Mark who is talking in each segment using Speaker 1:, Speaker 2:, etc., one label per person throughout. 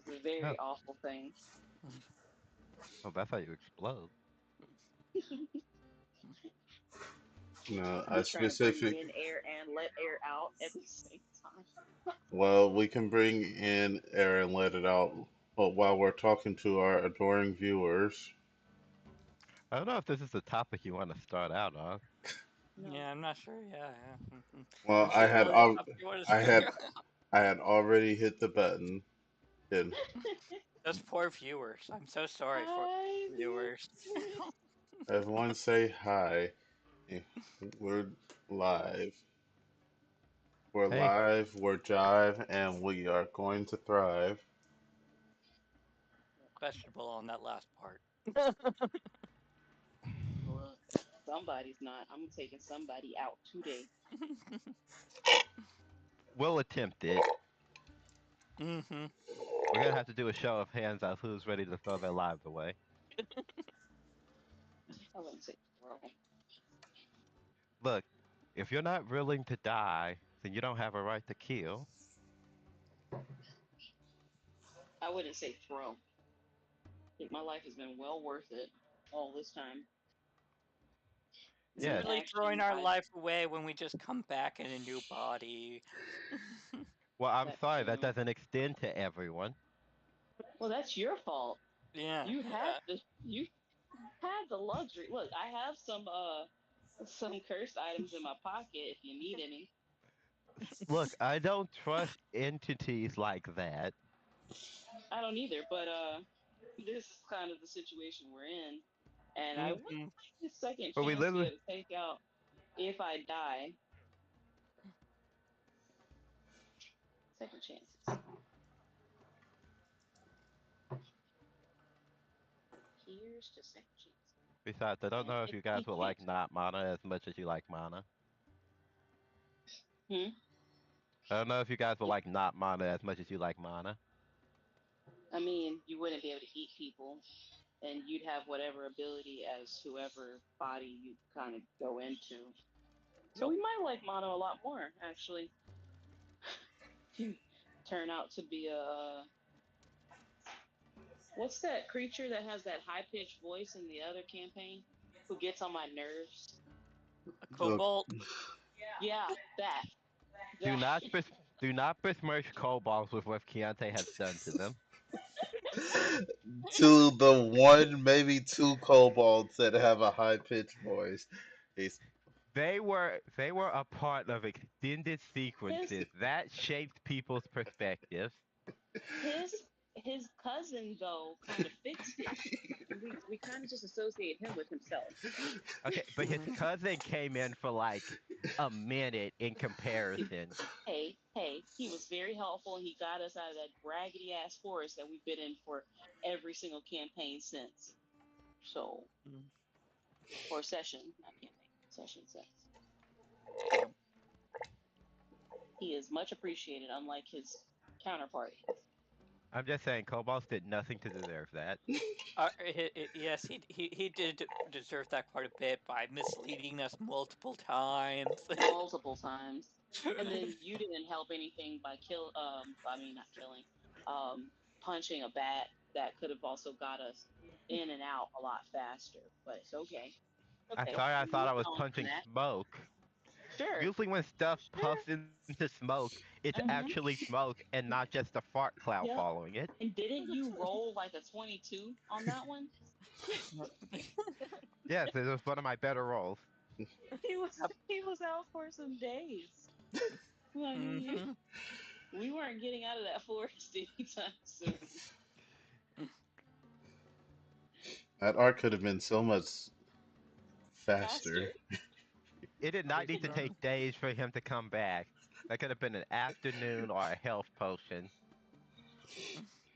Speaker 1: Oh,
Speaker 2: Very awful thing.
Speaker 1: oh, that's how you explode.
Speaker 3: No, I
Speaker 2: You trying to breathe
Speaker 3: specific.
Speaker 2: in air and let air out at the same time.
Speaker 3: Well, we can bring in air and let it out. But while we're talking to our adoring viewers,
Speaker 1: I don't know if this is the topic you want to start out on.
Speaker 2: No.
Speaker 4: Yeah, I'm not sure. Yeah.
Speaker 3: well,
Speaker 4: Is this really the topic you want to
Speaker 3: I
Speaker 4: start?
Speaker 3: had, I had already hit the button. And
Speaker 4: Those poor viewers. I'm so sorry for
Speaker 2: Hi,
Speaker 4: viewers.
Speaker 3: everyone say hi. We're live. We're
Speaker 1: Hey,
Speaker 3: live. We're jive, and we are going to thrive.
Speaker 4: Questionable on that last part.
Speaker 2: Look, somebody's not. I'm taking somebody out today.
Speaker 1: we'll attempt it.
Speaker 4: Mm-hmm.
Speaker 1: We're gonna have to do a show of hands of who's ready to throw their lives away.
Speaker 2: I wouldn't say throw.
Speaker 1: Look, if you're not willing to die, then you don't have a right to kill.
Speaker 2: I wouldn't say throw. I think my life has been well worth it all this time.
Speaker 4: It's
Speaker 2: Me
Speaker 1: Yes.
Speaker 4: really throwing
Speaker 2: action,
Speaker 4: our
Speaker 2: I
Speaker 4: life away when we just come back in a new body.
Speaker 1: Well, I'm
Speaker 2: that's
Speaker 1: sorry, that
Speaker 2: true.
Speaker 1: doesn't extend to everyone.
Speaker 2: Well, that's your fault.
Speaker 4: Yeah.
Speaker 2: You had the luxury. Look, I have some cursed items in my pocket if you need any.
Speaker 1: Look, I don't trust entities like that.
Speaker 2: I don't either, but this is kind of the situation we're in, and I would
Speaker 4: Mm-hmm.
Speaker 2: like the second
Speaker 1: But we
Speaker 2: chance to be
Speaker 1: literally,
Speaker 2: able to take out if I die. Second chances. Here's to second chance.
Speaker 1: besides, I don't
Speaker 2: And
Speaker 1: know if
Speaker 2: if
Speaker 1: you
Speaker 2: I
Speaker 1: guys will like
Speaker 2: can't,
Speaker 1: not mana as much as you like mana.
Speaker 2: hmm,
Speaker 1: I don't know if you guys will like not mana as much as you like mana.
Speaker 2: I mean, you wouldn't be able to eat people, and you'd have whatever ability as whoever body you kind of go into. So
Speaker 4: Nope.
Speaker 2: we might like mono a lot more, actually. You turn out to be a what's that creature that has that high pitched voice in the other campaign who gets on my nerves?
Speaker 4: A
Speaker 3: Look,
Speaker 4: cobalt.
Speaker 2: Yeah, that.
Speaker 1: Do
Speaker 2: That.
Speaker 1: not do not besmirch kobolds with what Keontae has done to them.
Speaker 3: to the one, maybe two kobolds that have a high pitched voice. He's,
Speaker 1: They were a part of extended
Speaker 2: his
Speaker 1: sequences that shaped people's perspectives.
Speaker 2: his cousin though kind of fixed it. We kind of just associate him with himself.
Speaker 1: Okay, but his cousin came in for like a minute in
Speaker 2: He,
Speaker 1: comparison.
Speaker 2: hey, he was very helpful and he got us out of that raggedy ass forest that we've been in for every single campaign since. So, or session, not campaign, session since.
Speaker 4: Yep.
Speaker 2: He is much appreciated, unlike his counterpart.
Speaker 1: I'm just saying, kobolds did nothing to deserve that.
Speaker 4: Yes, he did deserve that quite a bit by misleading us multiple times.
Speaker 2: Multiple times. And then you didn't help anything by I mean not killing, punching a bat that could have also got us in and out a lot faster. But it's okay.
Speaker 1: I'm
Speaker 2: Okay,
Speaker 1: sorry, I
Speaker 2: we're
Speaker 1: thought I
Speaker 2: moving
Speaker 1: was
Speaker 2: on from
Speaker 1: punching
Speaker 2: that.
Speaker 1: smoke.
Speaker 2: Sure,
Speaker 1: Usually, when stuff
Speaker 2: sure.
Speaker 1: puffs into smoke, it's actually
Speaker 2: Mm-hmm.
Speaker 1: smoke and not just a fart cloud
Speaker 2: Yep.
Speaker 1: following it.
Speaker 2: And didn't you roll like a 22 on that one?
Speaker 1: Yes, it was one of my better rolls.
Speaker 2: He was out for some days. Like
Speaker 4: Mm-hmm.
Speaker 2: we weren't getting out of that forest anytime soon.
Speaker 3: that arc could have been so much faster.
Speaker 2: Faster.
Speaker 1: It did
Speaker 5: Are we
Speaker 1: not need to
Speaker 5: start?
Speaker 1: take days for him to come back. That could have been an afternoon or a health potion.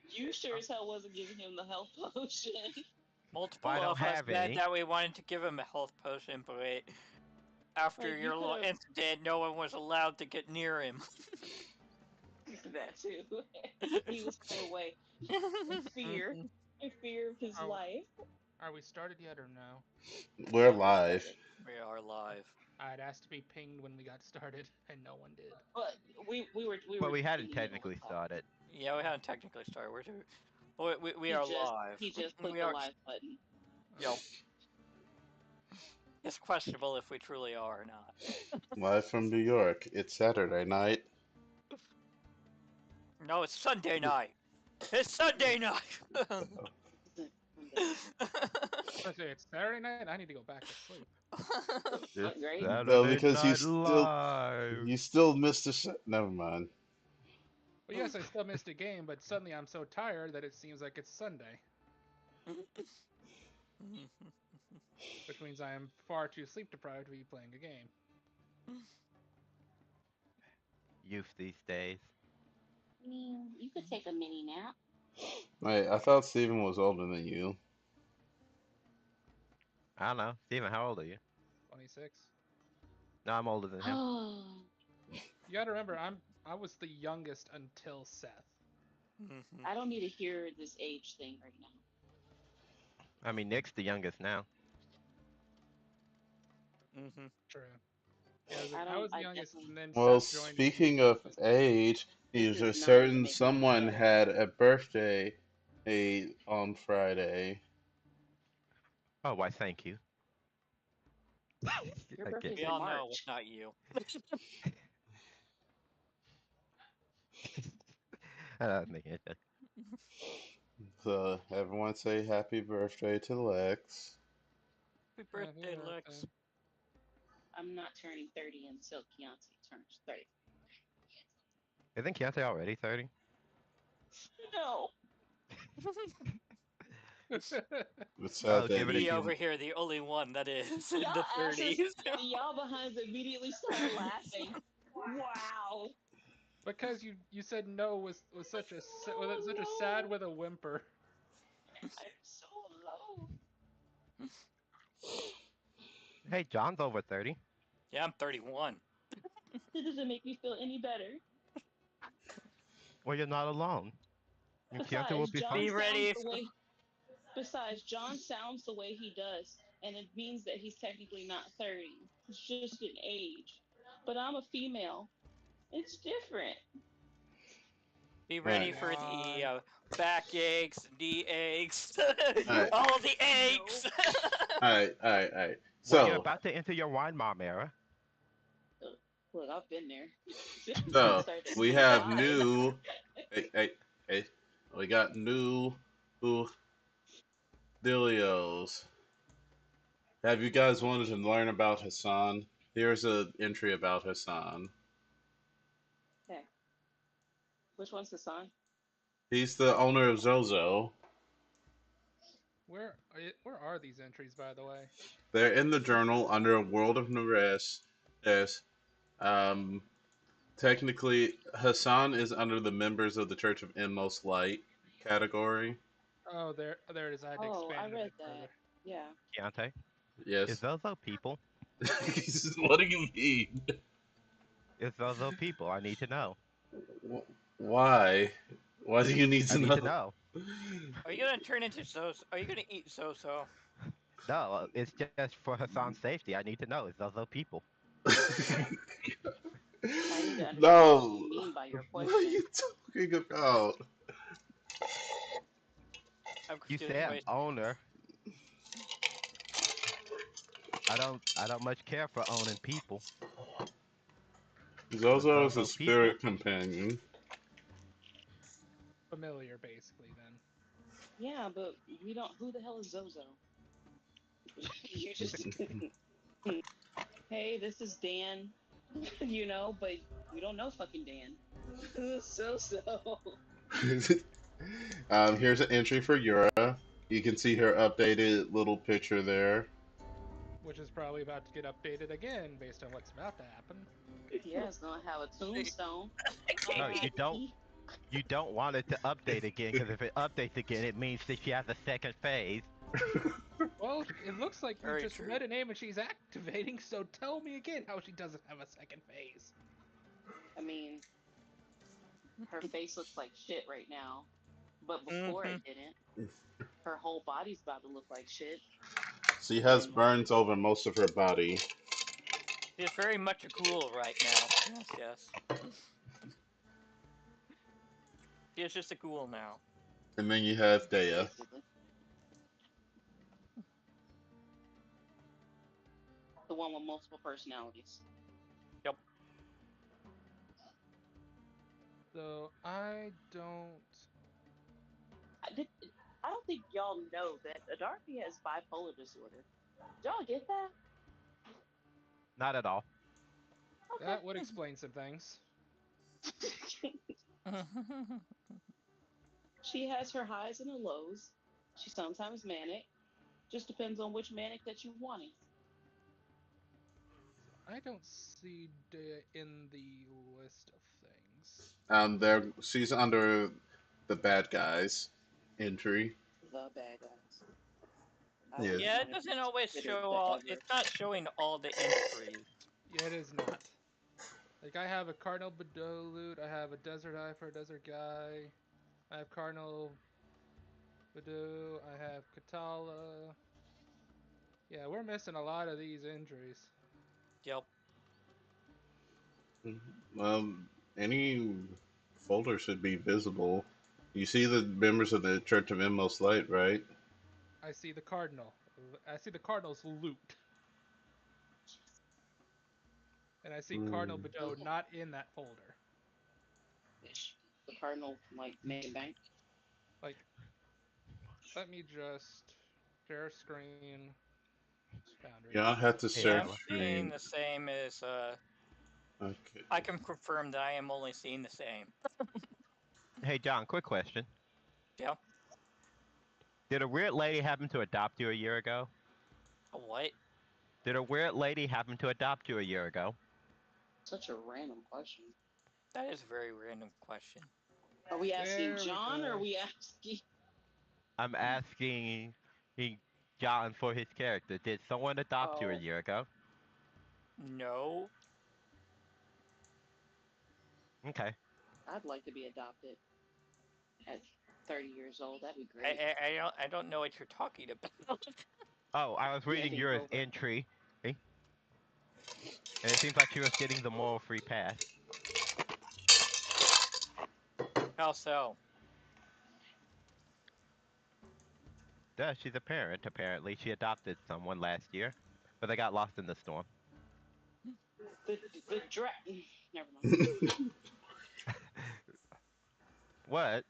Speaker 2: You sure
Speaker 5: Are,
Speaker 2: as hell wasn't giving him the health potion.
Speaker 1: Well,
Speaker 4: Multiple
Speaker 1: I don't
Speaker 4: of us
Speaker 1: have
Speaker 4: said
Speaker 1: any.
Speaker 4: that we wanted to give him a health potion, but after
Speaker 2: Like you
Speaker 4: your
Speaker 2: could
Speaker 4: little
Speaker 2: have
Speaker 4: incident, no one was allowed to get near him.
Speaker 2: that too. He was put away in fear of his
Speaker 5: are,
Speaker 2: life.
Speaker 5: are we started yet or no?
Speaker 3: We're
Speaker 2: Yeah, we
Speaker 3: live.
Speaker 2: started,
Speaker 4: We are live.
Speaker 5: I'd asked to be pinged when we got started, and no one did.
Speaker 2: but we were
Speaker 1: But we hadn't
Speaker 2: in the middle of
Speaker 1: technically
Speaker 2: talking.
Speaker 1: started.
Speaker 4: Yeah, we haven't technically started. We
Speaker 2: He
Speaker 4: are
Speaker 2: just
Speaker 4: live.
Speaker 2: he just clicked
Speaker 4: We
Speaker 2: the
Speaker 4: are.
Speaker 2: live button.
Speaker 4: Yo, it's questionable if we truly are or not.
Speaker 3: Live from New York. It's Saturday night.
Speaker 4: No, it's Sunday night. It's Sunday night.
Speaker 5: I say it's Saturday night. I need to go back to sleep.
Speaker 1: It's
Speaker 2: Great.
Speaker 3: No,
Speaker 1: Saturday
Speaker 3: because
Speaker 1: Night Live.
Speaker 3: you still missed the Never mind.
Speaker 5: Well, yes, I still missed a game, but suddenly I'm so tired that it seems like it's Sunday, which means I am far too sleep deprived to be playing a game.
Speaker 1: Youth these days.
Speaker 2: You could take a mini nap.
Speaker 3: Wait, I thought Steven was older than you.
Speaker 1: I don't know. Steven, how old are you?
Speaker 5: 26.
Speaker 1: No, I'm older than him.
Speaker 5: You got to remember, I was the youngest until Seth.
Speaker 2: I don't need to hear this age thing right now.
Speaker 1: I mean, Nick's the youngest now.
Speaker 5: True. Yeah, I
Speaker 2: don't.
Speaker 5: was the
Speaker 2: I
Speaker 5: youngest,
Speaker 2: definitely.
Speaker 5: and then
Speaker 3: Well,
Speaker 5: Seth joined me.
Speaker 3: speaking of age,
Speaker 2: This
Speaker 3: is
Speaker 2: is
Speaker 3: a
Speaker 2: not gonna
Speaker 3: certain
Speaker 2: make me feel
Speaker 3: someone
Speaker 2: better.
Speaker 3: had a birthday on Friday.
Speaker 1: Oh, why, thank you.
Speaker 2: Your
Speaker 1: I get
Speaker 2: birthday's
Speaker 4: We
Speaker 2: in
Speaker 4: all know
Speaker 2: March.
Speaker 4: it's not you.
Speaker 1: Making it.
Speaker 3: So everyone say happy birthday to Lex.
Speaker 4: Happy
Speaker 5: Happy
Speaker 4: birthday, Lex.
Speaker 5: birthday.
Speaker 2: I'm not turning 30 until Keontae turns 30.
Speaker 1: Isn't Keontae already 30?
Speaker 2: No.
Speaker 3: It's sad
Speaker 1: Oh,
Speaker 3: that
Speaker 1: give it a
Speaker 3: he.
Speaker 4: Me
Speaker 1: few.
Speaker 4: over here, the only one that is in
Speaker 2: Y'all
Speaker 4: the
Speaker 2: asses,
Speaker 4: 30s.
Speaker 2: y'all behinds immediately start laughing. Wow.
Speaker 5: Because you said no was such a was such a sad with a whimper.
Speaker 2: I'm so low.
Speaker 1: Hey, John's over 30.
Speaker 4: Yeah, I'm 31.
Speaker 2: It doesn't make me feel any better.
Speaker 1: Well, you're not alone. And Keontae will
Speaker 2: Besides,
Speaker 1: be
Speaker 2: John
Speaker 1: fine.
Speaker 4: Be
Speaker 2: sounds
Speaker 4: ready.
Speaker 2: the way. Besides, John sounds the way he does, and it means that he's technically not 30. It's just an age. But I'm a female. It's different.
Speaker 4: Be
Speaker 3: All
Speaker 4: ready
Speaker 3: right,
Speaker 4: for the
Speaker 5: God.
Speaker 4: back aches, knee aches,
Speaker 3: all right,
Speaker 4: all the
Speaker 2: No.
Speaker 4: aches.
Speaker 3: all right.
Speaker 1: Well, you're
Speaker 3: So,
Speaker 1: about to enter your wine mom era.
Speaker 2: Look, I've been there. I
Speaker 3: so
Speaker 2: started at
Speaker 3: we have
Speaker 2: 25.
Speaker 3: new. Hey, hey, hey. We got new. Who Dilios. Have you guys wanted to learn about Hassan? Here's an entry about Hassan.
Speaker 2: Okay. Which one's the song?
Speaker 3: He's the owner of Zozo.
Speaker 5: Where are these entries, by the way?
Speaker 3: They're in the journal under World of Narresh. Yes. Um, technically, Hassan is under the members of the Church of Inmost Light category.
Speaker 5: Oh, there it is. I had to
Speaker 2: Oh, I
Speaker 5: expand it a
Speaker 2: read
Speaker 5: bit
Speaker 2: that.
Speaker 5: further.
Speaker 2: Yeah.
Speaker 1: Keontae, is
Speaker 3: Yes.
Speaker 1: Zozo people?
Speaker 3: What do you mean?
Speaker 1: Is Zozo people? I need to know.
Speaker 3: Why? Why do you need
Speaker 1: I
Speaker 3: to
Speaker 1: need to
Speaker 3: know?
Speaker 1: know.
Speaker 4: Are you gonna turn into so? Are you gonna eat so?
Speaker 1: No, it's just for Hassan's safety. I need to know. Is Zozo people?
Speaker 2: I need to understand what you
Speaker 3: No.
Speaker 2: mean by your
Speaker 3: What are
Speaker 2: question.
Speaker 3: you talking about?
Speaker 4: I'm
Speaker 1: You
Speaker 4: confused.
Speaker 1: said owner. I don't much care for owning people. But
Speaker 3: Zozo is a
Speaker 1: Zozo people.
Speaker 3: spirit companion.
Speaker 5: Familiar, basically. Then
Speaker 2: Yeah, but we don't. Who the hell is Zozo? You just. Hey, this is Dan. But we don't know fucking Dan. So.
Speaker 3: Here's an entry for Yura. You can see her updated little picture there.
Speaker 5: which is probably about to get updated again based on what's about to happen.
Speaker 2: Yeah, it's gonna have a tombstone.
Speaker 4: I can't
Speaker 1: No, you
Speaker 4: eat.
Speaker 1: don't.
Speaker 2: R.I.P.
Speaker 1: You don't want it to update again because if it updates again, it means that she has a second phase.
Speaker 5: Well, it looks like you
Speaker 4: Very
Speaker 5: just
Speaker 4: true.
Speaker 5: read a name and she's activating. So tell me again how she doesn't have a second phase.
Speaker 2: I mean, her face looks like shit right now, but before
Speaker 4: Mm-hmm.
Speaker 2: it didn't. Her whole body's about to look like shit.
Speaker 3: She has
Speaker 2: And
Speaker 3: burns over most of her body.
Speaker 4: She is very much a ghoul right now. Yes. He is just a ghoul now.
Speaker 3: And then you have Dea.
Speaker 2: Basically. The one with multiple personalities.
Speaker 4: Yep.
Speaker 5: So I don't.
Speaker 2: I don't think y'all know that Darby has bipolar disorder. Did y'all get that?
Speaker 1: Not at all.
Speaker 5: That would explain some things.
Speaker 2: Okay. She has her highs and her lows. She's sometimes manic. Just depends on which manic that you're wanting.
Speaker 5: I don't see Dea in the list of things.
Speaker 3: There, she's under the bad guys entry.
Speaker 2: The bad guys. I would
Speaker 3: Yes.
Speaker 4: Yeah, it
Speaker 2: not have
Speaker 4: doesn't always
Speaker 2: considered
Speaker 4: show
Speaker 2: the
Speaker 4: all.
Speaker 2: ever.
Speaker 4: It's not showing all the entries.
Speaker 5: Yeah, it is not. Like I have a Cardinal Bedolut, I have a Desert Eye for a Desert Guy, I have Cardinal Bedu, I have Katala. Yeah, we're missing a lot of these injuries.
Speaker 4: Yep.
Speaker 3: Well, any folder should be visible. You see the members of the Church of Inmost Light, right?
Speaker 5: I see the Cardinal. I see the Cardinal's loot. And I see Cardinal
Speaker 3: Mm.
Speaker 5: Bedeau not in that folder.
Speaker 2: Ish. The Cardinal, like, main bank.
Speaker 5: Like, let me just share screen boundary.
Speaker 3: You don't have to
Speaker 1: Hey,
Speaker 4: Yeah,
Speaker 3: share
Speaker 4: I'm
Speaker 1: Bella.
Speaker 4: seeing
Speaker 3: screen.
Speaker 4: the same as.
Speaker 3: Okay.
Speaker 4: I can confirm that I am only seeing the same.
Speaker 1: Hey, John, quick question.
Speaker 4: Yeah.
Speaker 1: Did a weird lady happen to adopt you a year ago?
Speaker 4: A what?
Speaker 1: Did a weird lady happen to adopt you a year ago?
Speaker 2: Such a random question.
Speaker 4: That is a very random question.
Speaker 2: Are we asking
Speaker 5: There we
Speaker 2: John or are
Speaker 5: go.
Speaker 2: we asking?
Speaker 1: I'm asking John for his character. Did someone adopt you a
Speaker 2: Oh,
Speaker 1: year ago?
Speaker 4: No.
Speaker 1: Okay.
Speaker 2: I'd like to be adopted at 30 years old. That'd be
Speaker 4: I,
Speaker 2: great.
Speaker 4: I don't know what you're talking about.
Speaker 1: Oh, I was
Speaker 2: Yeah,
Speaker 1: reading
Speaker 2: being
Speaker 1: your
Speaker 2: over.
Speaker 1: entry, and it seems like she was getting the moral free pass.
Speaker 4: How so?
Speaker 1: Duh, she's a parent, apparently. She adopted someone last year, but they got lost in the storm.
Speaker 2: The the dra- Never mind.
Speaker 1: What?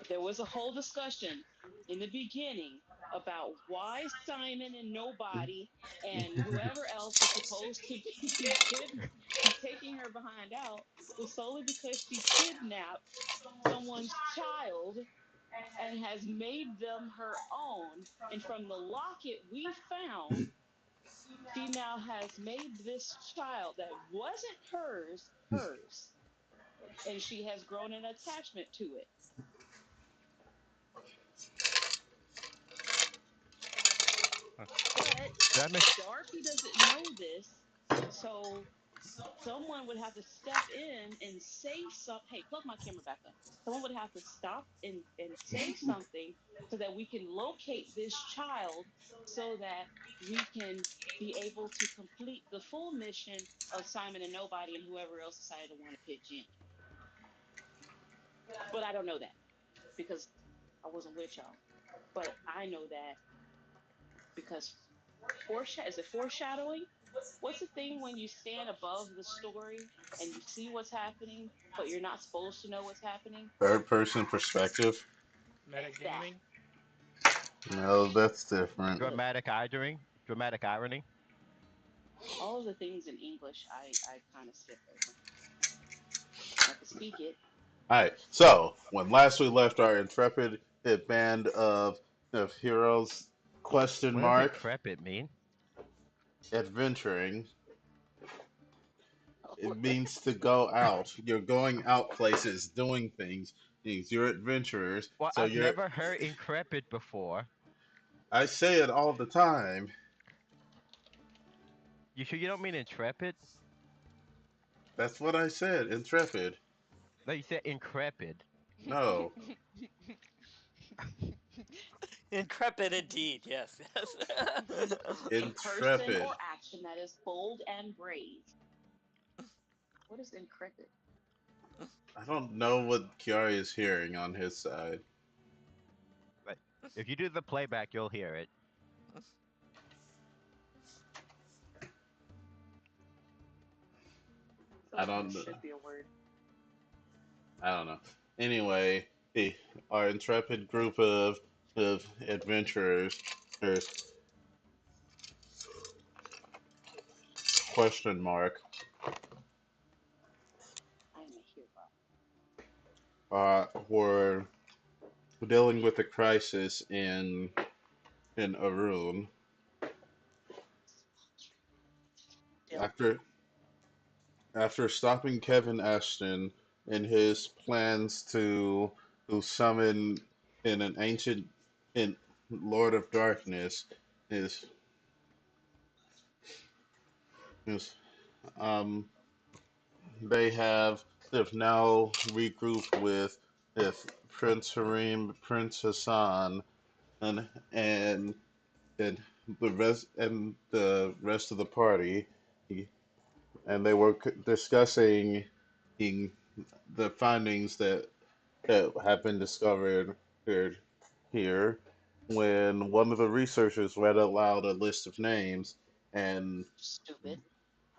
Speaker 2: There was a whole discussion in the beginning about why Simon and nobody and whoever else was supposed to be taking her behind out was solely because she kidnapped someone's child and has made them her own. And from the locket we found, she now has made this child that wasn't hers, and she has grown an attachment to it.
Speaker 1: Huh.
Speaker 2: But
Speaker 1: Did I miss?
Speaker 2: Darky doesn't know this, so someone would have to step in and say something. Hey, plug my camera back up. Someone would have to stop and say something so that we can locate this child so that we can be able to complete the full mission of Simon and Nobody and whoever else decided to want to pitch in. But I don't know that because I wasn't with y'all. But I know that because is it foreshadowing? What's the thing when you stand above the story and you see what's happening, but you're not supposed to know what's happening?
Speaker 3: Third person perspective.
Speaker 2: That.
Speaker 5: Metagaming.
Speaker 3: No, that's different.
Speaker 2: Look,
Speaker 1: Dramatic irony? Dramatic irony?
Speaker 2: all of the things in English I kind of skip over. I can speak it.
Speaker 3: Alright, so when last we left our intrepid band of heroes, question
Speaker 1: What does
Speaker 3: mark,
Speaker 1: increpid mean?
Speaker 3: adventuring, it means to go out. You're going out places, doing things. You're adventurers.
Speaker 1: Well,
Speaker 3: So
Speaker 1: I've
Speaker 3: you're.
Speaker 1: never heard increpid before.
Speaker 3: I say it all the time.
Speaker 1: You sure you don't mean intrepid?
Speaker 3: That's what I said. Intrepid.
Speaker 1: No, you said increpid.
Speaker 3: No.
Speaker 4: Increpid indeed, yes, yes.
Speaker 2: A person
Speaker 3: Intrepid.
Speaker 2: or action that is bold and brave. What is intrepid?
Speaker 3: I don't know what Kiari is hearing on his side.
Speaker 1: But if you do the playback, you'll hear it.
Speaker 2: I feel
Speaker 3: I
Speaker 2: like there
Speaker 3: don't.
Speaker 2: should be a word.
Speaker 3: I don't know. Anyway, our intrepid group of adventurers, or question mark,
Speaker 2: I am a hero.
Speaker 3: were dealing with a crisis in Arun
Speaker 2: Dealing with
Speaker 3: after stopping Kevin Ashton in his plans to summon in an ancient in Lord of Darkness is is um they've now regrouped with Prince Harim, Prince Hassan, and and the rest of the party, and they were discussing the findings that have been discovered here when one of the researchers read aloud a list of names and
Speaker 2: stupid.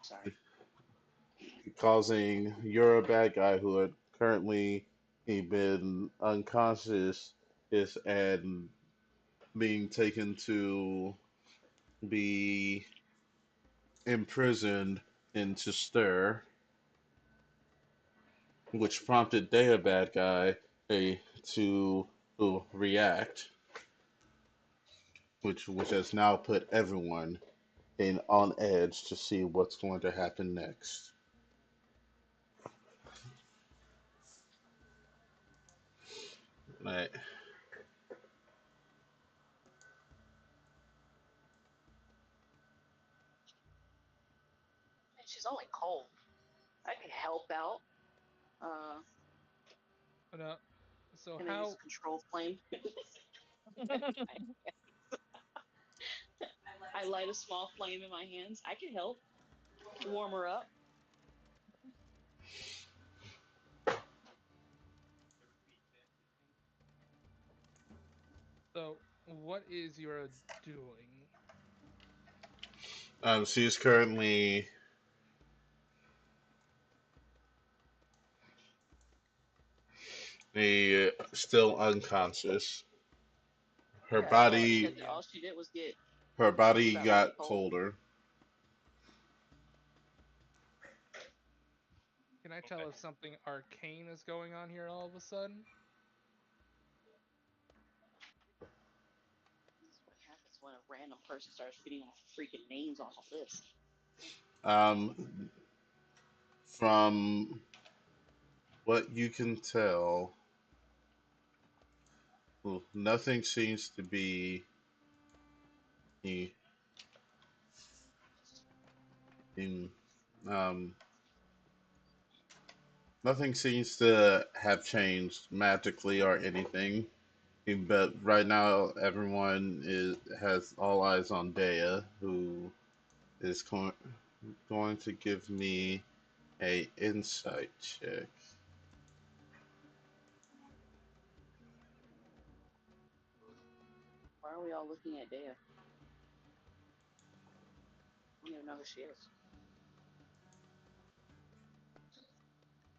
Speaker 2: Sorry.
Speaker 3: causing you're a bad guy who had currently been unconscious is and being taken to be imprisoned into stir, which prompted Daya Bad Guy to react, which has now put everyone in on edge to see what's going to happen next. Right.
Speaker 2: And she's only cold. I can help out. Uh,
Speaker 5: No. So
Speaker 2: can I use
Speaker 5: how
Speaker 2: control flame? I light a small flame in my hands. I can help warm her up.
Speaker 5: so what is your doing?
Speaker 3: She's currently still unconscious. Her
Speaker 5: Yeah,
Speaker 2: So
Speaker 3: body
Speaker 2: all she did was get
Speaker 3: her body
Speaker 2: that really
Speaker 3: got
Speaker 2: cold.
Speaker 3: colder.
Speaker 5: can I tell if something arcane is going on here all of a sudden?
Speaker 2: This is what happens when a random person starts reading off freaking names off a list.
Speaker 3: Um, from what you can tell, well, nothing seems to be in, in um, nothing seems to have changed magically or anything. But right now, everyone has all eyes on Dea, who is going to give me a insight check.
Speaker 2: Why are we all looking at Dea? I don't even know who she is.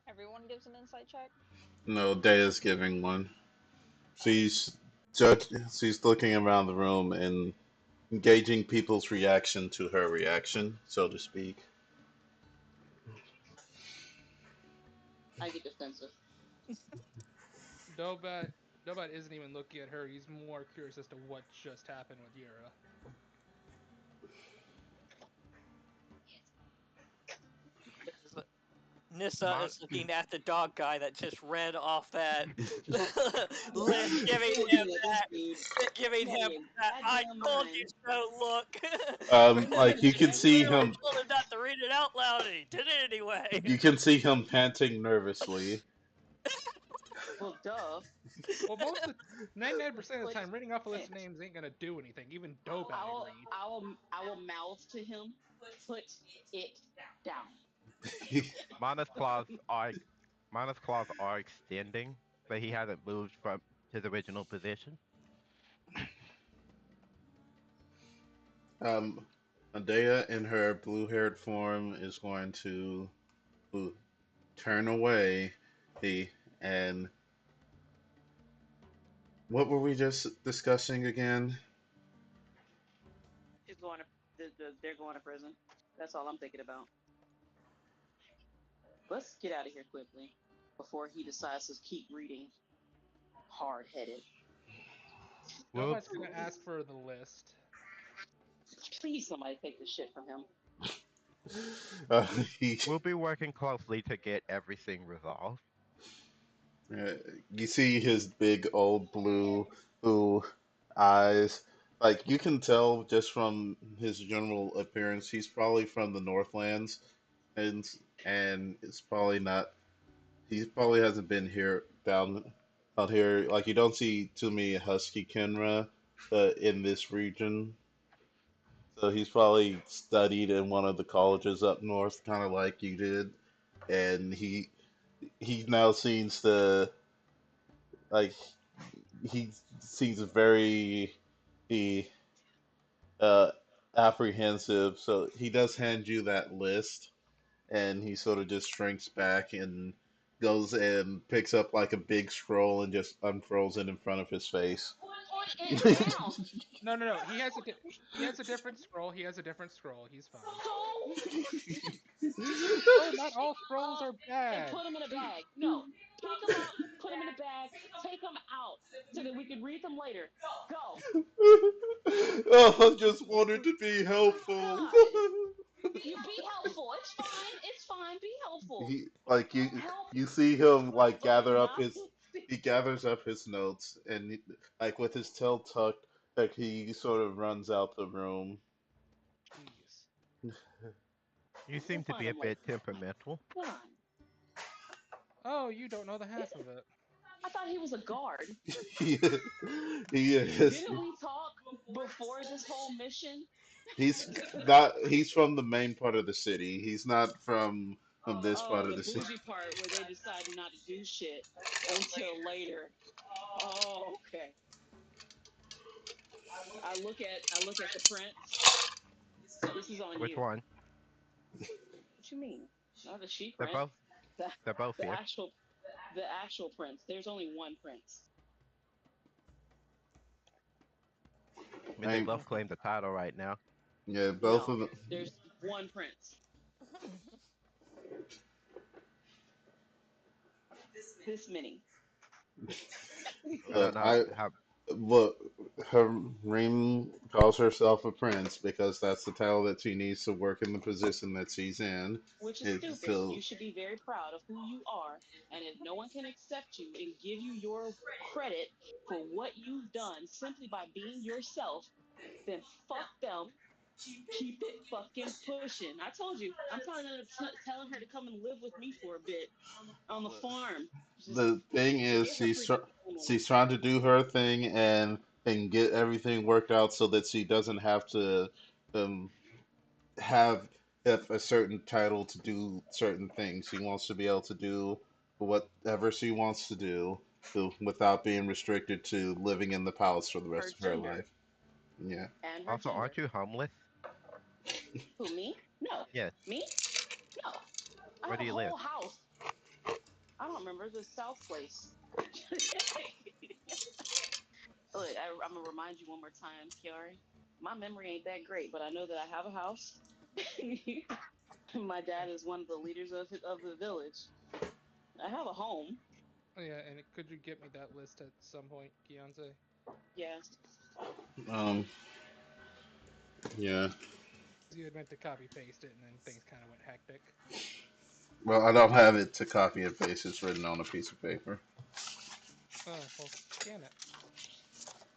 Speaker 6: Everyone gives an insight check.
Speaker 3: No, Dea's giving one. She's judge. She's looking around the room and gauging people's reaction to her reaction, so to speak.
Speaker 2: I get defensive.
Speaker 5: Dobat Dobat isn't even looking at her. He's more curious as to what just happened with Yura.
Speaker 4: Nissa
Speaker 1: Mon-
Speaker 4: is looking at the dog guy that just read off that
Speaker 2: Why are
Speaker 4: list,
Speaker 2: you
Speaker 4: giving him
Speaker 2: pointing at this dude?
Speaker 4: giving
Speaker 2: You out of
Speaker 4: him
Speaker 2: your
Speaker 4: that "I
Speaker 2: goddamn
Speaker 4: told you
Speaker 2: mind.
Speaker 4: so" look.
Speaker 3: Like you can
Speaker 4: She
Speaker 3: see
Speaker 4: literally
Speaker 3: him.
Speaker 4: told him not to read it out loud, and he did it anyway.
Speaker 3: You can see him panting nervously.
Speaker 2: Well, duh.
Speaker 5: Well, 99% of the
Speaker 2: But
Speaker 5: time, reading off a list
Speaker 2: hey,
Speaker 5: of names ain't gonna do anything. Even Dobat agreed.
Speaker 2: I will mouth to him. Put it down.
Speaker 1: Mona's claws are. Mana's claws are extending, but he hasn't moved from his original position.
Speaker 3: Um, Adea in her blue-haired form is going to turn away. The and what were we just discussing again?
Speaker 2: She's going to they're going to prison. That's all I'm thinking about. Let's get out of here quickly before he decides to keep reading hard headed.
Speaker 1: We'll
Speaker 5: Nobody's gonna ask for the list.
Speaker 2: Please, somebody take this shit from him.
Speaker 3: Uh, he,
Speaker 1: we'll be working closely to get everything resolved.
Speaker 3: uh, you see his big old blue eyes. Like you can tell just from his general appearance, he's probably from the Northlands, and and it's probably not. He probably hasn't been here down out here. Like you don't see too many Husky Kenra in this region. So he's probably studied in one of the colleges up north, kind of like you did, and he now seems to like he seems very he uh apprehensive. So he does hand you that list, and he sort of just shrinks back and goes and picks up like a big scroll and just unfurls it in front of his face.
Speaker 2: Put it down.
Speaker 5: No, no, no. He has a different scroll. He has a different scroll. He's fine.
Speaker 2: So
Speaker 5: Oh, not
Speaker 2: shit
Speaker 5: all
Speaker 2: them
Speaker 5: scrolls
Speaker 2: up
Speaker 5: are
Speaker 2: and
Speaker 5: bad.
Speaker 2: put them in a bag. No, pick them up, put them in a bag, take them out so that we can read them later. Go.
Speaker 3: Oh, I just wanted to be helpful.
Speaker 2: God, you be helpful. It's fine. It's fine. Be helpful.
Speaker 3: He like
Speaker 2: Help
Speaker 3: you see him like gather
Speaker 2: motherfucking
Speaker 3: up
Speaker 2: not.
Speaker 3: his he gathers up his notes and like with his tail tucked like he sort of runs out the room.
Speaker 5: Jeez.
Speaker 1: You
Speaker 2: We'll
Speaker 1: seem to
Speaker 2: find
Speaker 1: be a
Speaker 2: them later.
Speaker 1: bit temperamental.
Speaker 2: God,
Speaker 5: Oh, you don't know the half of it.
Speaker 2: I thought he was a guard.
Speaker 3: he, he is
Speaker 2: Didn't we talk before this whole mission?
Speaker 3: he's not he's from the main part of the city. He's not from this part
Speaker 2: Oh,
Speaker 3: of
Speaker 2: the
Speaker 3: the city.
Speaker 2: bougie part where they decided not to do shit until later. Oh, okay. I look at the prince. This is on
Speaker 1: Which
Speaker 2: you.
Speaker 1: one?
Speaker 2: What you mean? Not the she
Speaker 1: They're
Speaker 2: prince.
Speaker 1: both
Speaker 2: The
Speaker 1: they're both
Speaker 2: the
Speaker 1: here.
Speaker 2: actual the actual prince. There's only one prince.
Speaker 1: I mean, they
Speaker 3: I,
Speaker 1: both claim the title right now.
Speaker 3: yeah, both of
Speaker 2: No,
Speaker 3: them.
Speaker 2: there's one prince. This many.
Speaker 1: I don't know
Speaker 3: I
Speaker 1: how.
Speaker 3: look, her Reem calls herself a prince because that's the title that she needs to work in the position that she's in.
Speaker 2: Which is
Speaker 3: It,
Speaker 2: stupid.
Speaker 3: so
Speaker 2: You should be very proud of who you are. And if no one can accept you and give you your credit for what you've done simply by being yourself, then fuck them. Keep it fucking pushing. I told you, I'm telling her to come and live with me for a bit on the farm. Just
Speaker 3: the thing is,
Speaker 2: forget her freaking family.
Speaker 3: she's trying to do her thing and get everything worked out so that she doesn't have to um, have a certain title to do certain things. She wants to be able to do whatever she wants to do without being restricted to living in the palace for the
Speaker 2: Her
Speaker 3: rest of her
Speaker 2: gender
Speaker 3: life. Yeah.
Speaker 2: and her
Speaker 1: Also, aren't
Speaker 2: gender.
Speaker 1: you homeless?
Speaker 2: Who, me? No.
Speaker 1: Yes.
Speaker 2: Me? No. I
Speaker 1: Where
Speaker 2: have
Speaker 1: do
Speaker 2: a
Speaker 1: you live?
Speaker 2: whole house. I don't remember the South Place. Look, I'm gonna remind you one more time, Kiari. My memory ain't that great, but I know that I have a house. My dad is one of the leaders of the village. I have a home.
Speaker 5: Oh, yeah, and could you get me that list at some point, Keontae?
Speaker 2: Yeah.
Speaker 3: Um. Yeah.
Speaker 5: You had meant to copy paste it, and then things kind of went hectic.
Speaker 3: Well, I don't have it to copy and paste. It's written on a piece of paper.
Speaker 5: Oh, well, scan it.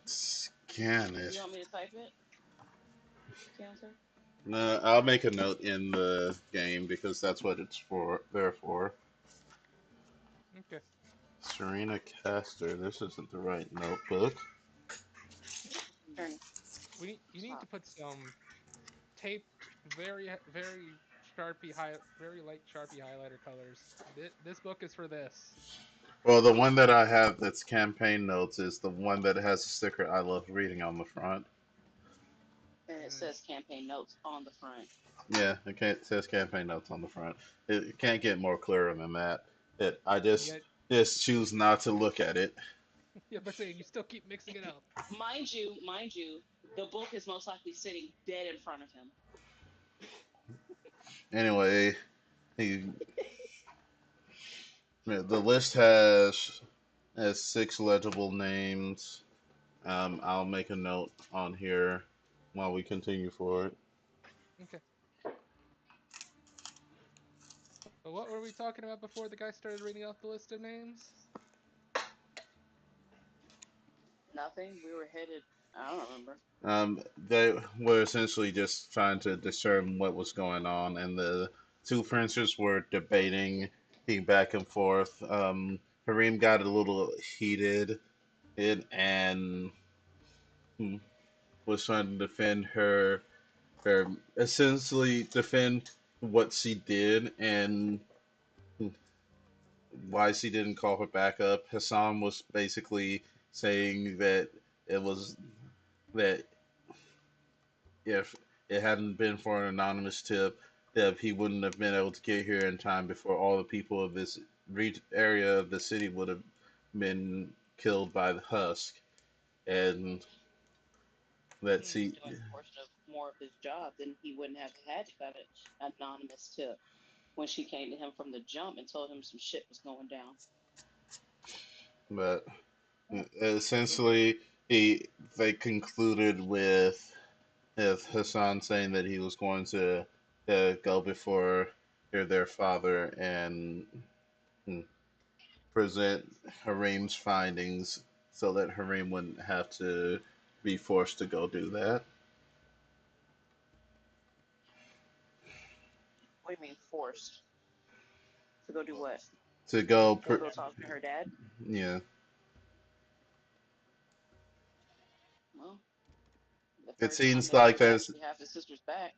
Speaker 3: Scan
Speaker 2: You
Speaker 3: it.
Speaker 2: want me to type it, Cancer?
Speaker 3: No, I'll make a note in the game because that's what it's for. There for.
Speaker 5: Okay.
Speaker 3: Serena Castor. This isn't the right notebook.
Speaker 2: Turn.
Speaker 5: You need to
Speaker 2: Stop.
Speaker 5: put some taped, very, very. very light Sharpie highlighter colors. This book is for this.
Speaker 3: Well, the one that I have that's campaign notes is the one that has the sticker "I love reading" on the front.
Speaker 2: And it
Speaker 5: Mm,
Speaker 2: says campaign notes on the front.
Speaker 3: Yeah, it says campaign notes on the front. It can't get more clearer than that. I
Speaker 5: and yet,
Speaker 3: just choose not to look at it.
Speaker 5: yeah, but say you still keep mixing it up.
Speaker 2: Mind you, the book is most likely sitting dead in front of him.
Speaker 3: Anyway, he, the list has 6 legible names. I'll make a note on here while we continue forward.
Speaker 5: Okay. But what were we talking about before the guy started reading off the list of names?
Speaker 2: Nothing. We were headed. I don't remember.
Speaker 3: They were essentially just trying to discern what was going on, and the two princes were debating back and forth. Harim got a little heated and was trying to defend her essentially defend what she did and why she didn't call her back up. Hassan was basically saying that it was that if it hadn't been for an anonymous tip, that he wouldn't have been able to get here in time before all the people of this area of the city would have been killed by the husk. And let's
Speaker 2: He was
Speaker 3: see.
Speaker 2: doing a portion of more of his job, then he wouldn't have had to got an anonymous tip when she came to him from the jump and told him some shit was going down.
Speaker 3: But essentially, they concluded with Hassan saying that he was going to go before their father and present Harim's findings so that Harim wouldn't have to be forced to go do that.
Speaker 2: What do you mean forced to go do what?
Speaker 3: To go,
Speaker 2: To go talk to her dad?
Speaker 3: yeah.
Speaker 2: Well, the
Speaker 3: It
Speaker 2: first time
Speaker 3: seems
Speaker 2: that he
Speaker 3: like
Speaker 2: would
Speaker 3: there's
Speaker 2: actually have his sister's back.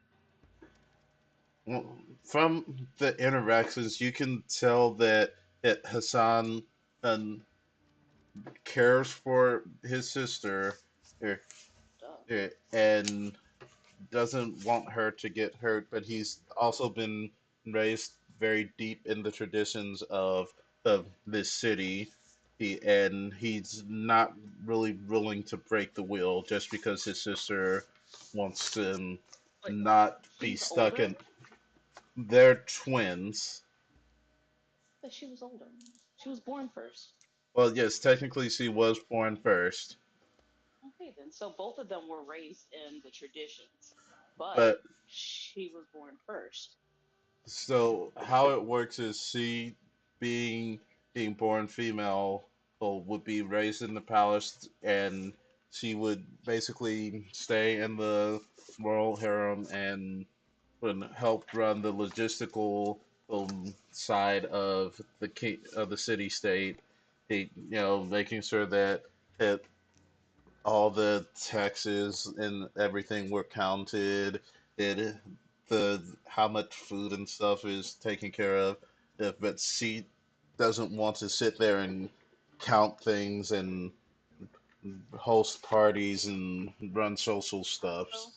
Speaker 3: well, from the interactions you can tell that Hassan um, cares for his sister
Speaker 2: Duh.
Speaker 3: and doesn't want her to get hurt, but he's also been raised very deep in the traditions of this city. He's not really willing to break the wheel just because his sister wants to
Speaker 2: But
Speaker 3: not be
Speaker 2: he's
Speaker 3: stuck
Speaker 2: older.
Speaker 3: in. They're twins.
Speaker 2: But she was older. She was born first.
Speaker 3: Well, yes, technically she was born first,
Speaker 2: Okay, then. So both of them were raised in the traditions, but
Speaker 3: but
Speaker 2: she was born first.
Speaker 3: so how it works is she being being born female would be raised in the palace and she would basically stay in the royal harem and would help run the logistical side of the city state. Making sure that all the taxes and everything were counted. It the how much food and stuff is taken care of. But she doesn't want to sit there and count things and host parties and run social
Speaker 2: So
Speaker 3: stuffs.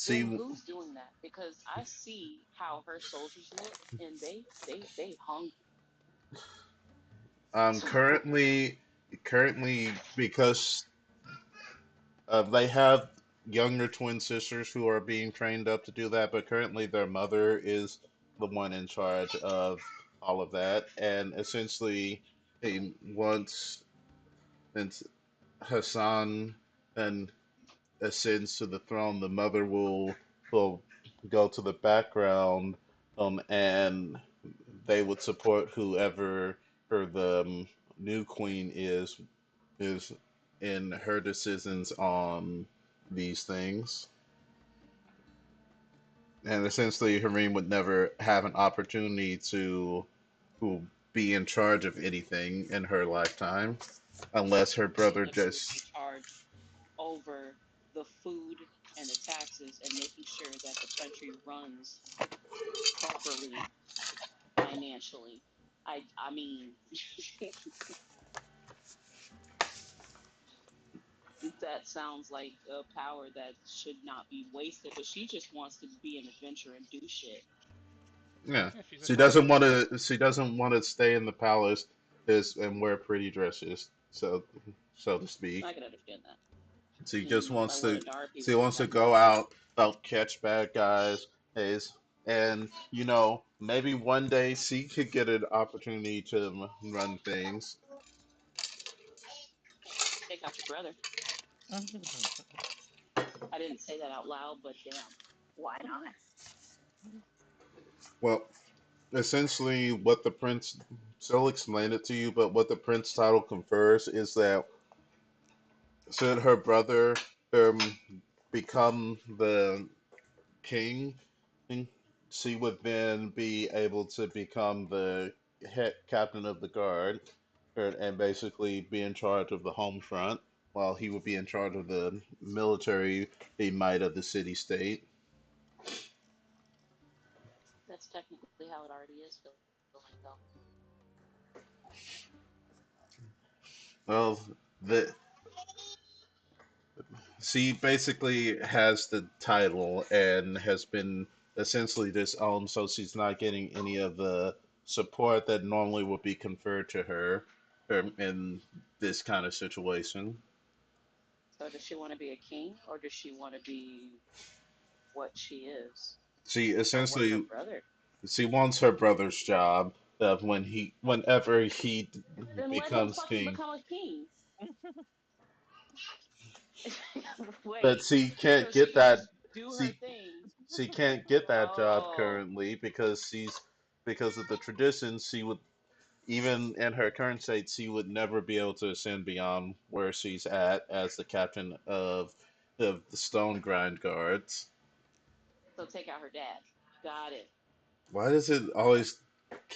Speaker 2: then
Speaker 3: See,
Speaker 2: who's doing that? Because I see how her soldiers look and they hungry.
Speaker 3: um,
Speaker 2: So
Speaker 3: currently, currently because they have younger twin sisters who are being trained up to do that, but currently their mother is the one in charge of all of that. And essentially, once since Hassan and ascends to the throne, the mother will go to the background, and they would support whoever the new queen is in her decisions on these things. And essentially, Harim would never have an opportunity to be in charge of anything in her lifetime unless her
Speaker 2: she
Speaker 3: brother
Speaker 2: never would be
Speaker 3: just
Speaker 2: charged over the food and the taxes and making sure that the country runs properly financially. I mean, that sounds like a power that should not be wasted, but she just wants to be an adventurer and do shit.
Speaker 3: Yeah,
Speaker 5: Yeah, she's a
Speaker 3: she
Speaker 5: queen.
Speaker 3: doesn't want to. She doesn't want to stay in the palace is and wear pretty dresses, so to
Speaker 2: I
Speaker 3: speak.
Speaker 2: can understand that.
Speaker 3: She just
Speaker 2: And by
Speaker 3: wants
Speaker 2: what
Speaker 3: to.
Speaker 2: a Darby
Speaker 3: She
Speaker 2: would look
Speaker 3: wants to
Speaker 2: like.
Speaker 3: go out, help catch bad guys, is and maybe one day she could get an opportunity to run things.
Speaker 2: Take out your brother. I didn't say that out loud, but damn, why not?
Speaker 3: Well, essentially, what the prince. She'll explain it to you, but what the prince title confers is that should her brother um, become the king, she would then be able to become the head captain of the guard and basically be in charge of the home front, while he would be in charge of the military might of the city state.
Speaker 2: That's technically how it already is feeling, though.
Speaker 3: Well, the she basically has the title and has been essentially disowned, so she's not getting any of the support that normally would be conferred to her in this kind of situation.
Speaker 2: So does she want to be a king or does she want to be what she is?
Speaker 3: She
Speaker 2: Or what her
Speaker 3: essentially
Speaker 2: brother?
Speaker 3: she wants her brother's job whenever he
Speaker 2: Then let him
Speaker 3: becomes
Speaker 2: fucking
Speaker 3: king,
Speaker 2: become a king.
Speaker 3: but
Speaker 2: Wait,
Speaker 3: she
Speaker 2: so
Speaker 3: can't
Speaker 2: she
Speaker 3: get
Speaker 2: can
Speaker 3: that.
Speaker 2: just do her
Speaker 3: She
Speaker 2: thing.
Speaker 3: she can't get that job
Speaker 2: Oh,
Speaker 3: currently because of the traditions. She would even in her current state, she would never be able to ascend beyond where she's at as the captain of the Stone Grind Guards.
Speaker 2: so take out her dad. Got it.
Speaker 3: Why does it always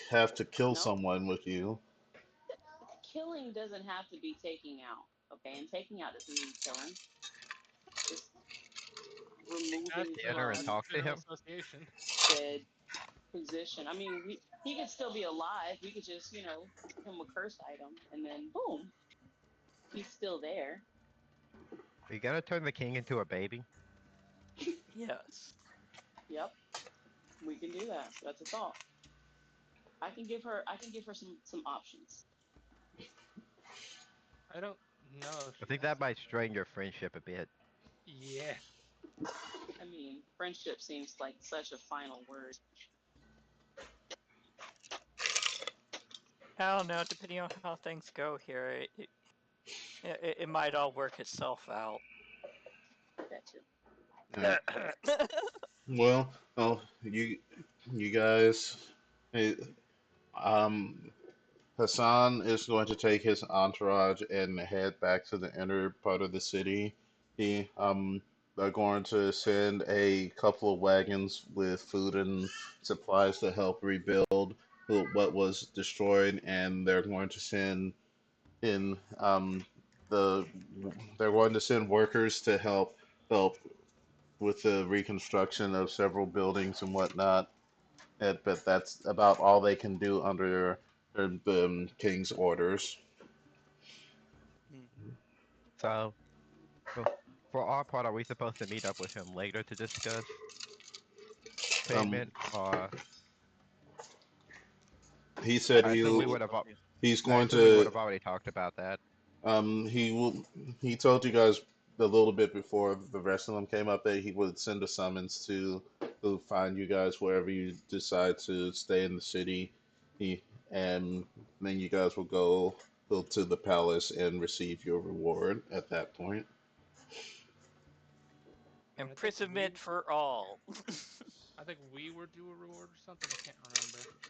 Speaker 3: have to kill
Speaker 2: Nope.
Speaker 3: someone with you?
Speaker 2: Killing doesn't have to be taking out. Okay, and taking out doesn't mean killing. Just
Speaker 5: Take that
Speaker 2: removing
Speaker 1: Dinner and talk to
Speaker 5: general
Speaker 1: him.
Speaker 5: association.
Speaker 2: said position. I mean, he could still be alive. We could just, give him a curse item, and then boom, he's still there.
Speaker 1: Are you gonna turn the king into a baby?
Speaker 4: Yes.
Speaker 2: Yep, we can do that. That's a thought. I can give her some options.
Speaker 5: I don't know if
Speaker 1: I
Speaker 5: she
Speaker 1: think
Speaker 5: has
Speaker 1: that
Speaker 5: that.
Speaker 1: might strain your friendship a bit.
Speaker 5: Yeah.
Speaker 2: I mean, friendship seems like such a final word.
Speaker 4: I don't know. Depending on how things go here, it might all work itself out.
Speaker 2: That too.
Speaker 3: All right. Well, you guys, hey, um, Hassan is going to take his entourage and head back to the inner part of the city. They're going to send a couple of wagons with food and supplies to help rebuild what was destroyed, and they're going to send in the they're going to send workers to help with the reconstruction of several buildings and whatnot. But that's about all they can do under the king's orders.
Speaker 4: Hmm.
Speaker 1: So, well, for our part, are we supposed to meet up with him later to discuss
Speaker 3: Um,
Speaker 1: payment, or
Speaker 3: he said
Speaker 1: I assume we would have.
Speaker 3: he's
Speaker 1: I
Speaker 3: going
Speaker 1: assume we would have
Speaker 3: to
Speaker 1: already talked about that.
Speaker 3: he will he told you guys a little bit before the rest of them came up that he would send a summons to find you guys wherever you decide to stay in the city. He and then you guys will go to the palace and receive your reward at that point.
Speaker 5: And
Speaker 4: Imprisonment for all.
Speaker 5: I think we were due a reward or something. I can't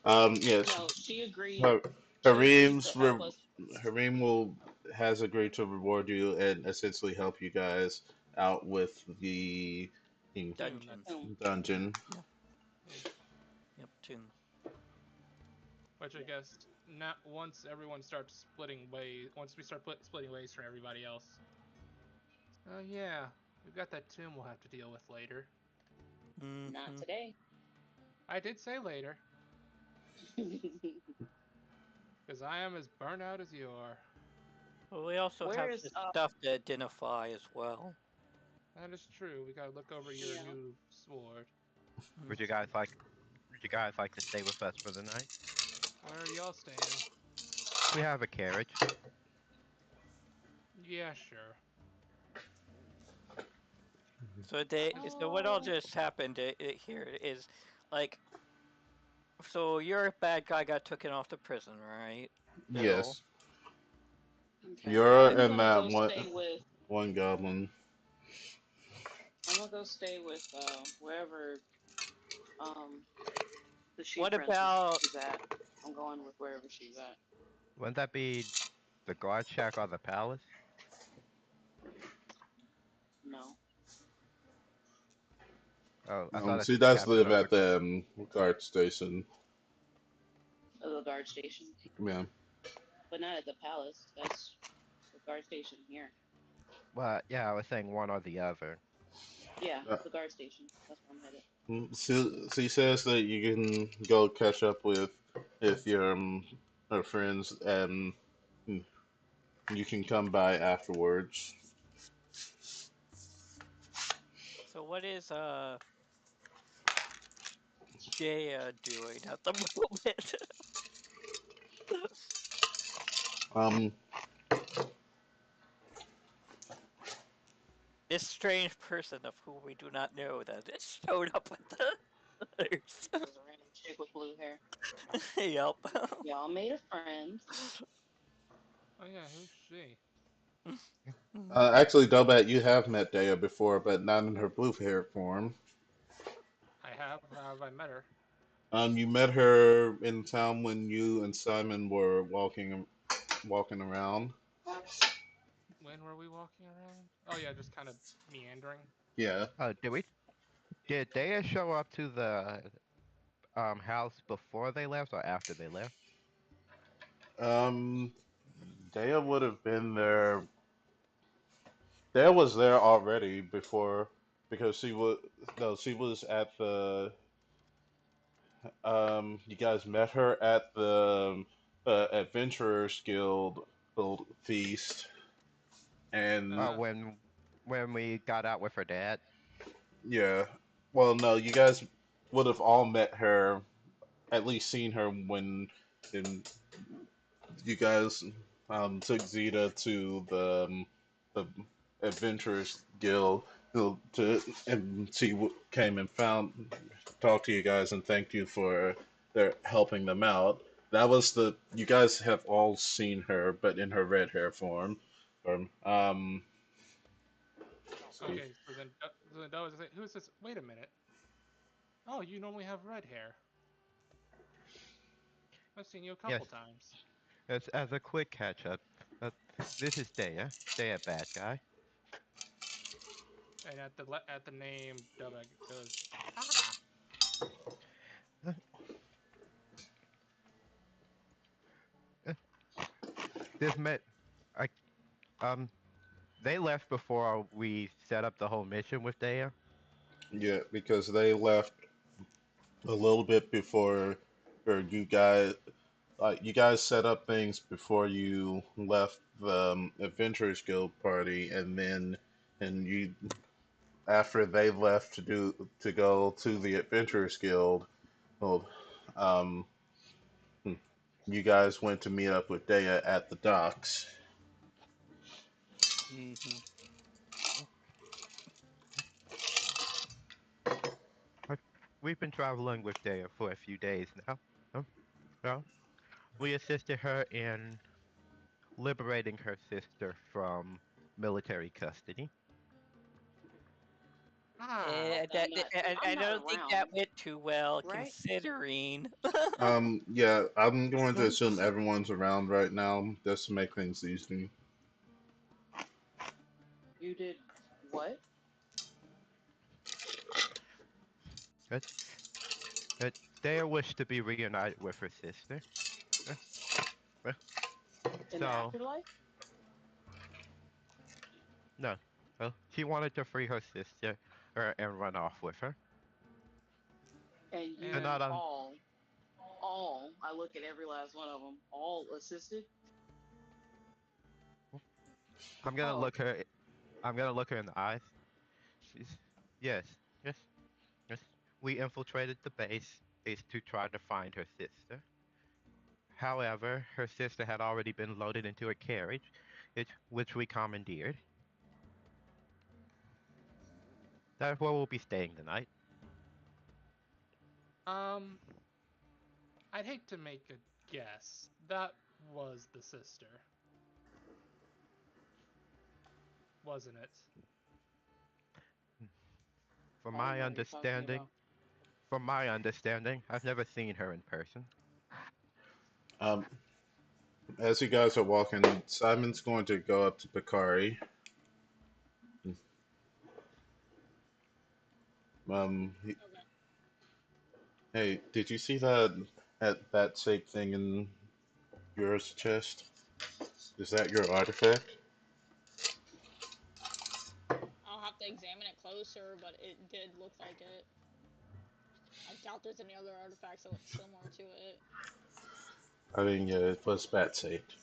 Speaker 5: remember.
Speaker 3: Yes,
Speaker 2: No, she agreed.
Speaker 3: Har-
Speaker 2: She agreed to help us.
Speaker 3: Harim will has agreed to reward you and essentially help you guys out with the
Speaker 5: Tomb. That's
Speaker 4: Dungeon.
Speaker 5: it.
Speaker 3: dungeon.
Speaker 4: Yeah.
Speaker 5: Yeah.
Speaker 4: Yep. Tomb.
Speaker 5: Which I guess not once everyone starts splitting ways. Once we start splitting ways from everybody else. Oh yeah, We've got that tomb we'll have to deal with later.
Speaker 2: Not
Speaker 4: Mm-hmm.
Speaker 2: today.
Speaker 5: I did say later, because I am as burnt out as you are.
Speaker 4: Well, we also
Speaker 2: Where
Speaker 4: have
Speaker 2: is
Speaker 4: the stuff to identify as well.
Speaker 5: That is true. We gotta look over your
Speaker 2: yeah.
Speaker 5: new sword.
Speaker 1: Would you
Speaker 4: Mhm.
Speaker 1: guys like? Would you guys like to stay with us for the night?
Speaker 5: Where are y'all staying?
Speaker 1: We have a carriage.
Speaker 5: Yeah, sure.
Speaker 4: So what all
Speaker 2: Oh,
Speaker 4: just happened here is, like, so your bad guy got taken off to prison, right, Bill?
Speaker 3: Yes,
Speaker 2: okay.
Speaker 3: you're
Speaker 2: I'm
Speaker 3: in
Speaker 2: gonna
Speaker 3: that
Speaker 2: go stay with.
Speaker 3: one goblin.
Speaker 2: I'm gonna go stay with wherever um the she
Speaker 4: What
Speaker 2: princess
Speaker 4: about
Speaker 2: is at. I'm going with wherever she's at.
Speaker 1: Wouldn't that be the guard shack or the palace?
Speaker 2: No,
Speaker 1: Oh, I thought
Speaker 3: She
Speaker 1: the
Speaker 3: does
Speaker 1: captain
Speaker 3: live
Speaker 1: over.
Speaker 3: at the guard station.
Speaker 2: the guard station,
Speaker 3: Yeah.
Speaker 2: but not at the palace. That's the guard station here.
Speaker 1: Well, yeah, I was saying one or the other.
Speaker 2: Yeah,
Speaker 3: Uh,
Speaker 2: the guard station. That's where I'm headed.
Speaker 3: she says that you can go catch up with if your her friends, and you can come by afterwards.
Speaker 4: so what is Dea doing at the moment?
Speaker 3: Um,
Speaker 4: This strange person of whom we do not know that just showed up with the others.
Speaker 2: There's a random chick with blue hair.
Speaker 4: Yep.
Speaker 2: Y'all made a friend.
Speaker 5: Oh yeah, who's she?
Speaker 3: actually, Dobat, you have met Dea before, but not in her blue hair form.
Speaker 5: I have. How have I met her?
Speaker 3: You met her in town when you and Simon were walking around.
Speaker 5: When were we walking around? Oh yeah, just kind of meandering.
Speaker 3: Yeah.
Speaker 1: Oh, did they show up to the house before they left or after they left?
Speaker 3: Um, Dea would have been there. Dea was there already before because she was no, she was at the. You guys met her at the Adventurers Guild feast, and
Speaker 5: Uh,
Speaker 1: When we got out with her dad.
Speaker 3: yeah. Well, no, you guys would have all met her, at least seen her when you guys took Zeta to the Adventurers Guild to and she came and talked to you guys and thanked you for their helping them out. That was the you guys have all seen her, but in her red hair form. See.
Speaker 5: okay, so then Doe is like, who's this? Wait a minute. Oh, you normally have red hair. I've seen you a
Speaker 1: Yes,
Speaker 5: couple times.
Speaker 1: as a quick catch up, uh, this is Dea bad guy.
Speaker 5: And at the name, Doe goes, ah.
Speaker 1: Uh, uh, this met, I um, they left before we set up the whole mission with Dea.
Speaker 3: Yeah, because they left a little bit before, or you guys set up things before you left the Adventurers Guild party, and then and you after they left to go to the Adventurers Guild, well, um, you guys went to meet up with Dea at the docks.
Speaker 4: Mm-hmm.
Speaker 1: Uh, We've been traveling with Dea for a few days now. Well, we assisted her in liberating her sister from military custody.
Speaker 5: Ah.
Speaker 2: Hope that I'm not.
Speaker 4: I
Speaker 2: I'm not
Speaker 4: don't think that
Speaker 2: around,
Speaker 4: went too well,
Speaker 2: right?
Speaker 4: considering.
Speaker 3: Yeah, I'm going to assume everyone's around right now just to make things easy.
Speaker 2: You did what?
Speaker 1: Uh, uh, Dea wished to be reunited with her sister. Uh, uh,
Speaker 2: In the
Speaker 1: so,
Speaker 2: afterlife?
Speaker 1: no. Well, she wanted to free her sister and run off with her.
Speaker 2: And
Speaker 1: And
Speaker 5: And
Speaker 2: you all, I look at every last one of them, all assisted.
Speaker 1: I'm gonna
Speaker 2: Oh,
Speaker 1: look her. I'm gonna look her in the eyes. She's yes, yes, yes. We infiltrated the base is to try to find her sister. However, her sister had already been loaded into a carriage, which we commandeered. That's where we'll be staying tonight.
Speaker 5: um, I'd hate to make a guess. That was the sister, wasn't it?
Speaker 1: From
Speaker 2: I don't
Speaker 1: my
Speaker 2: know what you're talking
Speaker 1: understanding,
Speaker 2: about.
Speaker 1: from my understanding, I've never seen her in person.
Speaker 3: Um, as you guys are walking, Simon's going to go up to Bakari. He,
Speaker 6: Okay.
Speaker 3: hey, did you see that shape thing in yours chest? Is that your artifact?
Speaker 6: I'll have to examine it closer, but it did look like it. I doubt there's any other artifacts that look similar to it.
Speaker 3: I mean, yeah, it was bat shaped.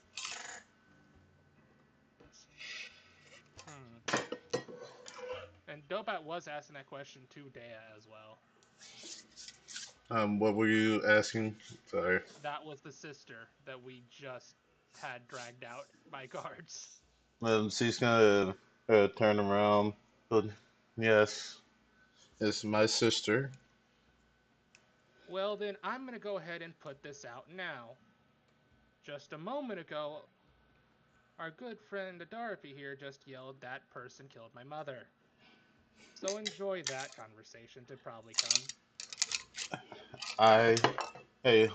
Speaker 5: Hmm. And Dobat was asking that question to Dea as well.
Speaker 3: What were you asking? Sorry.
Speaker 5: That was the sister that we just had dragged out by guards.
Speaker 3: She's gonna turn around. But yes, it's my sister.
Speaker 5: Well, then I'm gonna go ahead and put this out now. Just a moment ago, our good friend Adarpi here just yelled, "That person killed my mother." So enjoy that conversation to probably come.
Speaker 3: I, hey,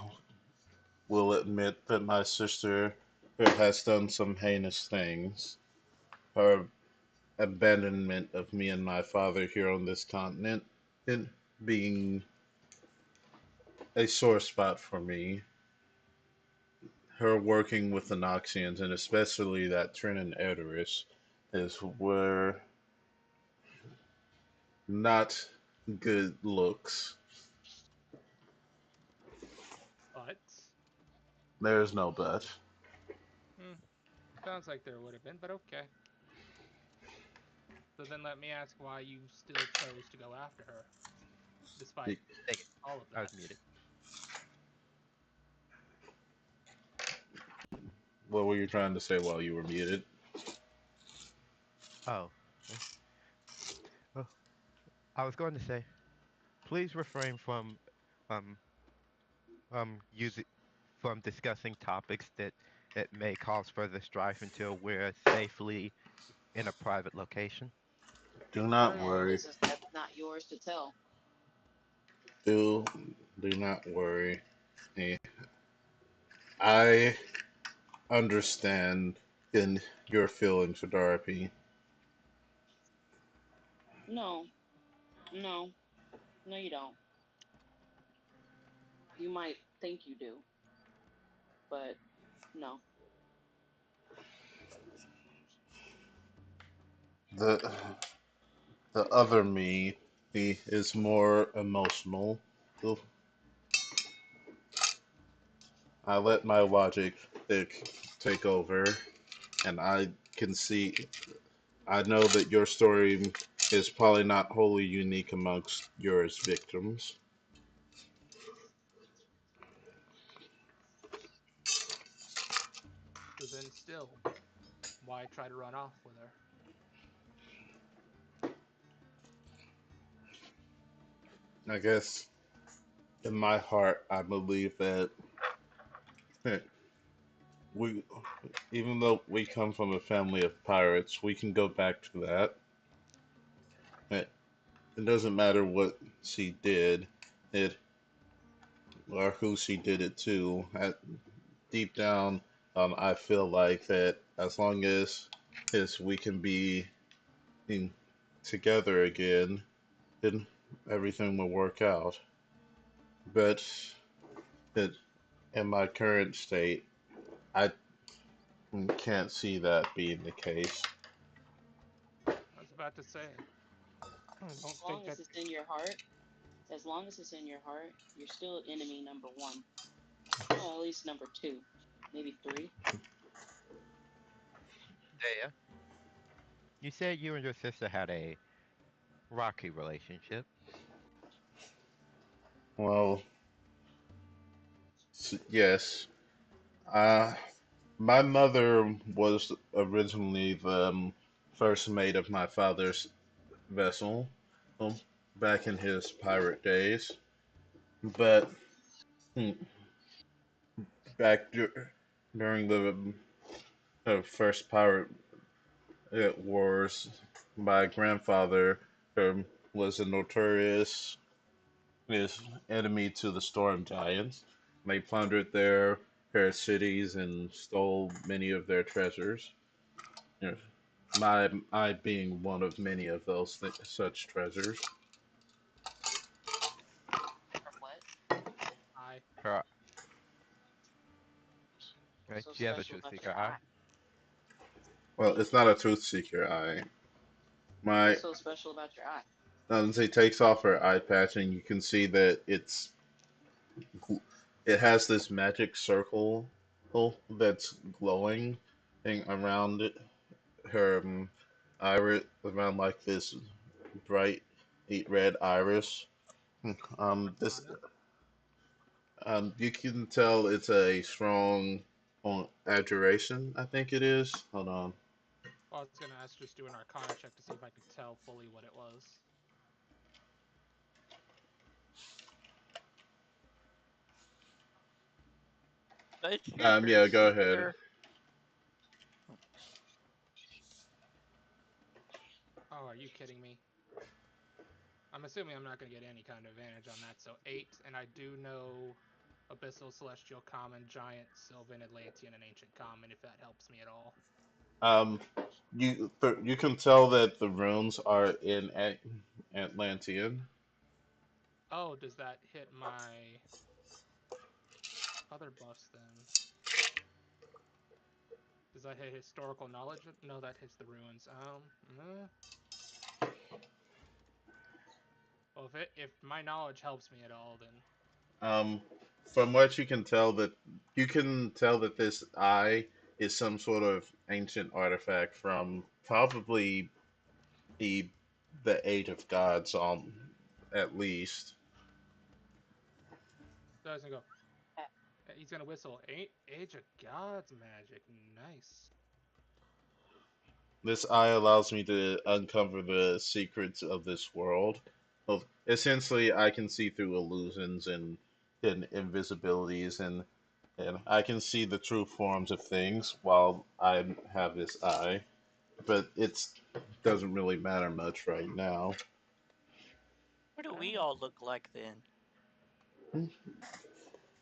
Speaker 3: will admit that my sister has done some heinous things. Her abandonment of me and my father here on this continent, it being a sore spot for me. Her working with the Noxians, and especially that Trinan Edoris, is were not good looks.
Speaker 5: But,
Speaker 3: There's no but.
Speaker 5: hmm, sounds like there would have been, but okay. So then let me ask why you still chose to go after her, despite
Speaker 1: Take it.
Speaker 5: all of
Speaker 1: I
Speaker 5: that.
Speaker 1: was muted.
Speaker 3: What were you trying to say while you were muted?
Speaker 1: Oh, eh, oh, I was going to say, please refrain um using from discussing topics that may cause further strife until we're safely in a private location.
Speaker 3: Do
Speaker 5: Fair
Speaker 3: not
Speaker 5: enough.
Speaker 2: And
Speaker 3: worry.
Speaker 2: this is that's not yours to tell.
Speaker 3: Do do not worry. Eh, I understand in your feelings for Darby.
Speaker 2: No, no, no, you don't. You might think you do, but no.
Speaker 3: The the other me, he is more emotional. So I let my logic take over, and I can see. I know that your story is probably not wholly unique amongst yours victims.
Speaker 5: So then still, why try to run off with her?
Speaker 3: I guess in my heart, I believe that we, even though we come from a family of pirates, we can go back to that. It, it doesn't matter what she did, it or who she did it to. Deep down, I feel like that as long as we can be in, together again, then everything will work out. But it, in my current state, I can't see that being the case.
Speaker 5: I was about to say. I don't
Speaker 2: As
Speaker 5: think
Speaker 2: long
Speaker 5: that.
Speaker 2: as it's in your heart, as long as it's in your heart, you're still enemy number one. Well, at least number two, maybe three.
Speaker 1: Dea, you said you and your sister had a rocky relationship.
Speaker 3: Well, yes. Uh, my mother was originally the first mate of my father's vessel, um, back in his pirate days. But hmm, back during the first pirate wars, my grandfather um, was a notorious his enemy to the Storm Giants. They plundered their cities and stole many of their treasures. You know, I being one of many of those such treasures.
Speaker 2: From what?
Speaker 5: I.
Speaker 1: Her, right?
Speaker 2: What's so
Speaker 1: She has a
Speaker 2: special
Speaker 1: truth
Speaker 2: about
Speaker 1: seeker
Speaker 2: your
Speaker 1: eye.
Speaker 2: eye?
Speaker 3: Well, it's not a truth seeker eye. My
Speaker 2: What's so special about your eye?
Speaker 3: She takes off her eye patch, and you can see that it has this magic circle that's glowing around it, her iris, around like this bright red iris. This
Speaker 5: Arcana.
Speaker 3: you can tell it's a strong adjuration. I think it is. Hold on.
Speaker 5: Well, I was gonna ask just do an Arcana check to see if I could tell fully what it was.
Speaker 4: It's your truth
Speaker 3: Yeah, go ahead.
Speaker 4: seeker.
Speaker 5: Oh, are you kidding me? I'm assuming I'm not gonna get any kind of advantage on that. So 8, and I do know Abyssal, Celestial, Common, Giant, Sylvan, Atlantean, and Ancient Common. If that helps me at all.
Speaker 3: Um, you can tell that the runes are in Atlantean.
Speaker 5: Oh, does that hit my other buffs then? Does that hit historical knowledge? No, that hits the ruins. Well, if my knowledge helps me at all, then
Speaker 3: Um, from what you can tell that this eye is some sort of ancient artifact from probably the Age of Gods, at least.
Speaker 5: so I was gonna go. He's gonna whistle. Age of Gods magic. Nice.
Speaker 3: This eye allows me to uncover the secrets of this world. Well, essentially, I can see through illusions and invisibilities, and I can see the true forms of things while I have this eye. But it doesn't really matter much right now.
Speaker 4: What do we
Speaker 5: Oh,
Speaker 4: all look like then?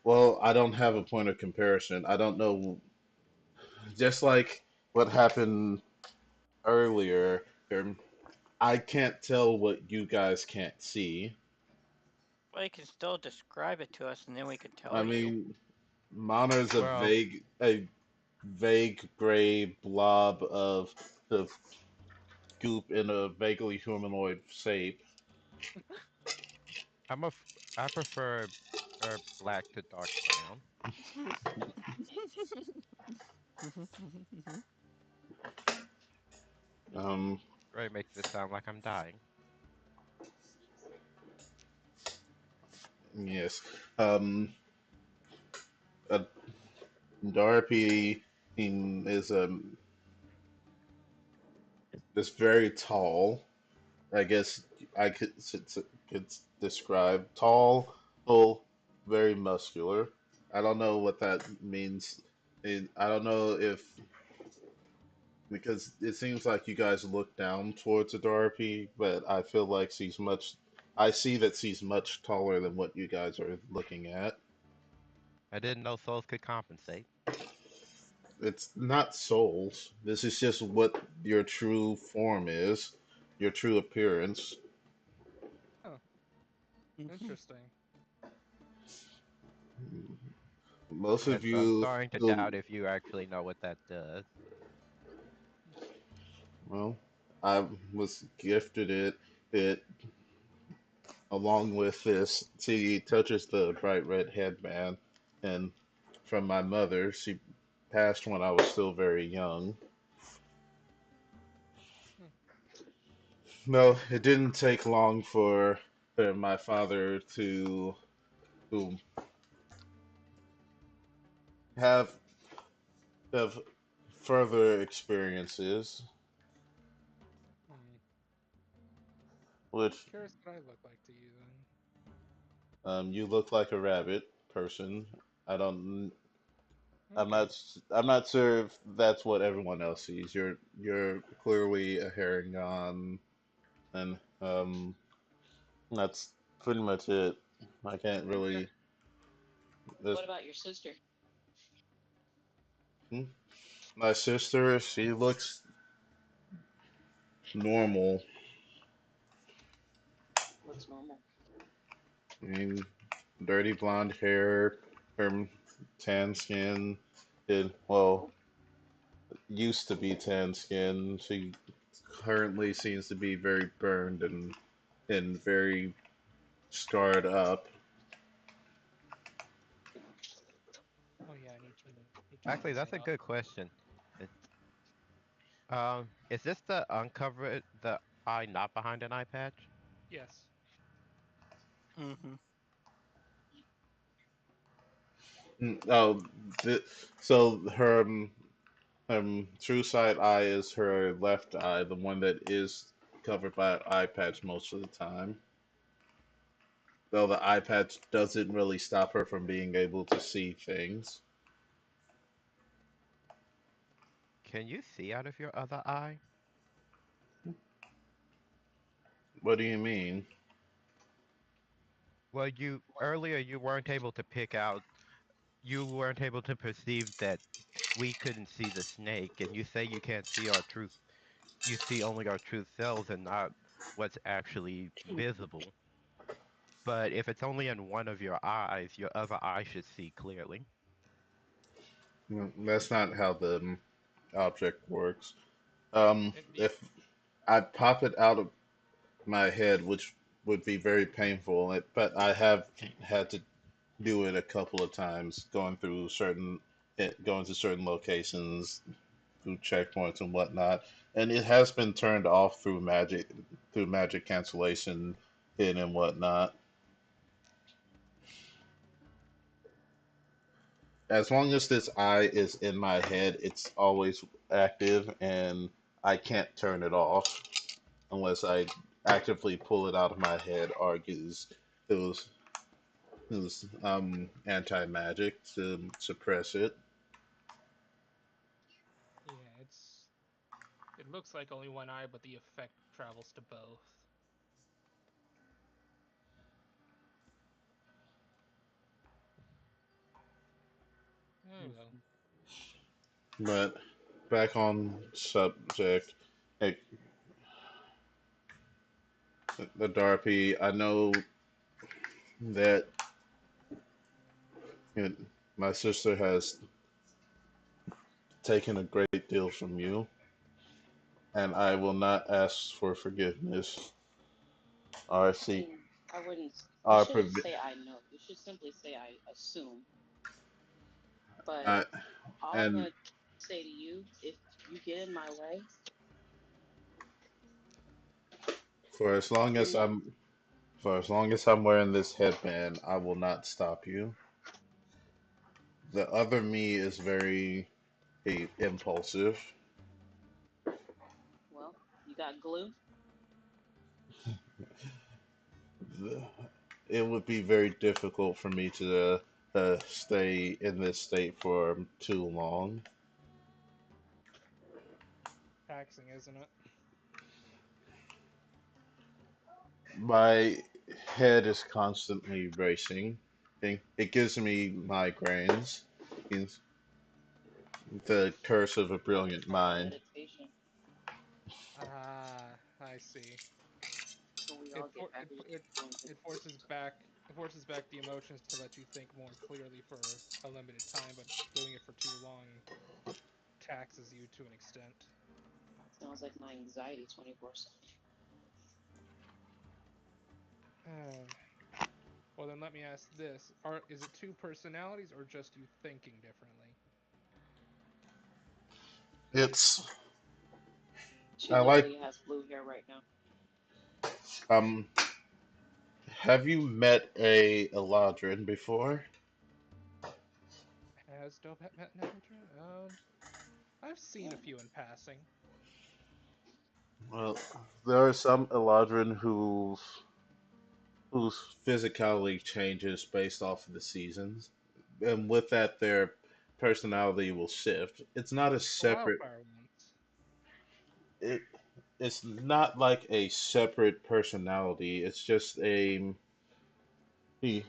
Speaker 3: Well, I don't have a point of comparison. I don't know. Just like what happened earlier, I can't tell what you guys can't see.
Speaker 4: Well, you can still describe it to us, and then we can
Speaker 3: I
Speaker 4: tell you.
Speaker 3: mean, Mana's
Speaker 1: Well,
Speaker 3: a vague gray blob of the goop in a vaguely humanoid shape.
Speaker 1: I'm a. I prefer black to dark brown.
Speaker 3: Um,
Speaker 1: Right, makes it sound like I'm dying.
Speaker 3: yes. A Darpy is is very tall. I guess I could describe tall, full, very muscular. I don't know what that means. I don't know if because it seems like you guys look down towards Adarpi, but I feel like she's much. I see that she's much taller than what you guys are looking at.
Speaker 1: I didn't know souls could compensate.
Speaker 3: It's not souls. This is just what your true form is, your true appearance.
Speaker 5: oh, interesting.
Speaker 3: Most of
Speaker 1: Yes, I'm
Speaker 3: you
Speaker 1: starting to
Speaker 3: who,
Speaker 1: doubt if you actually know what that does.
Speaker 3: well, I was gifted it along with this. She touches the bright red headband, and from my mother. She passed when I was still very young.
Speaker 5: Hmm.
Speaker 3: No, it didn't take long for my father to have have further experiences,
Speaker 5: Hmm.
Speaker 3: which
Speaker 5: Curious what I look like to you then.
Speaker 3: you look like a rabbit person. I don't. I'm
Speaker 5: Okay.
Speaker 3: not. I'm not sure if that's what everyone else sees. You're clearly a Herringon, and that's pretty much it. I can't
Speaker 5: Okay.
Speaker 3: really. There's,
Speaker 2: What about your sister?
Speaker 3: hmm? My sister, she looks normal.
Speaker 2: Looks normal.
Speaker 3: I mean, dirty blonde hair, her tan skin. It well used to be tan skin. She currently seems to be very burned and very scarred up.
Speaker 5: Oh yeah, need to
Speaker 1: Actually,
Speaker 5: clean
Speaker 1: that's
Speaker 5: that
Speaker 1: a
Speaker 5: up.
Speaker 1: good question. It- is this the uncover the eye not behind an eye patch?
Speaker 5: Yes.
Speaker 4: Mm-hmm.
Speaker 3: Oh, th so her true side eye is her left eye, the one that is covered by an eye patch most of the time. Though the eye patch doesn't really stop her from being able to see things.
Speaker 1: Can you see out of your other eye?
Speaker 3: What do you mean?
Speaker 1: Well, you earlier you weren't able to pick out, you weren't able to perceive that we couldn't see the snake, and you say you can't see our truth. You see only our true selves and not what's actually visible. But if it's only in one of your eyes, your other eye should see clearly.
Speaker 3: That's not how the object works.
Speaker 5: And the
Speaker 3: If I pop it out of my head, which would be very painful, but I have had to do it a couple of times, going to certain locations, through checkpoints and whatnot, and it has been turned off through magic cancellation, and whatnot. As long as this eye is in my head, it's always active, and I can't turn it off unless I actively pull it out of my head, argues it was anti magic to suppress it.
Speaker 5: yeah, it looks like only one eye, but the effect travels to both. Oh well.
Speaker 3: But back on subject, hey, the Darpy, I know that you know, my sister has taken a great deal from you, and I will not ask for forgiveness.
Speaker 2: I
Speaker 3: RC,
Speaker 2: mean, I wouldn't. You
Speaker 3: our
Speaker 2: shouldn't
Speaker 3: provi-
Speaker 2: say I know. You should simply say I assume. But
Speaker 3: I,
Speaker 2: all I'm
Speaker 3: and
Speaker 2: gonna say to you, if you get in my way,
Speaker 3: for as long
Speaker 2: you're
Speaker 3: as
Speaker 2: next.
Speaker 3: I'm wearing this headband, I will not stop you. The other me is very impulsive.
Speaker 2: Well, you got glue.
Speaker 3: The- It would be very difficult for me to stay in this state for too long.
Speaker 5: Taxing, isn't it?
Speaker 3: My head is constantly racing. It gives me migraines. It's the curse of a
Speaker 2: That's
Speaker 3: brilliant
Speaker 2: part of
Speaker 3: mind.
Speaker 2: meditation.
Speaker 5: Ah, I see.
Speaker 2: When we
Speaker 5: It
Speaker 2: all
Speaker 5: for
Speaker 2: get better, doing good.
Speaker 5: it forces back the emotions to let you think more clearly for a limited time, but doing it for too long taxes you to an extent.
Speaker 2: Sounds like my anxiety 24/7.
Speaker 5: Well, then let me ask this: is it two personalities or just you thinking differently?
Speaker 3: It's
Speaker 2: She
Speaker 3: I like
Speaker 2: literally has blue hair right now.
Speaker 3: um. Have you met a Eladrin before?
Speaker 5: Has Dobet met Nebudra? I've seen a few in passing.
Speaker 3: Well, there are some Eladrin whose physicality changes based off of the seasons, and with that, their personality will shift. It's not a
Speaker 5: The
Speaker 3: separate.
Speaker 5: wildfire ones.
Speaker 3: It it's not like a separate personality. It's just a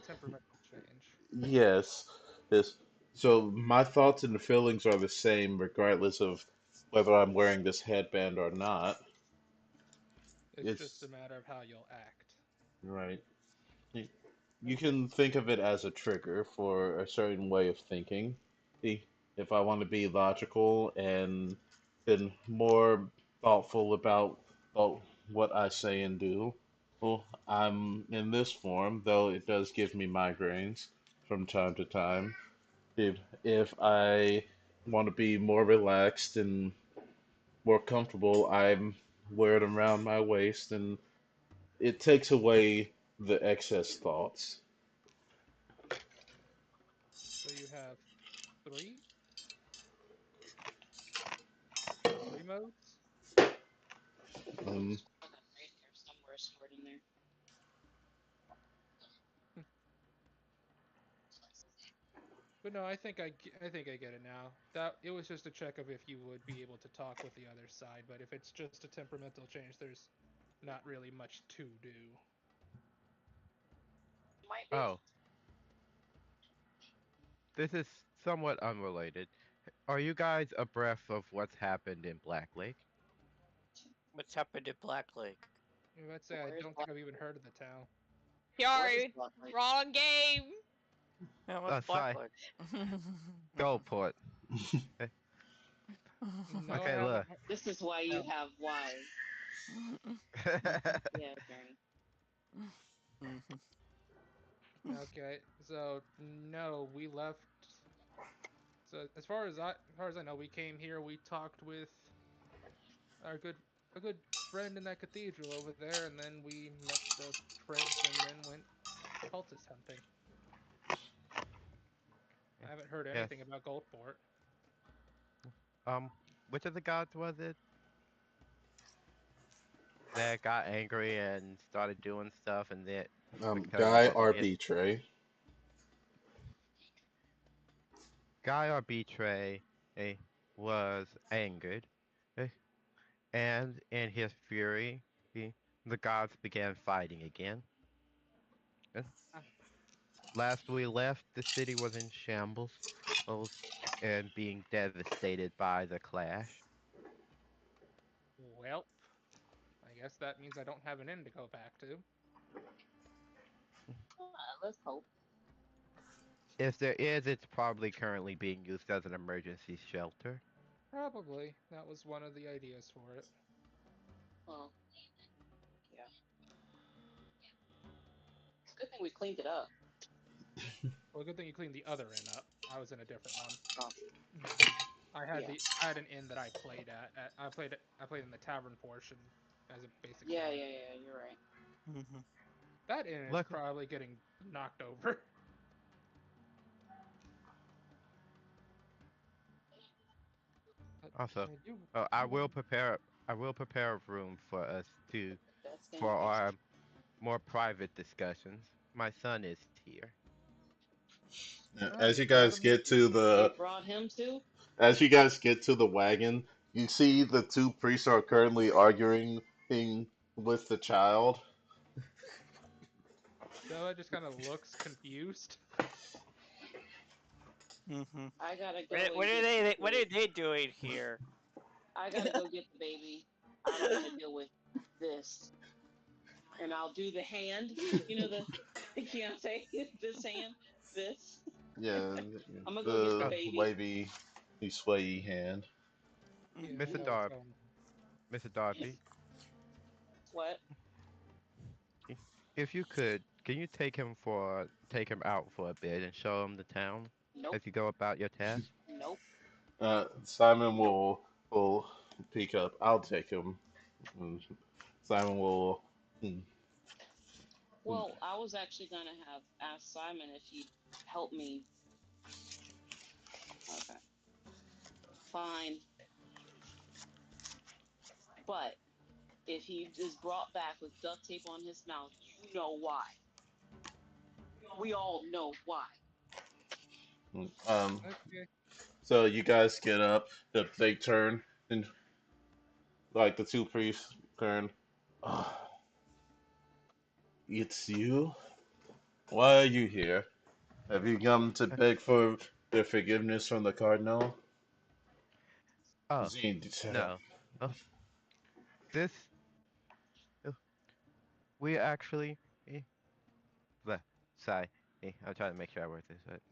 Speaker 5: Temperamental change.
Speaker 3: yes. This so my thoughts and feelings are the same regardless of whether I'm wearing this headband or not.
Speaker 5: It's just a
Speaker 3: It's
Speaker 5: matter of how you'll act.
Speaker 3: right. You you can think of it as a trigger for a certain way of thinking. See, if I want to be logical and then more thoughtful about what I say and do, well, I'm in this form, though it does give me migraines from time to time. If I want to be more relaxed and more comfortable, I'm wear it around my waist, and it takes away the excess thoughts.
Speaker 5: So you have three, three modes.
Speaker 3: Um,
Speaker 2: I got red hair somewhere stored in there.
Speaker 5: Hmm. But no, I think I get it now. That it was just a check of if you would be able to talk with the other side, but if it's just a temperamental change, there's not really much to do.
Speaker 2: Might be.
Speaker 1: Oh, this is somewhat unrelated. Are you guys abreast of what's happened in Black Lake?
Speaker 4: What's happened at Black Lake?
Speaker 5: Let's say I
Speaker 2: Where's
Speaker 5: don't think
Speaker 2: Black?
Speaker 5: I've even heard of the town.
Speaker 2: What is
Speaker 6: Sorry,
Speaker 2: Black Lake?
Speaker 6: wrong game.
Speaker 4: Yeah, what's Black
Speaker 1: Sorry,
Speaker 4: Lake?
Speaker 1: Goldport. Eh,
Speaker 5: No, I
Speaker 1: Okay,
Speaker 5: haven't.
Speaker 1: look.
Speaker 2: This is why you
Speaker 5: Haven't.
Speaker 2: have why. Yeah, Journey.
Speaker 5: Okay, so no, we left. So as far as I know, we came here. We talked with our good friend in that cathedral over there, and then we met the prince, and then went cultist hunting. I haven't heard
Speaker 1: Yes.
Speaker 5: anything about Goldport.
Speaker 1: Um, which of the gods was it that got angry and started doing stuff, and that because it
Speaker 3: Guy
Speaker 1: didn't get
Speaker 3: Arbitre.
Speaker 1: Guy or Betray was angered, eh, and in his fury, the gods began fighting again. Eh,
Speaker 5: Ah,
Speaker 1: Last we left, the city was in shambles, and being devastated by the clash.
Speaker 5: well, I guess that means I don't have an inn to go back to.
Speaker 2: Let's hope.
Speaker 1: If there is, it's probably currently being used as an emergency shelter.
Speaker 5: Probably that was one of the ideas for it.
Speaker 2: Well, yeah. It's a good thing we cleaned it up.
Speaker 5: Well, good thing you cleaned the other inn up. I was in a different one.
Speaker 2: Oh, yeah.
Speaker 5: I had an inn that I played I played in the tavern portion as a basic
Speaker 2: Yeah,
Speaker 5: bar.
Speaker 2: yeah, yeah. You're right.
Speaker 5: That inn is
Speaker 1: Luckily,
Speaker 5: probably getting knocked over. But,
Speaker 1: also,
Speaker 5: you
Speaker 1: I
Speaker 5: you
Speaker 1: will
Speaker 5: wouldn't.
Speaker 1: prepare. I will prepare a room for us to
Speaker 2: That's
Speaker 1: for
Speaker 2: dangerous.
Speaker 1: our more private discussions. My son is here.
Speaker 5: Oh,
Speaker 3: As
Speaker 5: you
Speaker 3: you
Speaker 5: brought
Speaker 3: guys
Speaker 5: him with
Speaker 3: get
Speaker 5: you.
Speaker 3: to
Speaker 2: You
Speaker 3: the
Speaker 2: brought him too?
Speaker 3: as you guys get to the wagon, you see the two priests are currently arguing with the child.
Speaker 5: Bella just kind of looks confused.
Speaker 2: I gotta
Speaker 4: What,
Speaker 2: go
Speaker 4: what
Speaker 2: and
Speaker 4: are
Speaker 2: get
Speaker 4: they? What are
Speaker 2: the.
Speaker 4: they doing here?
Speaker 2: I gotta go get the baby. I don't want to deal with this. And I'll do the hand. You know the fiance. This hand. This.
Speaker 3: Yeah,
Speaker 2: I'm gonna go get the
Speaker 3: the
Speaker 1: Oh,
Speaker 2: baby.
Speaker 3: wavy, swayy hand.
Speaker 5: Yeah, we
Speaker 1: Mr.
Speaker 5: know what's
Speaker 1: Darb,
Speaker 5: going on.
Speaker 1: Mr. Darby,
Speaker 2: What?
Speaker 1: if you could, can you take him out for a bit and show him the town
Speaker 2: Nope.
Speaker 1: as you go about your task?
Speaker 2: Nope.
Speaker 3: Simon will peek up. I'll take him. And Simon will. mm, mm,
Speaker 2: Well, I was actually gonna have asked Simon if he'd help me. Okay, fine. But if he is brought back with duct tape on his mouth, you know why. We all know why.
Speaker 3: Um,
Speaker 5: Okay.
Speaker 3: so you guys get up, they turn, and like the two priests turn. "Ah, it's you? Why are you here? Have you come to
Speaker 1: Uh,
Speaker 3: beg for their forgiveness from the cardinal?
Speaker 1: Oh,
Speaker 3: Zine,
Speaker 1: no. Oh, this, uh, we actually, eh, the, sorry, I'm trying to make sure I word this right.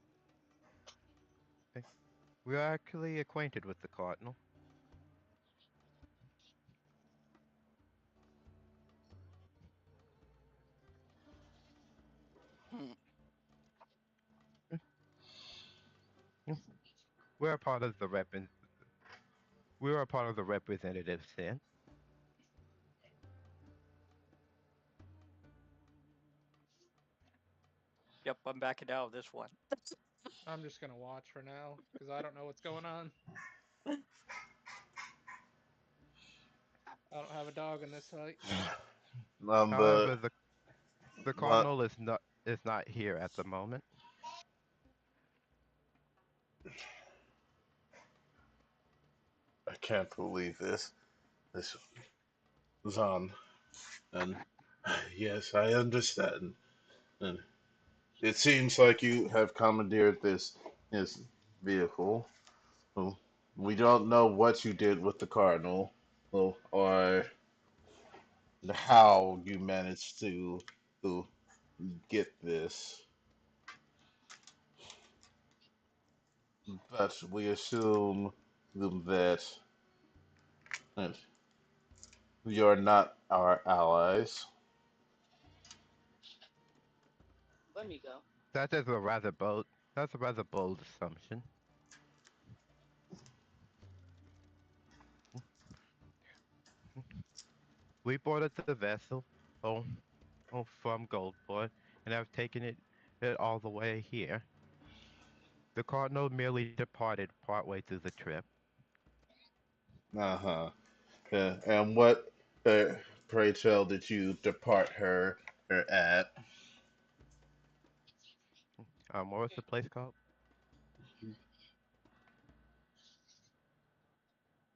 Speaker 1: Eh, we're actually acquainted with the Cardinal.
Speaker 4: Hmm.
Speaker 1: Eh, eh, We're a part of the we're a part of the representative sin.
Speaker 4: Yep, I'm backing out of this one.
Speaker 5: I'm just gonna watch for now because I don't know what's going on. I don't have a dog in this fight.
Speaker 1: However,
Speaker 3: the
Speaker 1: the
Speaker 3: what?
Speaker 1: Cardinal is not here at the moment.
Speaker 3: I can't believe this. This was on, and yes, I understand. And it seems like you have commandeered this vehicle. Well, we don't know what you did with the Cardinal, well, or how you managed to get this, but we assume that you're not our allies.
Speaker 2: Let me go.
Speaker 1: That is a rather bold. That's a rather bold assumption. We boarded the vessel, oh, from Goldport, and have taken it all the way here. The Cardinal merely departed partway through the trip.
Speaker 3: Uh-huh. And what, uh, pray tell, did you depart her at?
Speaker 1: What was the place called?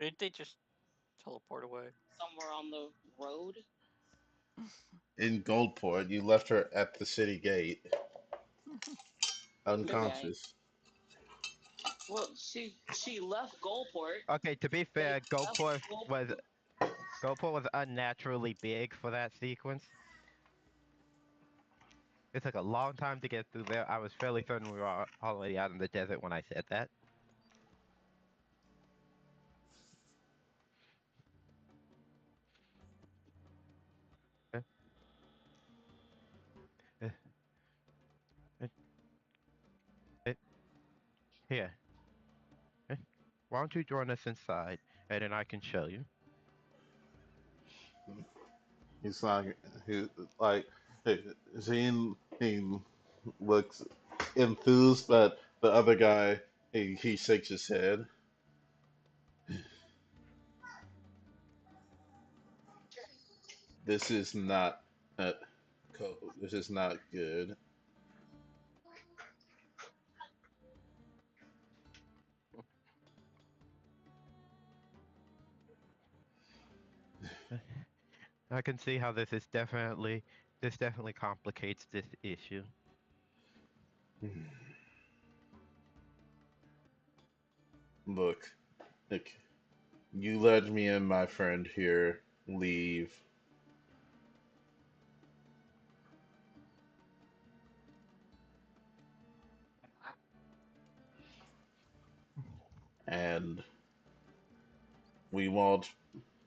Speaker 4: Didn't they just teleport away?
Speaker 2: Somewhere on the road.
Speaker 3: In Goldport, you left her at the city gate,
Speaker 2: Okay.
Speaker 3: unconscious.
Speaker 2: Well, she left Goldport.
Speaker 1: Okay, to be
Speaker 2: They
Speaker 1: fair,
Speaker 2: left Goldport.
Speaker 1: Goldport was unnaturally big for that sequence. It took a long time to get through there. I was fairly certain we were already out in the desert when I said that. Uh, uh, uh, uh, Here, uh, why don't you join us inside, and then I can show you.
Speaker 3: He's like, he, like, he looks enthused, but the other guy, he shakes his head. This is not, uh, this is not good.
Speaker 1: Uh, I can see how this definitely complicates this issue.
Speaker 3: Look, look, you let me and my friend here leave, and we won't.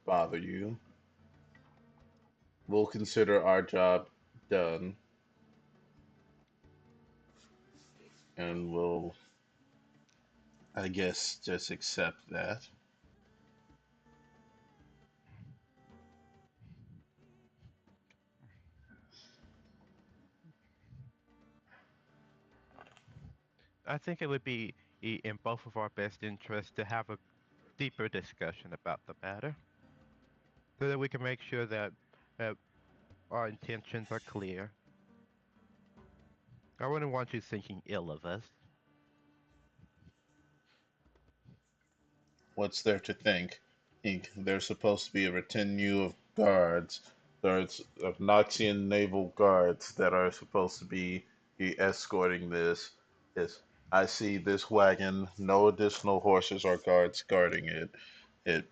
Speaker 3: bother you. We'll consider our job done, and we'll, I guess, just accept that.
Speaker 1: I think it would be in both of our best interests to have a deeper discussion about the matter, so that we can make sure that uh, our intentions are clear. I wouldn't want you thinking ill of us.
Speaker 3: What's there to think? There's supposed to be a retinue of guards. There's of Noxian naval guards that are supposed to be escorting this. I see this wagon, no additional horses or guards guarding it. It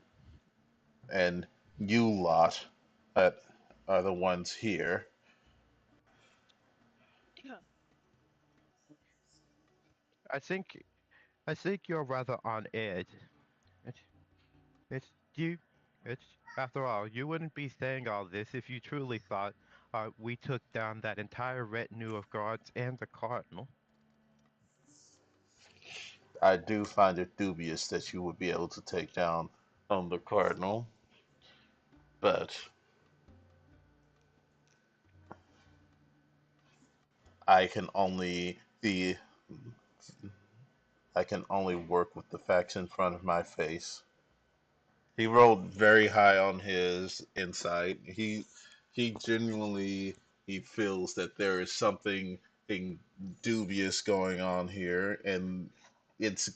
Speaker 3: and you lot that are the ones here.
Speaker 6: Yeah.
Speaker 1: I think I think you're rather on edge. It's, it's you. It's after all, you wouldn't be saying all this if you truly thought we took down that entire retinue of guards and the cardinal.
Speaker 3: I do find it dubious that you would be able to take down the cardinal, but I can only the I can only work with the facts in front of my face. He rolled very high on his insight. He genuinely he feels that there is something dubious going on here, and it's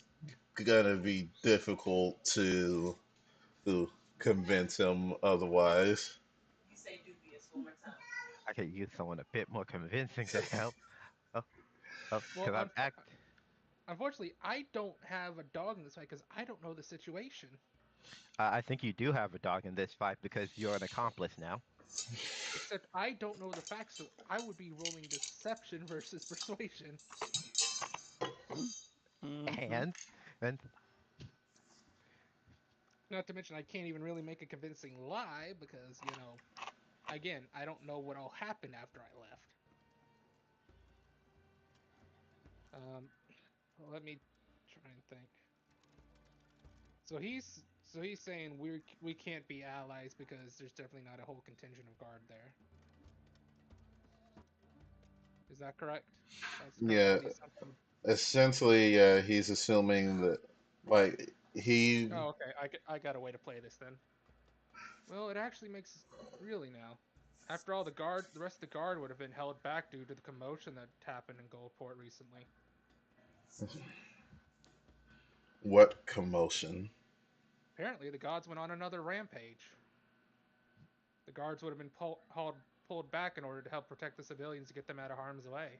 Speaker 3: gonna be difficult to convince him otherwise.
Speaker 1: I could use someone a bit more convincing to help. Oh, oh,
Speaker 5: Well,
Speaker 1: because I'm act.
Speaker 5: unfortunately, I don't have a dog in this fight because I don't know the situation.
Speaker 1: I think you do have a dog in this fight because you're an accomplice now.
Speaker 5: Except I don't know the facts, so I would be rolling deception versus persuasion.
Speaker 4: Mm-hmm.
Speaker 1: And and
Speaker 5: Not to mention, I can't even really make a convincing lie because, again, I don't know what all happened after I left. Um, Let me try and think. So he's saying we can't be allies because there's definitely not a whole contingent of guard there. Is that correct? That's kind
Speaker 3: Yeah,
Speaker 5: of the assumption.
Speaker 3: essentially, he's assuming that like he
Speaker 5: Oh, okay. I got a way to play this then. Well, it actually makes really now. After all, the rest of the guard would have been held back due to the commotion that happened in Goldport recently.
Speaker 3: what commotion?
Speaker 5: Apparently, the gods went on another rampage. The guards would have been pulled back in order to help protect the civilians to get them out of harm's way.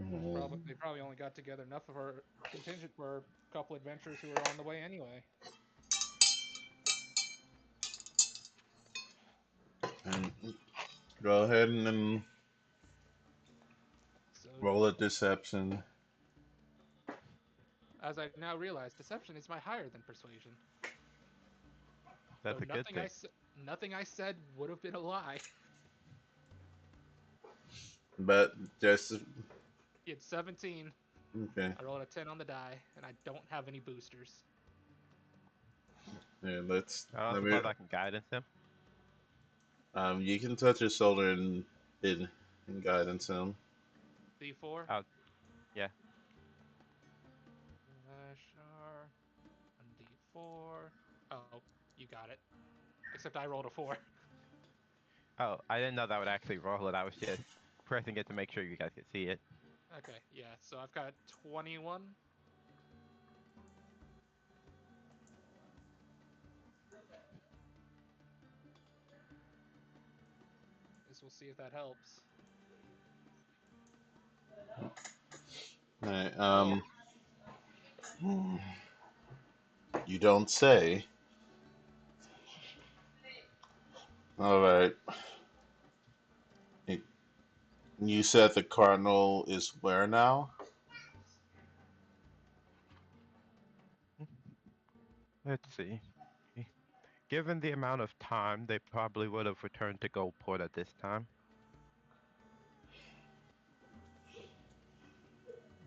Speaker 3: Mm,
Speaker 5: They probably only got together enough of our contingent for a couple adventurers who were on the way anyway.
Speaker 3: and go ahead and then
Speaker 5: So,
Speaker 3: roll a deception.
Speaker 5: as I now realize, deception is my higher than persuasion. So
Speaker 1: that's a good thing.
Speaker 5: nothing I said would have been a lie.
Speaker 3: But just
Speaker 5: He had 17.
Speaker 3: okay.
Speaker 5: I rolled a 10 on the die, and I don't have any boosters.
Speaker 3: Yeah,
Speaker 1: I don't
Speaker 3: let me.
Speaker 1: suppose I can guidance him.
Speaker 3: You can touch his shoulder and, and guidance him.
Speaker 5: D4.
Speaker 1: Oh, yeah.
Speaker 5: Shar, 1D4. Oh, you got it. Except I rolled a 4.
Speaker 1: Oh, I didn't know that would actually roll it. I was just pressing it to make sure you guys could see it.
Speaker 5: Okay, yeah, so I've got 21. Guess we'll see if that helps.
Speaker 3: All right,
Speaker 5: Oh,
Speaker 3: you don't say. All right. You said the cardinal is where now?
Speaker 1: Let's see. Given the amount of time, they probably would have returned to Goldport at this time.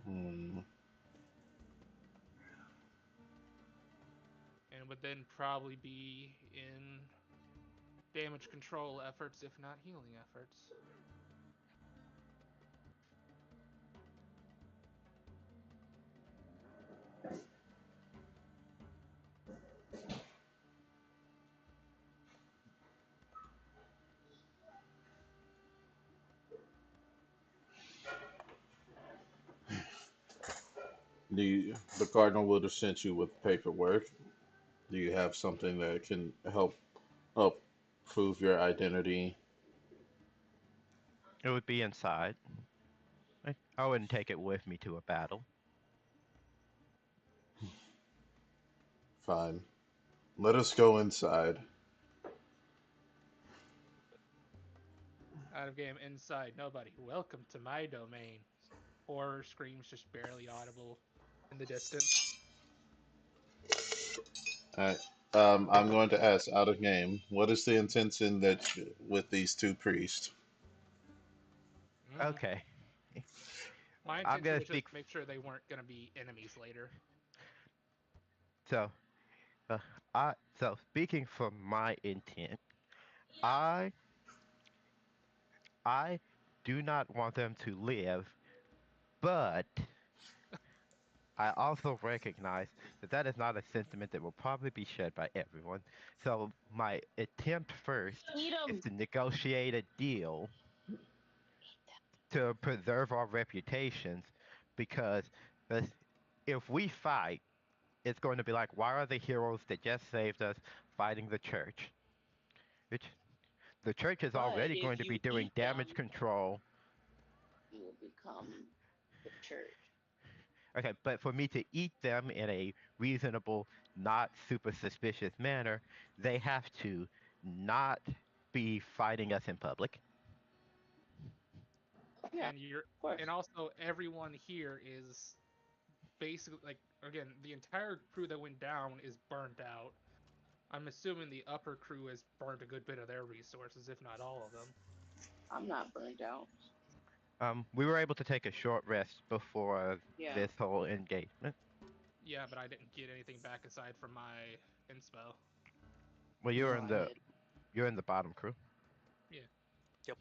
Speaker 3: Hmm.
Speaker 5: And would then probably be in damage control efforts, if not healing efforts.
Speaker 3: The cardinal would have sent you with paperwork. Do you have something that can help prove your identity?
Speaker 1: It would be inside. I wouldn't take it with me to a battle.
Speaker 3: Fine. Let us go inside.
Speaker 5: Out of game, inside, nobody. Welcome to my domain. Horror screams just barely audible in the distance.
Speaker 3: Alright. I'm going to ask out of game. What is the intention with these two priests?
Speaker 5: Mm.
Speaker 1: Okay.
Speaker 5: My
Speaker 1: I'm
Speaker 5: intention
Speaker 1: gonna
Speaker 5: was just
Speaker 1: speak.
Speaker 5: to make sure they weren't going to be enemies later.
Speaker 1: So, uh, so speaking from my intent, I I do not want them to live, but I also recognize that that is not a sentiment that will probably be shared by everyone. So my attempt first
Speaker 2: Eat
Speaker 1: is
Speaker 2: 'em.
Speaker 1: to negotiate a deal to preserve our reputations, because uh, if we fight, it's going to be like, why are the heroes that just saved us fighting the church? Which the church is
Speaker 2: But
Speaker 1: already going
Speaker 2: if
Speaker 1: to be
Speaker 2: you
Speaker 1: doing
Speaker 2: eat
Speaker 1: damage
Speaker 2: them,
Speaker 1: control.
Speaker 2: you will become the church.
Speaker 1: Okay, but for me to eat them in a reasonable, not super suspicious manner, they have to not be fighting us in public.
Speaker 2: Yeah,
Speaker 5: And
Speaker 2: of
Speaker 5: you're
Speaker 2: course.
Speaker 5: and also everyone here is basically like, again, the entire crew that went down is burnt out. I'm assuming the upper crew has burned a good bit of their resources, if not all of them.
Speaker 2: I'm not burned out.
Speaker 1: We were able to take a short rest before
Speaker 2: Yeah.
Speaker 1: this whole engagement.
Speaker 5: Yeah, but I didn't get anything back aside from my inspo.
Speaker 1: Well,
Speaker 2: No, I did.
Speaker 1: you're in the bottom crew.
Speaker 5: Yeah,
Speaker 4: Yep.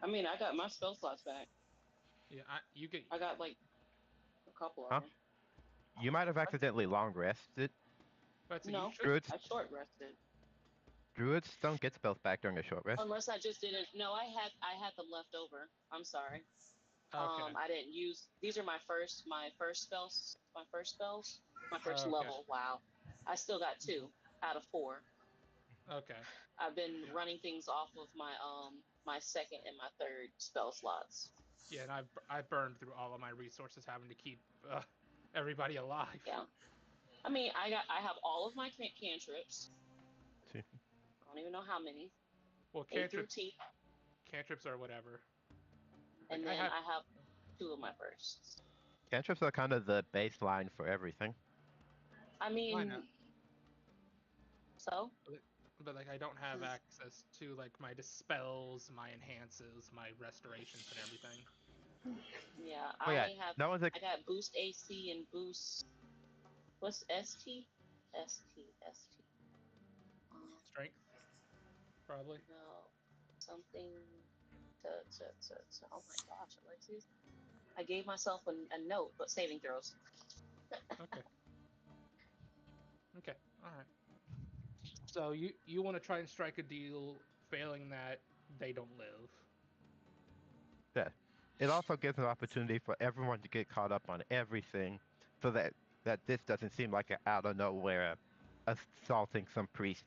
Speaker 2: I mean, I got my spell slots back.
Speaker 5: yeah. You get.
Speaker 2: I got like a couple of
Speaker 1: Huh?
Speaker 2: them.
Speaker 1: You might have accidentally long rested.
Speaker 5: But so you
Speaker 2: No,
Speaker 5: should.
Speaker 1: Druids
Speaker 2: I short rested.
Speaker 1: druids don't get spells back during a short rest.
Speaker 2: Unless I just didn't. No, I had them left over. I'm sorry.
Speaker 5: Okay.
Speaker 2: I didn't use. These are my first spells. My first
Speaker 5: Okay.
Speaker 2: level. Wow. I still got 2 out of 4.
Speaker 5: Okay.
Speaker 2: I've been running things off of my second and my third spell slots.
Speaker 5: Yeah, and I burned through all of my resources having to keep everybody alive.
Speaker 2: Yeah. I mean, I have all of my cantrips. I don't even know how many.
Speaker 5: Well,
Speaker 2: A through T,
Speaker 5: cantrips are whatever. Like
Speaker 2: and
Speaker 5: I
Speaker 2: then
Speaker 5: have.
Speaker 2: I have 2 of my firsts.
Speaker 1: Cantrips are kind of the baseline for everything.
Speaker 2: I
Speaker 5: Why not?
Speaker 2: mean, so
Speaker 5: But like I don't have access to like my dispels, my enhances, my restorations, and everything.
Speaker 2: yeah,
Speaker 1: Oh
Speaker 2: I
Speaker 1: yeah,
Speaker 2: only have.
Speaker 1: that was a
Speaker 2: I got boost AC and boost. What's ST? ST.
Speaker 5: Strength, probably.
Speaker 2: No, something to. Oh my gosh, Alexis! I gave myself a note, but saving throws.
Speaker 5: Okay. Okay. All right. So you want to try and strike a deal, failing that they don't live.
Speaker 1: yeah. It also gives an opportunity for everyone to get caught up on everything, so that this doesn't seem like an out of nowhere assaulting some priest.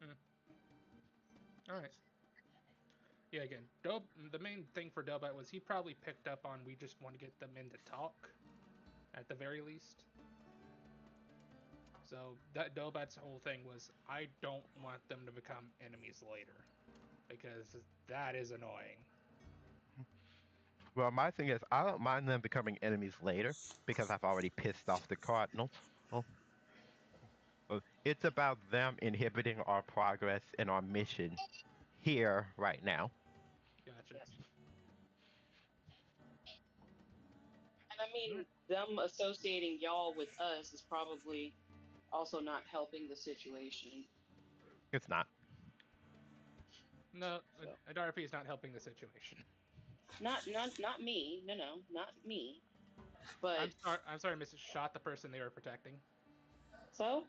Speaker 5: Mm. All right. Yeah. Again, Dub. The main thing for Dubite was he probably picked up on we just want to get them in to talk, at the very least. So that Dobat's whole thing was, I don't want them to become enemies later, because that is annoying.
Speaker 1: Well, my thing is, I don't mind them becoming enemies later because I've already pissed off the Cardinals. Well, it's about them inhibiting our progress and our mission here right now.
Speaker 5: Gotcha.
Speaker 2: Yes. And I
Speaker 5: All
Speaker 2: mean,
Speaker 5: right.
Speaker 2: them associating y'all with us is probably also not helping the situation.
Speaker 1: It's not.
Speaker 5: No,
Speaker 2: So
Speaker 5: Adarpi is not helping the situation.
Speaker 2: not me. No, no, not me. But
Speaker 5: I'm sorry, Mrs. Shot the person they were protecting.
Speaker 2: so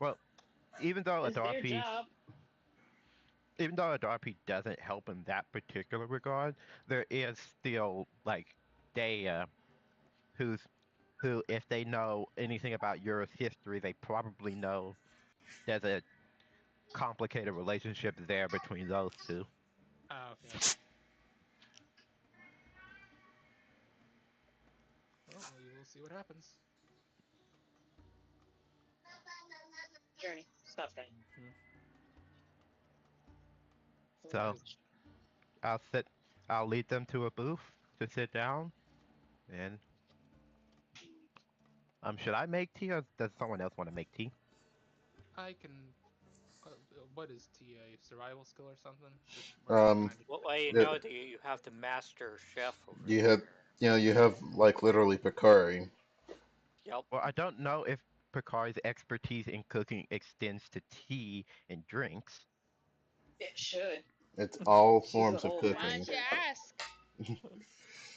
Speaker 1: Well, even though
Speaker 2: it's their
Speaker 1: Adarpi,
Speaker 2: job.
Speaker 1: even though Adarpi doesn't help in that particular regard, there is still like Daya, who's who, if they know anything about Euro's history, they probably know there's a complicated relationship there between those two.
Speaker 5: Ah, okay. Well, we will see what happens.
Speaker 2: Journey, stop that.
Speaker 4: Mhm.
Speaker 1: So
Speaker 5: Because
Speaker 1: I'll sit, I'll lead them to a booth to sit down, and should I make tea or does someone else want to make tea?
Speaker 5: I can. What is TA? Survival skill or something? Just marksman
Speaker 3: Um,
Speaker 5: kind of.
Speaker 4: Well, you
Speaker 3: it,
Speaker 4: know that you have the master chef over
Speaker 3: you had,
Speaker 4: there.
Speaker 3: you have like literally Picari.
Speaker 4: Yep.
Speaker 1: Well, I don't know if Picard's expertise in cooking extends to tea and drinks.
Speaker 2: It should.
Speaker 3: It's all
Speaker 2: She's an
Speaker 3: forms of
Speaker 2: old
Speaker 6: Why don't
Speaker 3: cooking.
Speaker 6: you
Speaker 2: master.
Speaker 6: ask?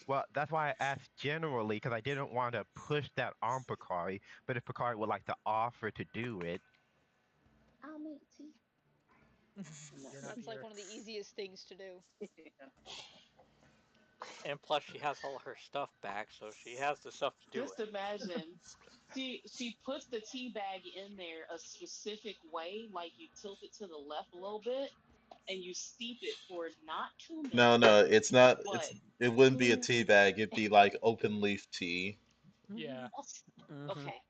Speaker 1: Well, that's why I asked generally because I didn't want to push that on Picard. But if Picard would like to offer to do it,
Speaker 2: I'll make tea. No,
Speaker 5: You're not
Speaker 6: That's like
Speaker 5: here.
Speaker 6: one of the easiest things to do.
Speaker 4: And plus, she has all her stuff back, so she has the stuff to do
Speaker 2: Just
Speaker 4: it.
Speaker 2: imagine. She puts the tea bag in there a specific way, like you tilt it to the left a little bit, and you steep it for not 2 minutes,
Speaker 3: No, it's not.
Speaker 2: but
Speaker 3: It wouldn't be a
Speaker 2: two.
Speaker 3: tea bag. It'd be like open leaf tea.
Speaker 5: Yeah,
Speaker 4: Mm-hmm.
Speaker 2: Okay,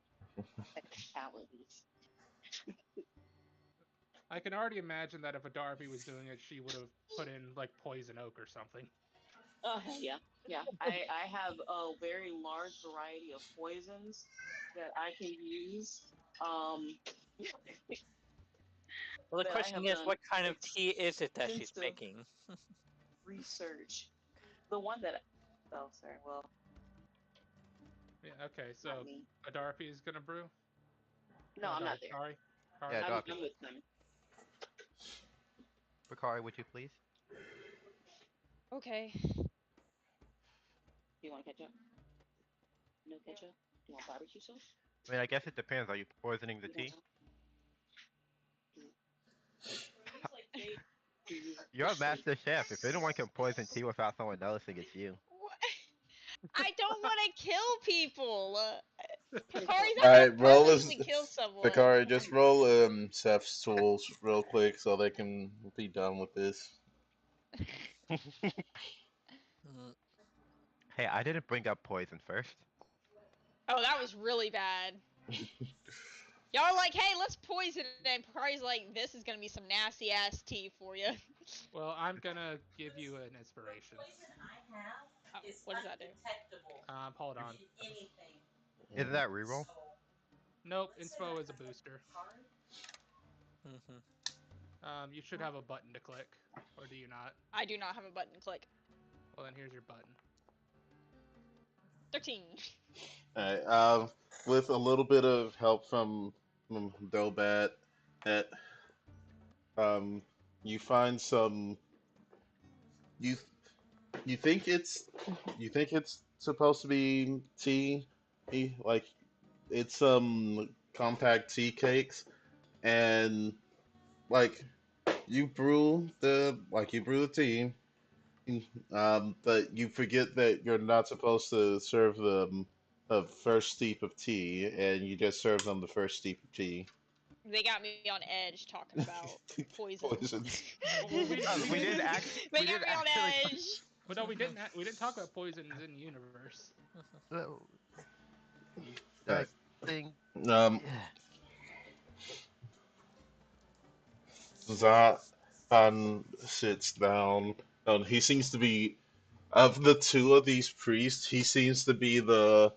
Speaker 2: technicalities.
Speaker 5: I can already imagine that if a Darby was doing it, she would have put in like poison oak or something.
Speaker 2: Oh hell yeah, yeah. I have a very large variety of poisons that I can use. Um,
Speaker 4: Well, the
Speaker 2: that I
Speaker 4: question
Speaker 2: have
Speaker 4: is,
Speaker 2: done
Speaker 4: what kind of tea is it that she's
Speaker 2: extensive
Speaker 4: making?
Speaker 2: research. The one that, oh sorry, well,
Speaker 5: Yeah. Okay.
Speaker 2: not
Speaker 5: So
Speaker 2: me.
Speaker 5: Adarpi is gonna brew.
Speaker 2: No, I'm not
Speaker 5: Adarpi.
Speaker 2: there.
Speaker 5: Kari.
Speaker 1: yeah,
Speaker 5: Kari.
Speaker 1: Darby.
Speaker 2: I'm with them.
Speaker 1: Picard, would you please?
Speaker 6: Okay.
Speaker 2: Do you want ketchup? No ketchup? Do you want barbecue sauce?
Speaker 1: I mean, I guess it depends. Are you poisoning the
Speaker 2: You don't
Speaker 1: tea?
Speaker 2: know? It's like they
Speaker 1: You're a master chef. If anyone can poison tea without someone noticing, it's you.
Speaker 6: What? I don't want to kill people. Picari's
Speaker 3: All
Speaker 6: not
Speaker 3: right,
Speaker 6: gonna
Speaker 3: roll is
Speaker 6: purposely kill someone.
Speaker 3: Picari. Just roll Seth's tools real quick so they can be done with this.
Speaker 4: Mm,
Speaker 1: Hey, I didn't bring up poison first.
Speaker 6: Oh, that was really bad. Y'all are like, hey, let's poison it. And Picari's like, this is gonna be some nasty ass tea for you.
Speaker 5: Well, I'm gonna give you an inspiration.
Speaker 6: Oh, what does that do?
Speaker 5: Hold on.
Speaker 1: Isn't that reroll?
Speaker 5: Nope. Inspo is a booster.
Speaker 4: mhm.
Speaker 5: You should have a button to click, or do you not?
Speaker 6: I do not have a button to click.
Speaker 5: Well, then here's your button.
Speaker 6: 13.
Speaker 3: All right. With a little bit of help from Dobat, that um, you find some. You you think it's supposed to be tea, like it's some compact tea cakes, and like you brew the tea, but you forget that you're not supposed to serve them the first steep of tea, and you just serve them the first steep of tea.
Speaker 6: They got me on edge talking about poisons.
Speaker 3: Poisons.
Speaker 5: Well,
Speaker 1: Oh, we didn't act.
Speaker 6: They
Speaker 1: We
Speaker 6: got
Speaker 1: didn't
Speaker 6: me on
Speaker 1: actually.
Speaker 6: edge.
Speaker 5: Well, no, we didn't talk about poisons in universe.
Speaker 1: Uh,
Speaker 3: All right.
Speaker 1: thing.
Speaker 3: Um,
Speaker 1: Yeah.
Speaker 3: Zan sits down. He seems to be, of the two of these priests, he seems to be the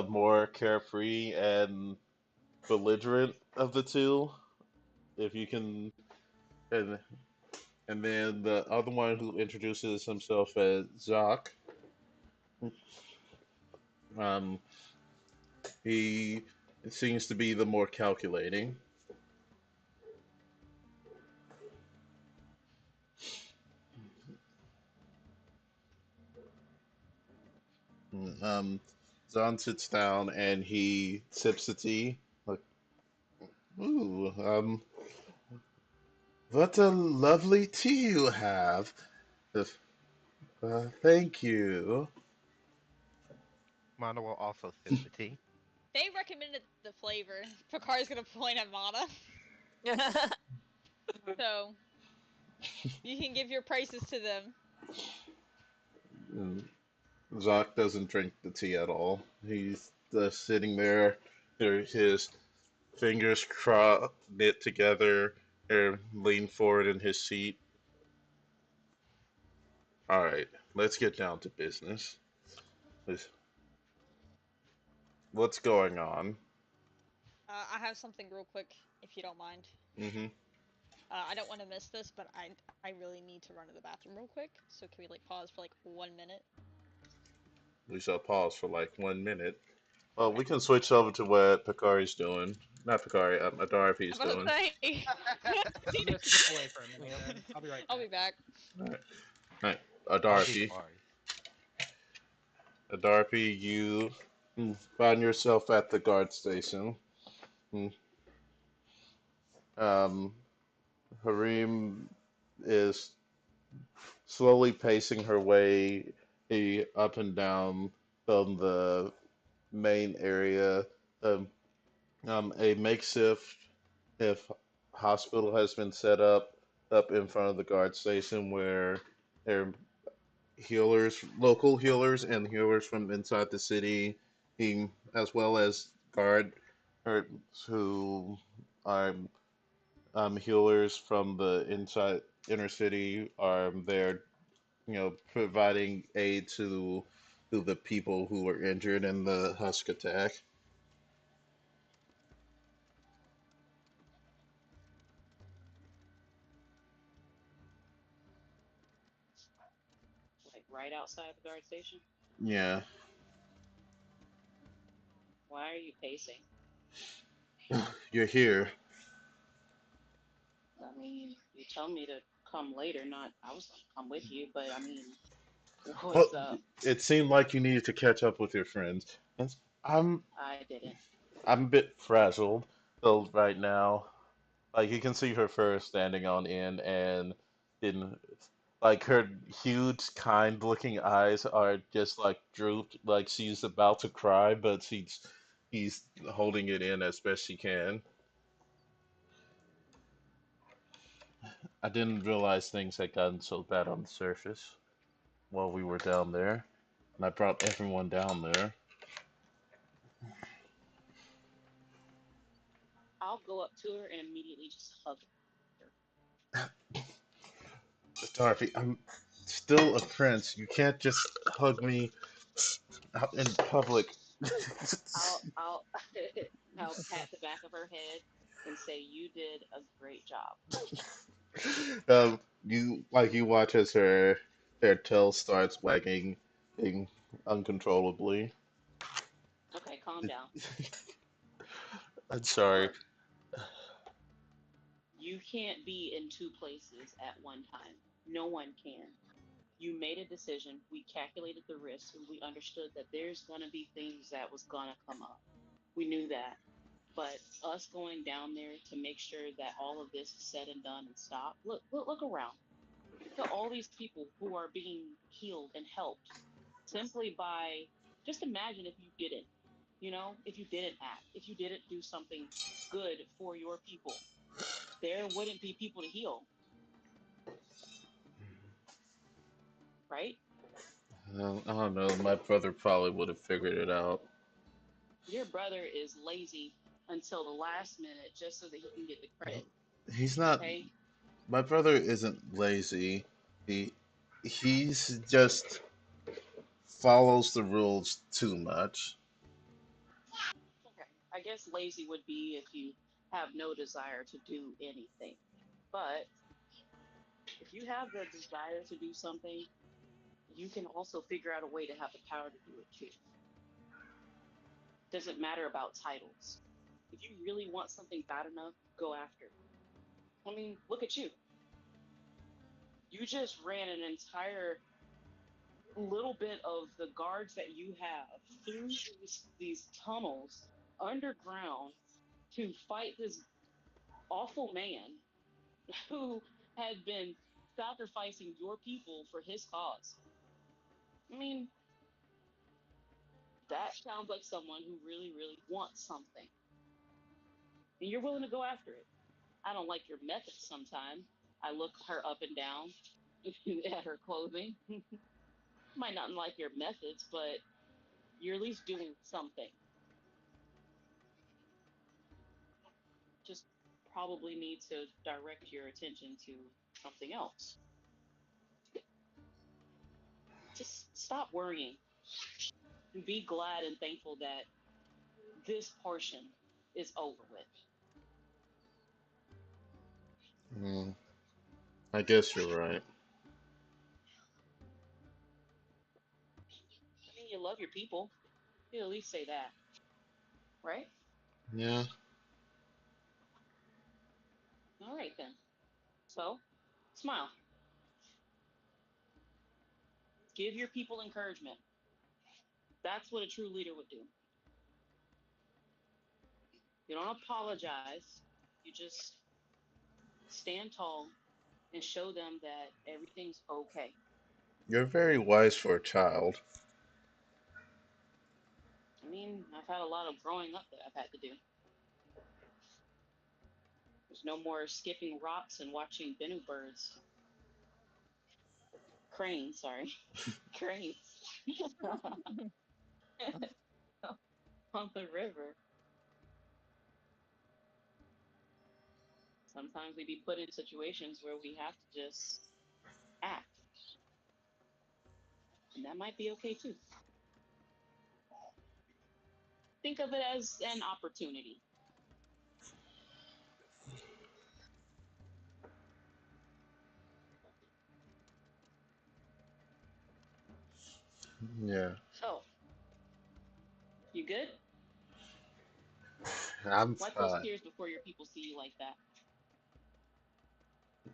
Speaker 3: more carefree and belligerent of the two. If you can, and and then the other one who introduces himself as Jacques. Um, he seems to be the more calculating. Um, Zahn sits down and he sips the tea. Like, ooh, what a lovely tea you have. Thank you.
Speaker 1: Mana will also sip the tea.
Speaker 6: They recommended the flavor. Picard's gonna point at Mana. So you can give your prices to them.
Speaker 3: And Jacques doesn't drink the tea at all. He's just sitting there, his fingers knit together, leaned forward in his seat. All right, let's get down to business. What's going on?
Speaker 6: I have something real quick, if you don't mind.
Speaker 3: Mm-hmm.
Speaker 6: I don't want to miss this, but I really need to run to the bathroom real quick. So can we like pause for like 1 minute?
Speaker 3: We shall pause for like 1 minute. Well, we can switch over to what Picari's doing. Not Picari,
Speaker 6: I'm
Speaker 3: Adarapi's
Speaker 6: about to
Speaker 3: doing.
Speaker 6: say.
Speaker 5: I'm gonna step away for a minute
Speaker 1: Yep.
Speaker 5: then. I'll be right
Speaker 6: I'll be
Speaker 5: back.
Speaker 6: back.
Speaker 3: All right, all right.
Speaker 1: I'll be
Speaker 3: Adarapi,
Speaker 1: quiet.
Speaker 3: Adarapi, you find yourself at the guard station. Mm, Um, Harim is slowly pacing her way up and down from the main area. Um, a makeshift if hospital has been set up in front of the guard station where there are healers, local healers, and healers from inside the city, as well as guard who are healers from the inside inner city are there, providing aid to the people who were injured in the husk attack.
Speaker 2: Like right outside the guard station.
Speaker 3: Yeah,
Speaker 2: Why are you pacing?
Speaker 3: you're here.
Speaker 2: I mean, you tell me to come later, not I was gonna come with you, but I mean,
Speaker 3: Well,
Speaker 2: what's up?
Speaker 3: it seemed like you needed to catch up with your friends. I'm
Speaker 2: I didn't.
Speaker 3: I'm a bit frazzled right now. Like you can see her first standing on end, and in like her huge, kind-looking eyes are just like drooped, like she's about to cry, but he's holding it in as best she can. I didn't realize things had gotten so bad on the surface while we were down there, and I brought everyone down there.
Speaker 2: I'll go up to her and immediately just hug her.
Speaker 3: Dorothy, I'm still a prince. You can't just hug me out in public.
Speaker 2: I'll I'll pat the back of her head and say you did a great job.
Speaker 3: You watch as her tail starts wagging uncontrollably.
Speaker 2: Okay, calm down.
Speaker 3: I'm sorry.
Speaker 2: Look, you can't be in two places at one time. No one can. You made a decision. We calculated the risks and we understood that there's gonna be things that was gonna come up. We knew that. But us going down there to make sure that all of this is said and done and stopped. Look around. Look at all these people who are being healed and helped simply by just imagine if you didn't, if you didn't act, if you didn't do something good for your people, there wouldn't be people to heal, right?
Speaker 3: I don't know. My brother probably would have figured it out.
Speaker 2: Your brother is lazy until the last minute just so that he can get the credit.
Speaker 3: He's not.
Speaker 2: Okay?
Speaker 3: My brother isn't lazy. He he's just follows the rules too much.
Speaker 2: Okay. I guess lazy would be if you have no desire to do anything. But if you have the desire to do something, you can also figure out a way to have the power to do it too. Doesn't matter about titles. If you really want something bad enough, go after it. I mean, look at you. You just ran an entire little bit of the guards that you have through these tunnels underground to fight this awful man who had been sacrificing your people for his cause. I mean, that sounds like someone who really, really wants something. And you're willing to go after it. I don't like your methods sometimes. I look her up and down at her clothing. Might not like your methods, but you're at least doing something. Just probably need to direct your attention to something else. Just stop worrying and be glad and thankful that this portion is over with.
Speaker 3: Mm, I guess you're right.
Speaker 2: I mean, you love your people. You at least say that, right?
Speaker 3: Yeah.
Speaker 2: All right then. So, smile. Give your people encouragement. That's what a true leader would do. You don't apologize. You just stand tall and show them that everything's okay.
Speaker 3: You're very wise for a child.
Speaker 2: I mean, I've had a lot of growing up that I've had to do. There's no more skipping rocks and watching Bennu birds. Cranes, sorry. Cranes. On the river. Sometimes we be put in situations where we have to just act. And that might be okay too. Think of it as an opportunity.
Speaker 3: Yeah.
Speaker 2: So, you good?
Speaker 3: I'm
Speaker 2: Wipe those
Speaker 3: fine.
Speaker 2: tears before your people see you like that.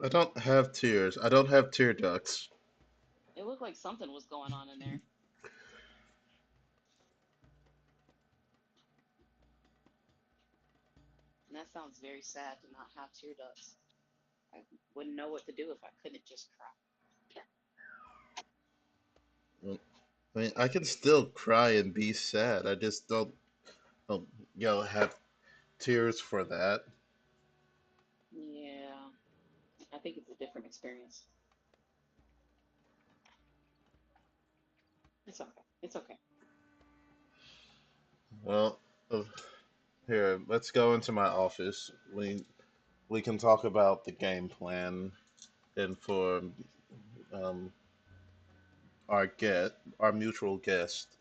Speaker 3: I don't have tears. I don't have tear ducts.
Speaker 2: It looked like something was going on in there. And that sounds very sad to not have tear ducts. I wouldn't know what to do if I couldn't just cry.
Speaker 3: I mean, I can still cry and be sad. I just don't have tears for that.
Speaker 2: Yeah, I think it's a different experience. It's okay. It's okay.
Speaker 3: Well, uh, here, let's go into my office. We can talk about the game plan and for um, our mutual guest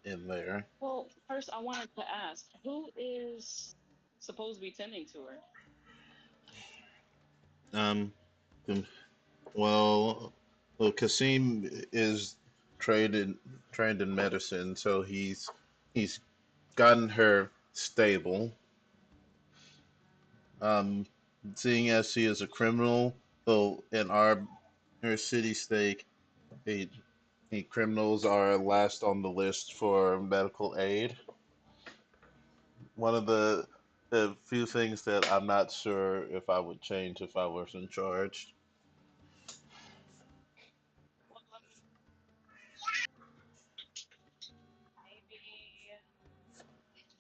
Speaker 3: in there.
Speaker 2: Well, first, I wanted to ask who is supposed to be tending to her?
Speaker 3: Um, um, well, well, Kasim is trained in trained in medicine, so he's gotten her stable. Um, Seeing as she is a criminal, though in our city state, the the criminals are last on the list for medical aid. One of the few things that I'm not sure if I would change if I was in charge.
Speaker 2: Well, maybe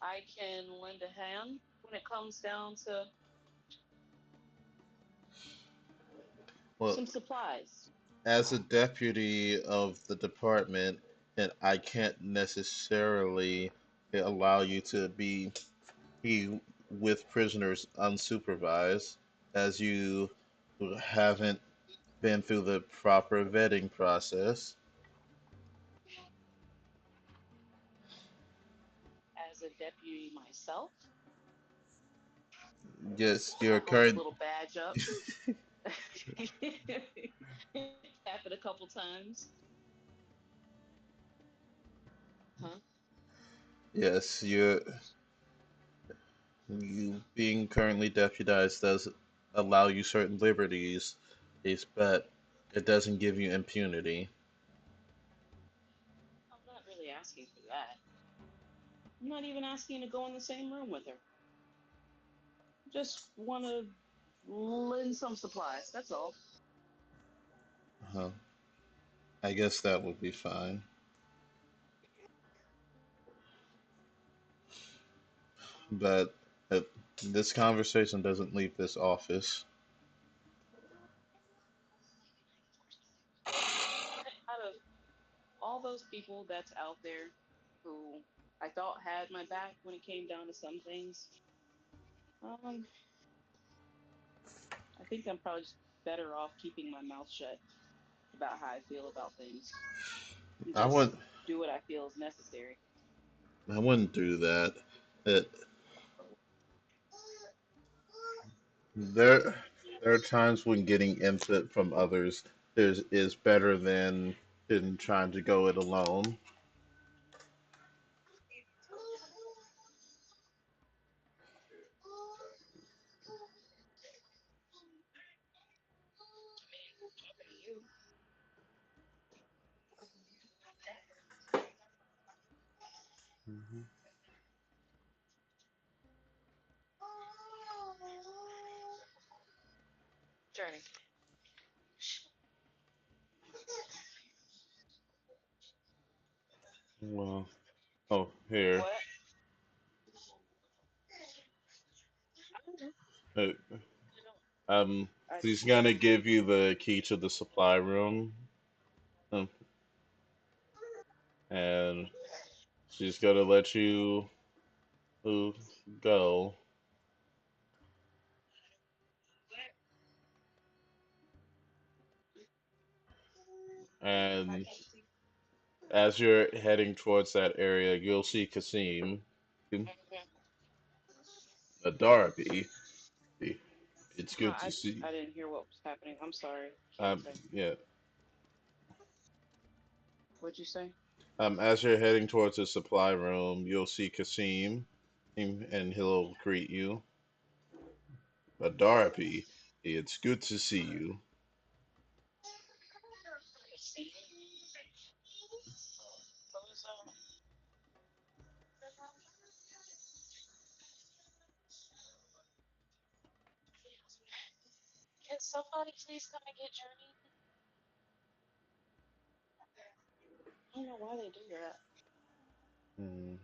Speaker 2: I can lend a hand when it comes down to
Speaker 3: Well,
Speaker 2: some supplies.
Speaker 3: as a deputy of the department, and I can't necessarily it allow you to be with prisoners unsupervised, as you haven't been through the proper vetting process.
Speaker 2: As a deputy myself,
Speaker 3: Yes,
Speaker 2: I'll
Speaker 3: your
Speaker 2: hold the
Speaker 3: current
Speaker 2: little badge up, tap it a couple times. Huh?
Speaker 3: yes, you being currently deputized does allow you certain liberties, but it doesn't give you impunity.
Speaker 2: I'm not really asking for that. I'm not even asking to go in the same room with her. Just want to lend some supplies. That's all.
Speaker 3: Uh, I guess that would be fine. But uh, this conversation doesn't leave this office.
Speaker 2: Out of all those people that's out there who I thought had my back when it came down to some things, um, I think I'm probably just better off keeping my mouth shut about how I feel about things and
Speaker 3: I
Speaker 2: just
Speaker 3: wouldn't.
Speaker 2: do what I feel is necessary.
Speaker 3: I wouldn't do that. It, there, there are times when getting input from others is better than trying to go it alone.
Speaker 2: Talking to you.
Speaker 3: Mhm.
Speaker 2: Journey.
Speaker 3: Well, oh, here.
Speaker 2: What? I don't know.
Speaker 3: Uh,
Speaker 2: I don't.
Speaker 3: Um,
Speaker 2: I
Speaker 3: she's gonna give you the key to the supply room, um, and she's gonna let you uh, go.
Speaker 2: I
Speaker 3: And
Speaker 2: can't see.
Speaker 3: as you're heading towards that area, you'll see Kasim.
Speaker 2: Mhm.
Speaker 3: Darby. It's
Speaker 2: Huh,
Speaker 3: good to see.
Speaker 2: I didn't hear what was happening. I'm sorry. Can't
Speaker 3: Um,
Speaker 2: say.
Speaker 3: yeah.
Speaker 2: What'd you say?
Speaker 3: As you're heading towards the supply room, you'll see Kasim, and he'll greet you. Darby, it's good to see you.
Speaker 2: See. What was Can somebody please come and get Journey? I don't know why they do that.
Speaker 3: Hmm.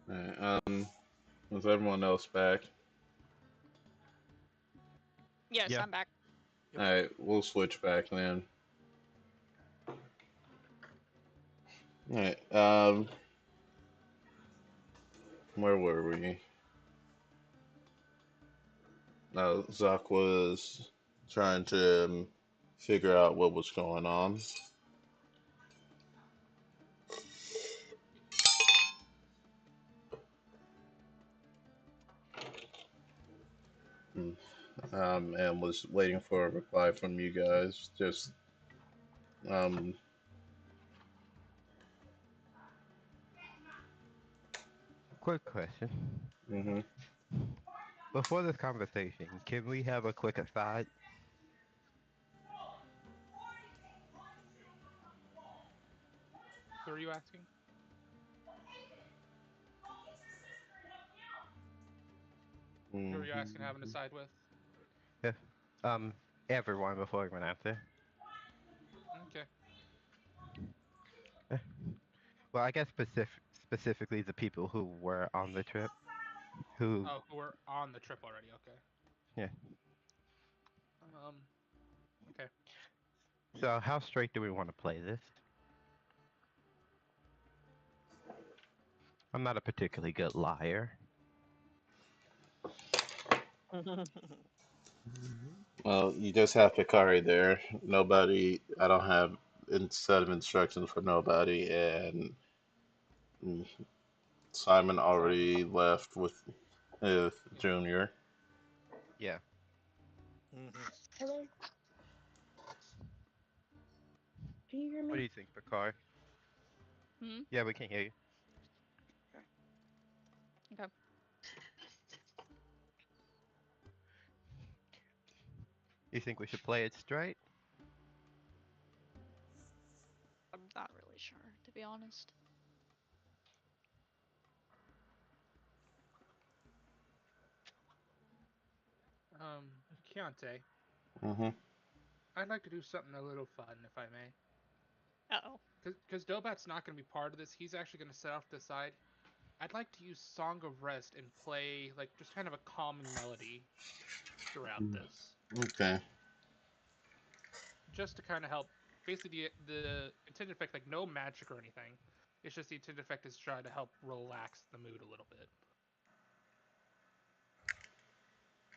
Speaker 3: Alright, is everyone else back?
Speaker 6: Yes,
Speaker 1: Yeah.
Speaker 6: I'm back.
Speaker 4: Yep.
Speaker 3: Alright, we'll switch back then. Alright, where were we? Zach was trying to figure out what was going on. and was waiting for a reply from you guys. Just um,
Speaker 1: Quick question.
Speaker 3: hmm
Speaker 1: Before this conversation, can we have a quick aside?
Speaker 5: Who are you asking? Who are you asking having to side with?
Speaker 1: If, um, everyone before we answer.
Speaker 5: Okay.
Speaker 1: Eh, Well, I guess specifically the people who were on the trip. Who,
Speaker 5: Oh, who are on the trip already? Okay.
Speaker 1: yeah.
Speaker 5: Um. Okay.
Speaker 1: So how straight do we want to play this? I'm not a particularly good liar.
Speaker 3: well, you just have Picari there. Nobody. I don't have set of instructions for nobody, and mm, Simon already left with
Speaker 5: Yeah.
Speaker 3: Junior.
Speaker 1: Yeah.
Speaker 2: Hello, can you hear
Speaker 1: What do
Speaker 2: me?
Speaker 1: you think, Picard?
Speaker 6: Hmm.
Speaker 1: Yeah, we can hear you.
Speaker 6: Okay.
Speaker 1: You think we should play it straight?
Speaker 6: I'm not really sure, to be honest.
Speaker 5: Keontae,
Speaker 3: hmm
Speaker 5: I'd like to do something a little fun, if I may.
Speaker 6: Uh-oh.
Speaker 5: Because Dobat's not going to be part of this. He's actually going to set off to the side. I'd like to use Song of Rest and play, like, just kind of a calming melody throughout this.
Speaker 3: Okay.
Speaker 5: Just to kind of help. Basically, the intended effect, like, no magic or anything. It's just the intended effect is try to help relax the mood a little bit.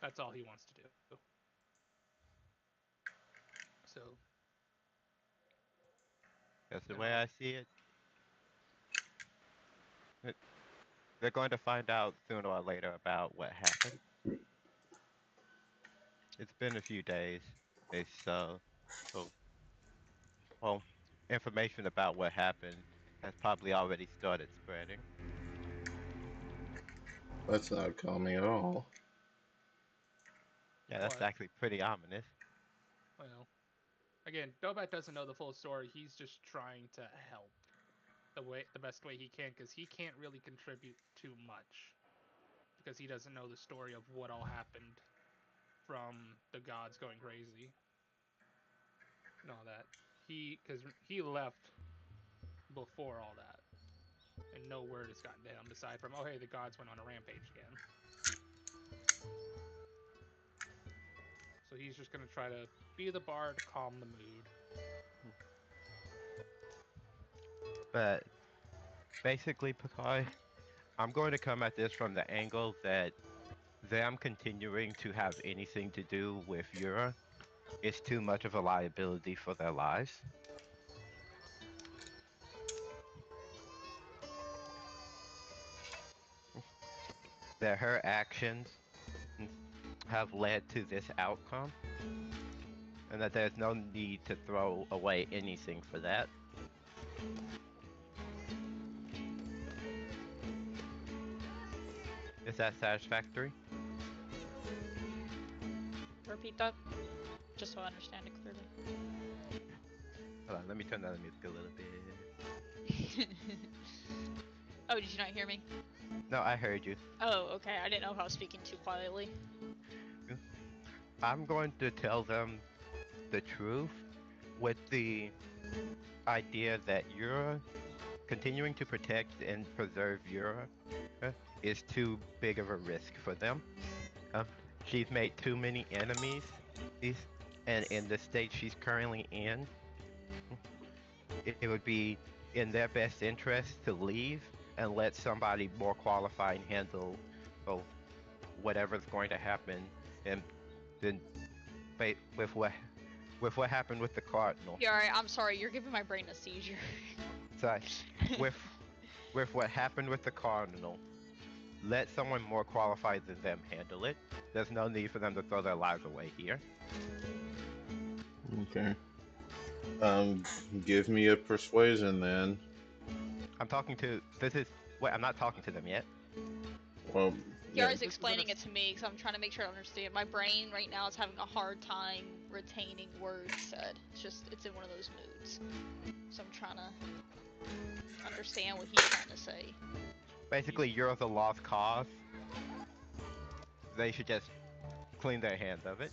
Speaker 5: That's all he wants to do. So,
Speaker 1: That's the
Speaker 5: and
Speaker 1: way I see it. It- They're going to find out sooner or later about what happened. It's been a few days. It's so well, information about what happened has probably already started spreading.
Speaker 3: That's not calming at all.
Speaker 1: Yeah, that's
Speaker 5: what?
Speaker 1: actually pretty ominous.
Speaker 5: Well, again, Dobat doesn't know the full story. He's just trying to help the best way he can, because he can't really contribute too much because he doesn't know the story of what all happened from the gods going crazy and all that. Because he left before all that, and no word has gotten to him aside from, oh hey, the gods went on a rampage again. So he's just gonna try to be the bard, calm the mood.
Speaker 1: But basically, Picard, I'm going to come at this from the angle that them continuing to have anything to do with Yura is too much of a liability for their lives. That her actions have led to this outcome, and that there's no need to throw away anything for that. Is that satisfactory?
Speaker 6: Repeat that, just so I understand it clearly.
Speaker 1: Hold on, let me turn down the music a little bit.
Speaker 6: Oh, did you not hear me?
Speaker 1: No, I heard you.
Speaker 6: Oh, okay. I didn't know if I was speaking too quietly.
Speaker 1: I'm going to tell them the truth with the idea that you're continuing to protect and preserve Europe is too big of a risk for them. Uh, she's made too many enemies, and in the state she's currently in, it would be in their best interest to leave and let somebody more qualified handle oh, whatever's going to happen, and then with what happened with the cardinal.
Speaker 6: Yeah, alright, I'm sorry, you're giving my brain a seizure.
Speaker 1: So with with what happened with the cardinal, let someone more qualified than them handle it. There's no need for them to throw their lives away here.
Speaker 3: Okay. Um, Give me a persuasion then.
Speaker 1: I'm talking to. This is. Wait, I'm not talking to them yet.
Speaker 3: Well, yeah.
Speaker 6: Kiara's explaining it to me because I'm trying to make sure I understand. My brain right now is having a hard time retaining words said. It's in one of those moods. So I'm trying to understand what he's trying to say.
Speaker 1: Basically, you're the lost cause. They should just clean their hands of it.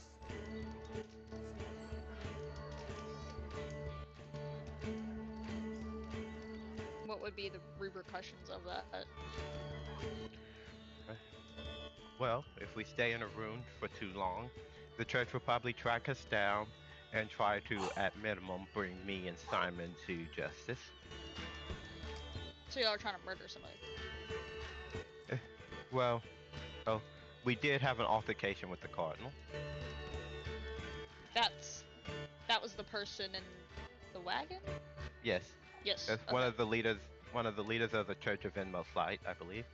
Speaker 6: What would be the repercussions of that?
Speaker 1: Well, if we stay in a room for too long, the church will probably track us down and try to, at minimum, bring me and Simon to justice.
Speaker 6: So y'all are trying to murder somebody.
Speaker 1: Well, we did have an altercation with the cardinal.
Speaker 6: That was the person in the wagon?
Speaker 1: Yes.
Speaker 6: Yes.
Speaker 1: That's
Speaker 6: Okay.
Speaker 1: one of the leaders of the Church of Inmost Light, I believe.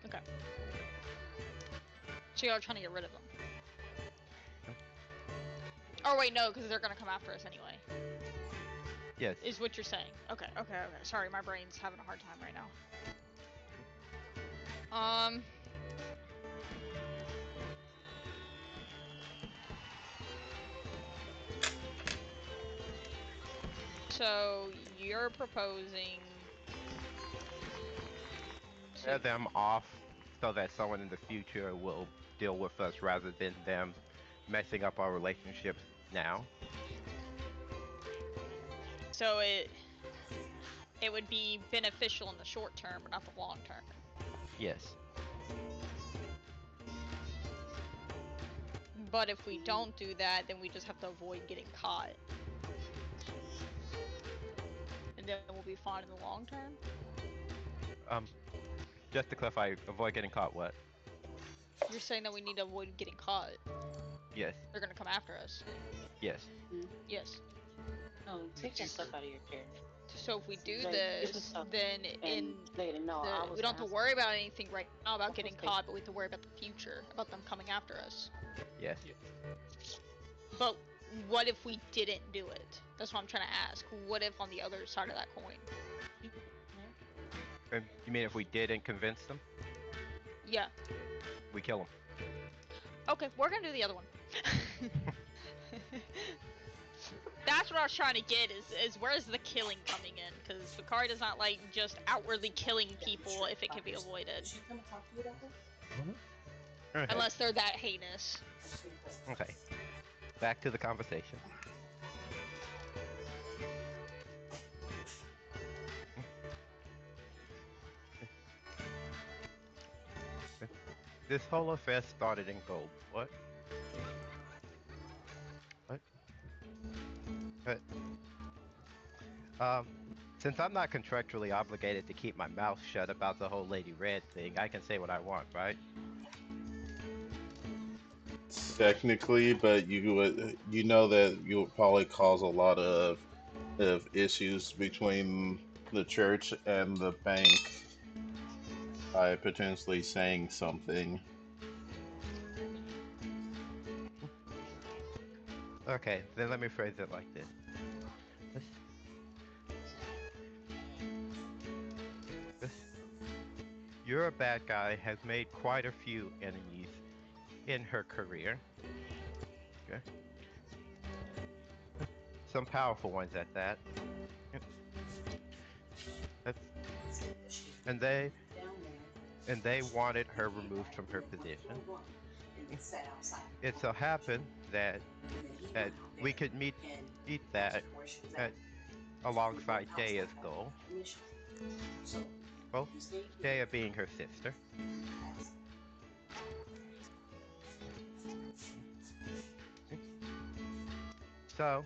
Speaker 6: Okay. So y'all are trying to get rid of them. Oh wait, no, because they're gonna come after us anyway.
Speaker 1: Yes.
Speaker 6: Is what you're saying. Okay. Sorry, my brain's having a hard time right now. So you're proposing
Speaker 1: Tear them off so that someone in the future will deal with us rather than them messing up our relationships now.
Speaker 6: So it would be beneficial in the short term, but not the long term.
Speaker 1: Yes.
Speaker 6: But if we don't do that, then we just have to avoid getting caught. And then we'll be fine in the long term?
Speaker 1: Just to clarify, avoid getting caught what?
Speaker 6: You're saying that we need to avoid getting caught.
Speaker 1: Yes.
Speaker 6: They're gonna come after us.
Speaker 1: Yes.
Speaker 6: Yes.
Speaker 2: Oh, take that stuff out of your chair.
Speaker 6: So if we do
Speaker 2: Like, get the
Speaker 6: this,
Speaker 2: stuff
Speaker 6: then
Speaker 2: and let it know.
Speaker 6: we don't have to worry about anything right now about getting caught, but we have to worry about the future, about them coming after us.
Speaker 1: Yes.
Speaker 6: But what if we didn't do it? That's what I'm trying to ask. What if on the other side of that coin?
Speaker 1: You mean if we didn't convince them?
Speaker 6: Yeah.
Speaker 1: We kill them.
Speaker 6: Okay, we're gonna do the other one. That's what I was trying to get is where's the killing coming in? Because Bakari does not like just outwardly killing people if it can be avoided.
Speaker 1: Okay.
Speaker 6: Unless they're that heinous.
Speaker 1: Okay. Back to the conversation. This whole affair started in gold. What? What? Since I'm not contractually obligated to keep my mouth shut about the whole Lady Red thing, I can say what I want, right?
Speaker 3: Technically, but you know that you would probably cause a lot of issues between the church and the bank by potentially saying something.
Speaker 1: Okay, then let me phrase it like this. This- You're a bad guy, has made quite a few enemies in her career. Okay. Some powerful ones at that. And they wanted her removed from her position. It so happened that we could meet that at, alongside Daya's goal. Well, Daya being her sister. So,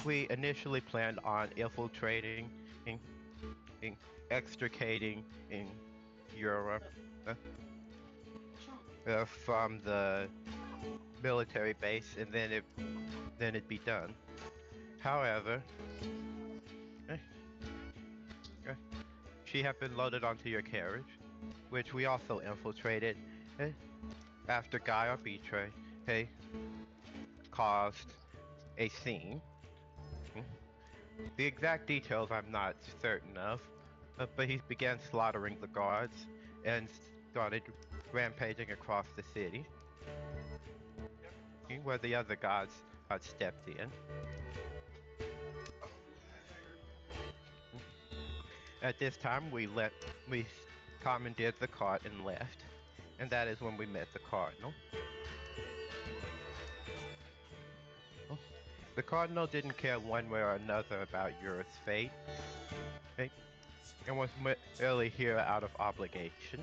Speaker 1: we initially planned on infiltrating, in, in extricating in Europe from the military base, and then it'd be done. However, eh, eh, she had been loaded onto your carriage, which we also infiltrated, eh, after Guy Arbitre hey, caused a scene. The exact details I'm not certain of, but he began slaughtering the guards and started rampaging across the city, where the other gods had stepped in. At this time, we commandeered the cart and left, and that is when we met the cardinal. The cardinal didn't care one way or another about Euro's fate, okay, and was merely here out of obligation.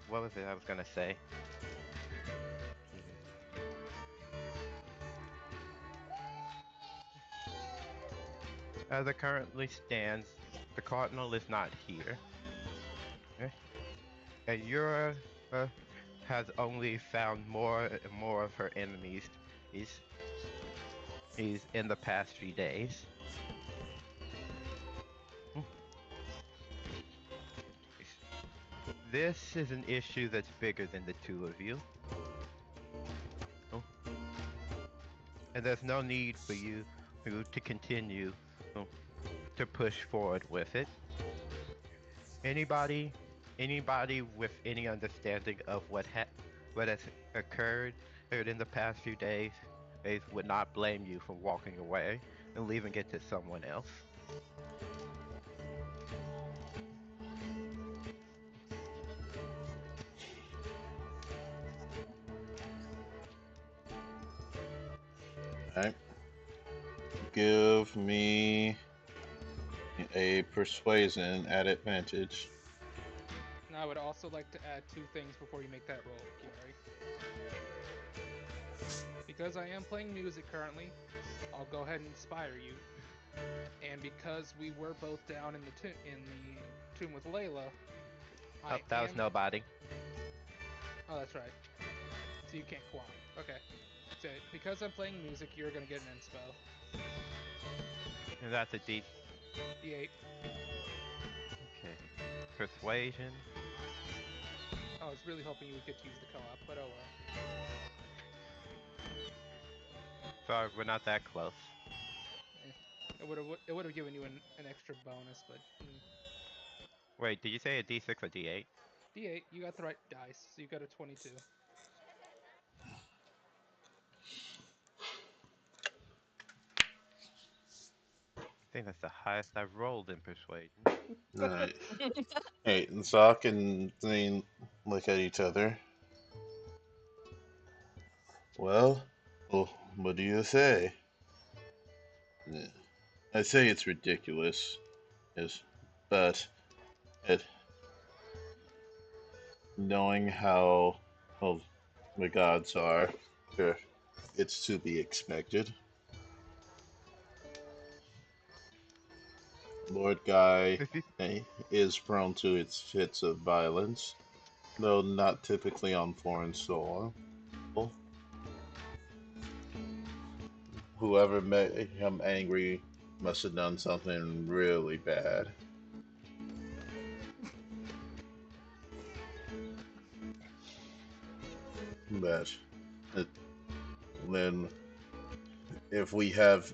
Speaker 1: What was it I was gonna say? As it currently stands, the cardinal is not here. Okay? And Yura has only found more and more of her enemies. He's, he's in the past few days. This is an issue that's bigger than the two of you. And there's no need for you to continue to push forward with it. Anybody, anybody with any understanding of what has occurred in the past few days, would not blame you for walking away and leaving it to someone else.
Speaker 3: Alright. Give me a persuasion at advantage.
Speaker 5: And I would also like to add 2 things before you make that roll, Gary. Because I am playing music currently, I'll go ahead and inspire you. And because we were both down in the tomb with Layla,
Speaker 1: Oh, that was nobody.
Speaker 5: Oh, that's right. So you can't co-op. Okay. So because I'm playing music, you're gonna get an inspo.
Speaker 1: And that's a D.
Speaker 5: D8.
Speaker 1: Okay. Persuasion.
Speaker 5: I was really hoping you would get to use the co-op, but oh well.
Speaker 1: Sorry, we're not that close.
Speaker 5: It would have given you an extra bonus, but
Speaker 1: Wait, did you say a D6 or D8?
Speaker 5: D8. You got the right dice, so you got a 22.
Speaker 1: I think that's the highest I've rolled in persuasion.
Speaker 3: Alright. Hey, and Zoc and Zane look at each other. Well, what do you say? I say it's ridiculous, yes, but it, knowing how the gods are, it's to be expected. Lord Guy
Speaker 1: If you
Speaker 3: is prone to its fits of violence, though not typically on foreign soil. Whoever made him angry must have done something really bad. But then, if we have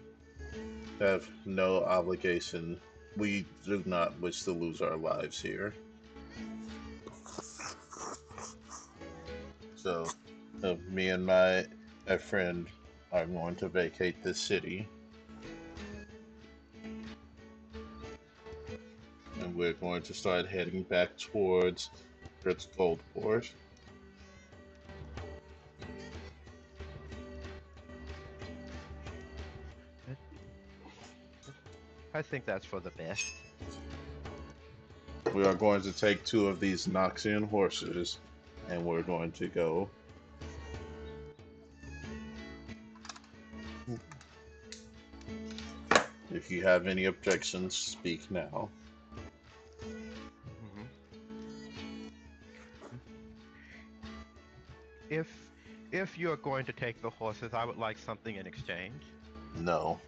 Speaker 3: no obligation, we do not wish to lose our lives here. So, me and my friend are going to vacate this city, and we're going to start heading back towards Fritz Goldport.
Speaker 1: I think that's for the best.
Speaker 3: We are going to take 2 of these Noxian horses, and we're going to go. If you have any objections, speak now.
Speaker 1: If you're going to take the horses, I would like something in exchange.
Speaker 3: No.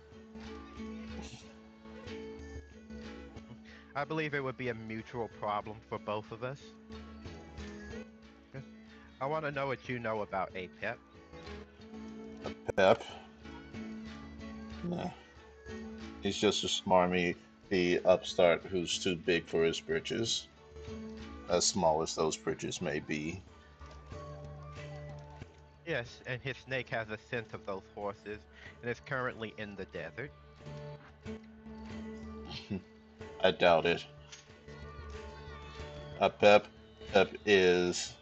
Speaker 1: I believe it would be a mutual problem for both of us. I want to know what you know about APEP.
Speaker 3: Pep. Nah. He's just a smarmy the upstart who's too big for his britches. As small as those britches may be.
Speaker 1: Yes, and his snake has a scent of those horses and is currently in the desert.
Speaker 3: I doubt it. Pep. Pep is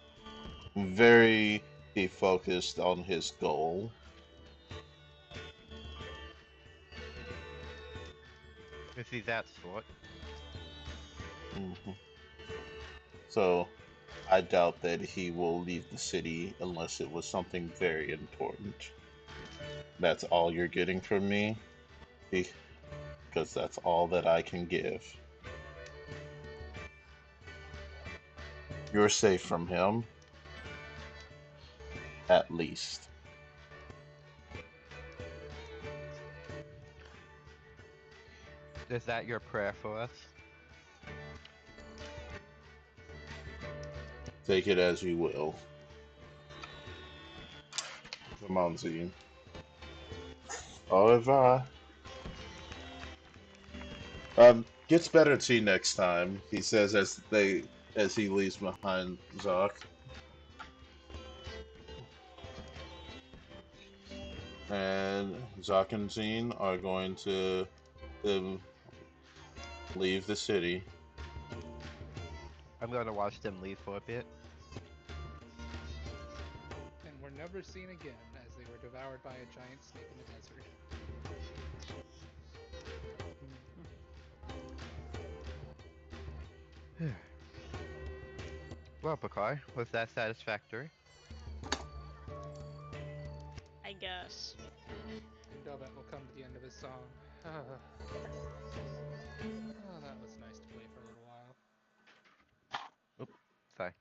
Speaker 3: very focused on his goal.
Speaker 1: Is he that sort?
Speaker 3: Hmm. So I doubt that he will leave the city unless it was something very important. That's all you're getting from me, because that's all that I can give. You're safe from him, at least.
Speaker 1: Is that your prayer for us?
Speaker 3: Take it as you will. Come on, Z. Au revoir. Gets better tea next time, he says as he leaves behind Zoc. And Zoc and Zine are going to um, leave the city.
Speaker 1: I'm going to watch them leave for a bit.
Speaker 5: And were never seen again as they were devoured by a giant snake in the desert.
Speaker 1: Well, Bakar, was that satisfactory?
Speaker 6: I guess.
Speaker 5: And Dobet will come to the end of his song. Oh, that was nice to play for a little while.
Speaker 1: Oops, sorry.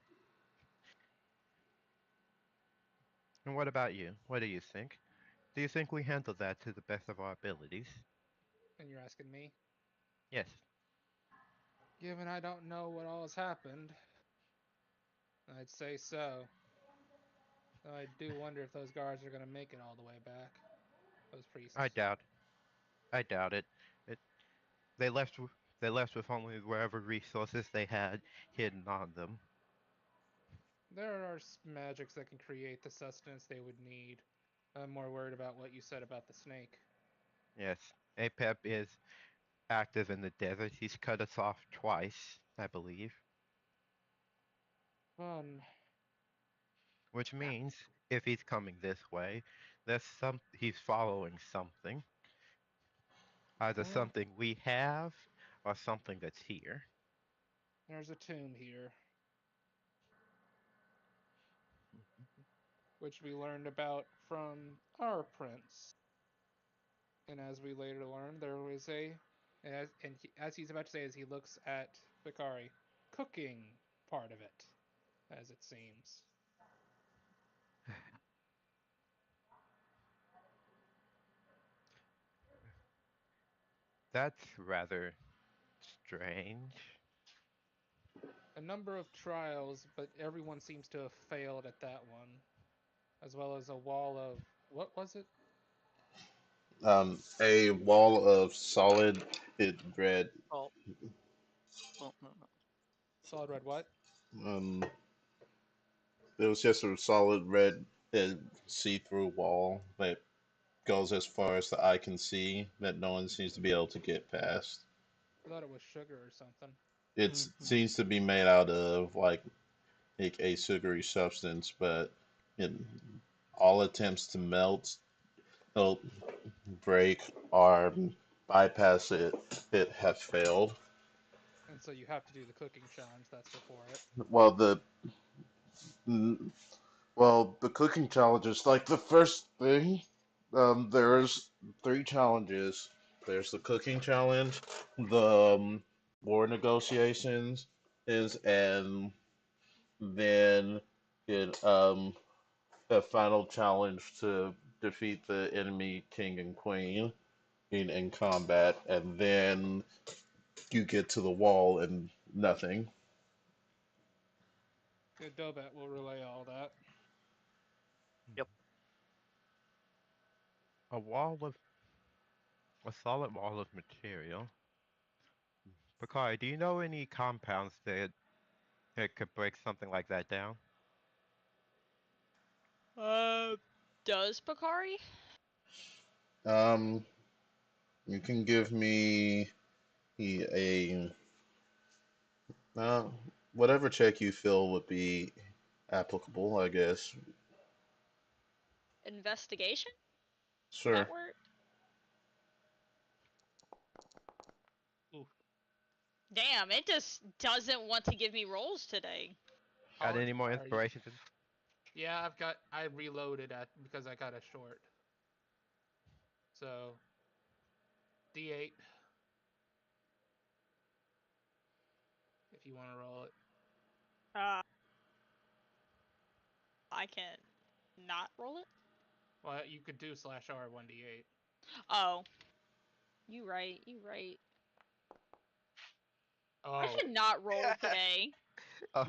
Speaker 1: And what about you? What do you think? Do you think we handled that to the best of our abilities?
Speaker 5: And you're asking me?
Speaker 1: Yes.
Speaker 5: Given I don't know what all has happened, I'd say so. Though I do wonder if those guards are going to make it all the way back. Those
Speaker 1: I
Speaker 5: priests.
Speaker 1: doubt. I doubt it. It they left. They left with only wherever resources they had hidden on them.
Speaker 5: There are magics that can create the sustenance they would need. I'm more worried about what you said about the snake.
Speaker 1: Yes. Apep is active in the desert. He's cut us off twice, I believe.
Speaker 5: Fun.
Speaker 1: Which means if he's coming this way, he's following something. Either
Speaker 5: Well,
Speaker 1: something we have or something that's here.
Speaker 5: there's a tomb here, which we learned about from our prince. And as we later learned, there was as he's about to say, as he looks at Bakari, cooking part of it, as it seems.
Speaker 1: That's rather strange.
Speaker 5: A number of trials, but everyone seems to have failed at that one, as well as a wall of what was it?
Speaker 3: A wall of solid red.
Speaker 4: Oh, well,
Speaker 5: Solid red what?
Speaker 3: Um, it was just a solid red see-through wall that goes as far as the eye can see that no one seems to be able to get past.
Speaker 5: I thought it was sugar or something.
Speaker 3: It
Speaker 4: mhm.
Speaker 3: seems to be made out of like a sugary substance, but it, all attempts to melt, oh, break, or bypass it have failed.
Speaker 5: And so you have to do the cooking challenge that's before it.
Speaker 3: Well, mm, the cooking challenge is like the first thing. There's three challenges. There's the cooking challenge, the war negotiations and then it a final challenge to defeat the enemy king and queen in combat, and then you get to the wall and nothing.
Speaker 5: The Dobet will relay all that.
Speaker 4: Yep.
Speaker 1: A wall of a solid wall of material. Picard, do you know any compounds that could break something like that down?
Speaker 6: Uh, does Bakari?
Speaker 3: Um, you can give me a uh, whatever check you feel would be applicable, I guess.
Speaker 6: Investigation?
Speaker 3: Sure.
Speaker 6: That work?
Speaker 5: Ooh,
Speaker 6: Damn, it just doesn't want to give me rolls today.
Speaker 1: Got any more
Speaker 5: are you?
Speaker 1: inspiration?
Speaker 5: Yeah, I reloaded at because I got a short. So D8 if you want to roll it.
Speaker 6: Uh, I can not roll it?
Speaker 5: Well, you could do /R 1D8.
Speaker 6: Oh, you right, you right. I
Speaker 5: Oh,
Speaker 6: should not roll today.
Speaker 1: Oh,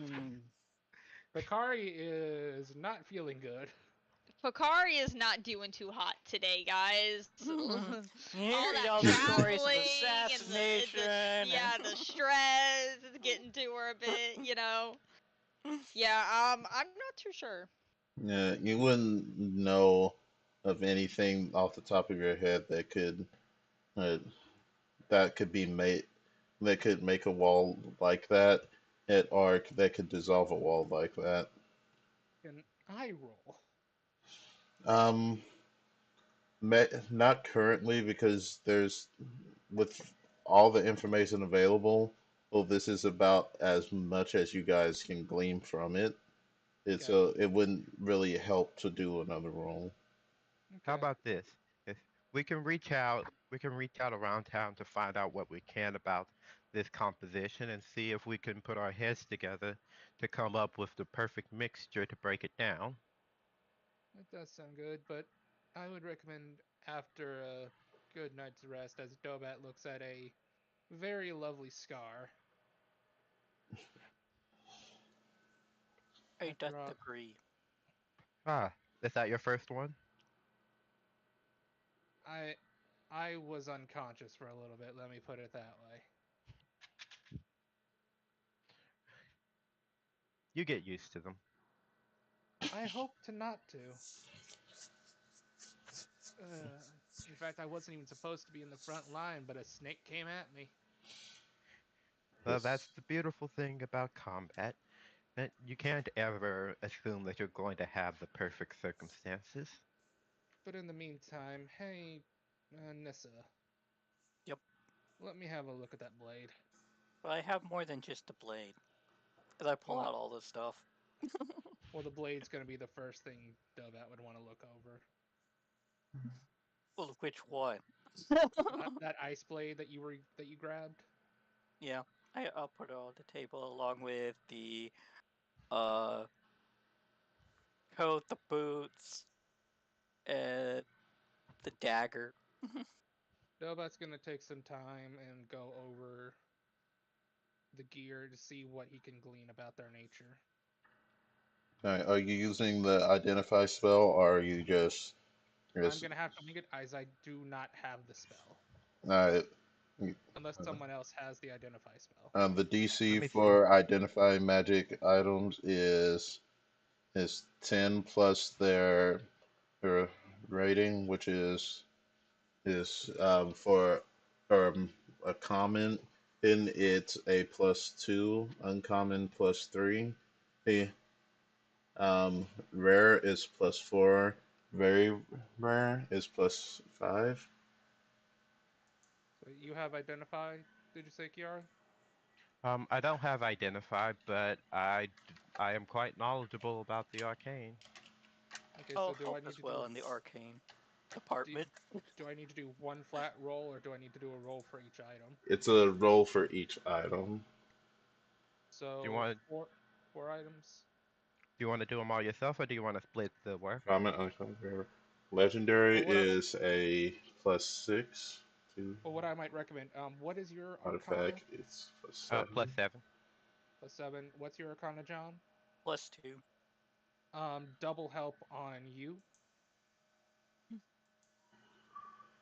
Speaker 5: Bakari is not feeling good.
Speaker 6: Fakari is not doing too hot today, guys. All
Speaker 4: Hearing
Speaker 6: that
Speaker 4: all the stories of
Speaker 6: traveling and
Speaker 4: assassination
Speaker 6: yeah, the stress is getting to her a bit, you know. Yeah, I'm not too sure.
Speaker 3: Yeah, you wouldn't know of anything off the top of your head uh, that could be made that could make a wall like that at Arc that could dissolve a wall like that.
Speaker 5: Can I roll?
Speaker 3: Um, not currently because there's with all the information available. Well, this is about as much as you guys can glean from it.
Speaker 5: Gotcha.
Speaker 3: It wouldn't really help to do another roll.
Speaker 1: how
Speaker 5: Okay.
Speaker 1: about this? If we can reach out around town to find out what we can about this composition and see if we can put our heads together to come up with the perfect mixture to break it down.
Speaker 5: That does sound good, but I would recommend after a good night's rest as Dobat looks at a very lovely scar.
Speaker 4: I doth
Speaker 5: After all,
Speaker 4: agree.
Speaker 1: Ah, is that your first one?
Speaker 5: I I was unconscious for a little bit, let me put it that way.
Speaker 1: You get used to them.
Speaker 5: I hope to not to. Uh, in fact, I wasn't even supposed to be in the front line, but a snake came at me.
Speaker 1: That's the beautiful thing about combat. That you can't ever assume that you're going to have the perfect circumstances.
Speaker 5: But in the meantime, hey, Nissa,
Speaker 4: Yep.
Speaker 5: let me have a look at that blade.
Speaker 4: But I have more than just a blade. As I pull
Speaker 5: Well,
Speaker 4: out all this stuff.
Speaker 5: well, the blade's gonna be the first thing Dobat would want to look over.
Speaker 4: Well, which one?
Speaker 5: That ice blade that you grabbed.
Speaker 4: Yeah. I'll put it on the table along with the uh coat, the boots, and the dagger.
Speaker 5: Dobat's gonna take some time and go over the gear to see what he can glean about their nature.
Speaker 3: Are you using the identify spell, or are you
Speaker 5: I'm
Speaker 3: just
Speaker 5: gonna have to wing it as I do not have the spell,
Speaker 3: uh,
Speaker 5: unless someone else has the identify spell.
Speaker 3: the
Speaker 1: Let
Speaker 3: DC
Speaker 1: me see.
Speaker 3: for identify magic items is 10 plus their rating, which is for um, a common, then it's a +2, uncommon +3. The rare is +4, very rare is +5.
Speaker 5: So you have identify, did you say, Kiara?
Speaker 1: I don't have identify, but I am quite knowledgeable about the arcane.
Speaker 5: Okay,
Speaker 4: I'll
Speaker 5: so do I
Speaker 4: help
Speaker 5: need
Speaker 4: as
Speaker 5: to
Speaker 4: well
Speaker 5: do
Speaker 4: in the arcane
Speaker 5: do,
Speaker 4: department.
Speaker 5: do I need to do one flat roll or do I need to do a roll for each item?
Speaker 3: It's a roll for each item.
Speaker 1: Do you
Speaker 5: So
Speaker 1: want
Speaker 5: four items.
Speaker 1: Do you want to do them all yourself, or do you want to split the work?
Speaker 3: Common, uncommon, rare. Legendary
Speaker 5: Well,
Speaker 3: is a +6 to
Speaker 5: what I might recommend, what is your Arcana?
Speaker 3: artifact. It's
Speaker 1: Plus
Speaker 3: +7.
Speaker 1: 7.
Speaker 5: +7. What's your Arcana, John?
Speaker 4: +2.
Speaker 5: Double help on you.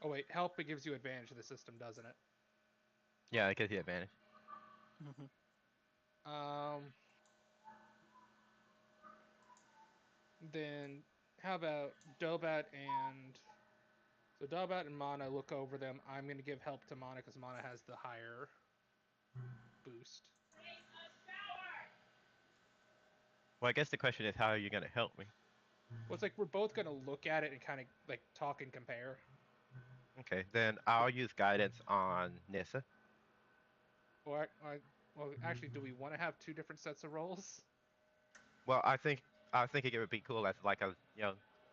Speaker 5: Oh wait, help, it gives you advantage to the system, doesn't it?
Speaker 1: Yeah, it gives you advantage.
Speaker 4: Mhm.
Speaker 5: Then how about Dobat and so Dobat and Mana look over them. I'm gonna give help to Mana because Mana has the higher boost.
Speaker 1: Well, I guess the question is, how are you going to help me?
Speaker 5: Well, it's like we're both gonna look at it and kind of like talk and compare.
Speaker 1: Okay, then I'll use guidance on Nissa.
Speaker 5: Or well, actually, do we want to have two different sets of roles?
Speaker 1: Well, I think it would be cool as like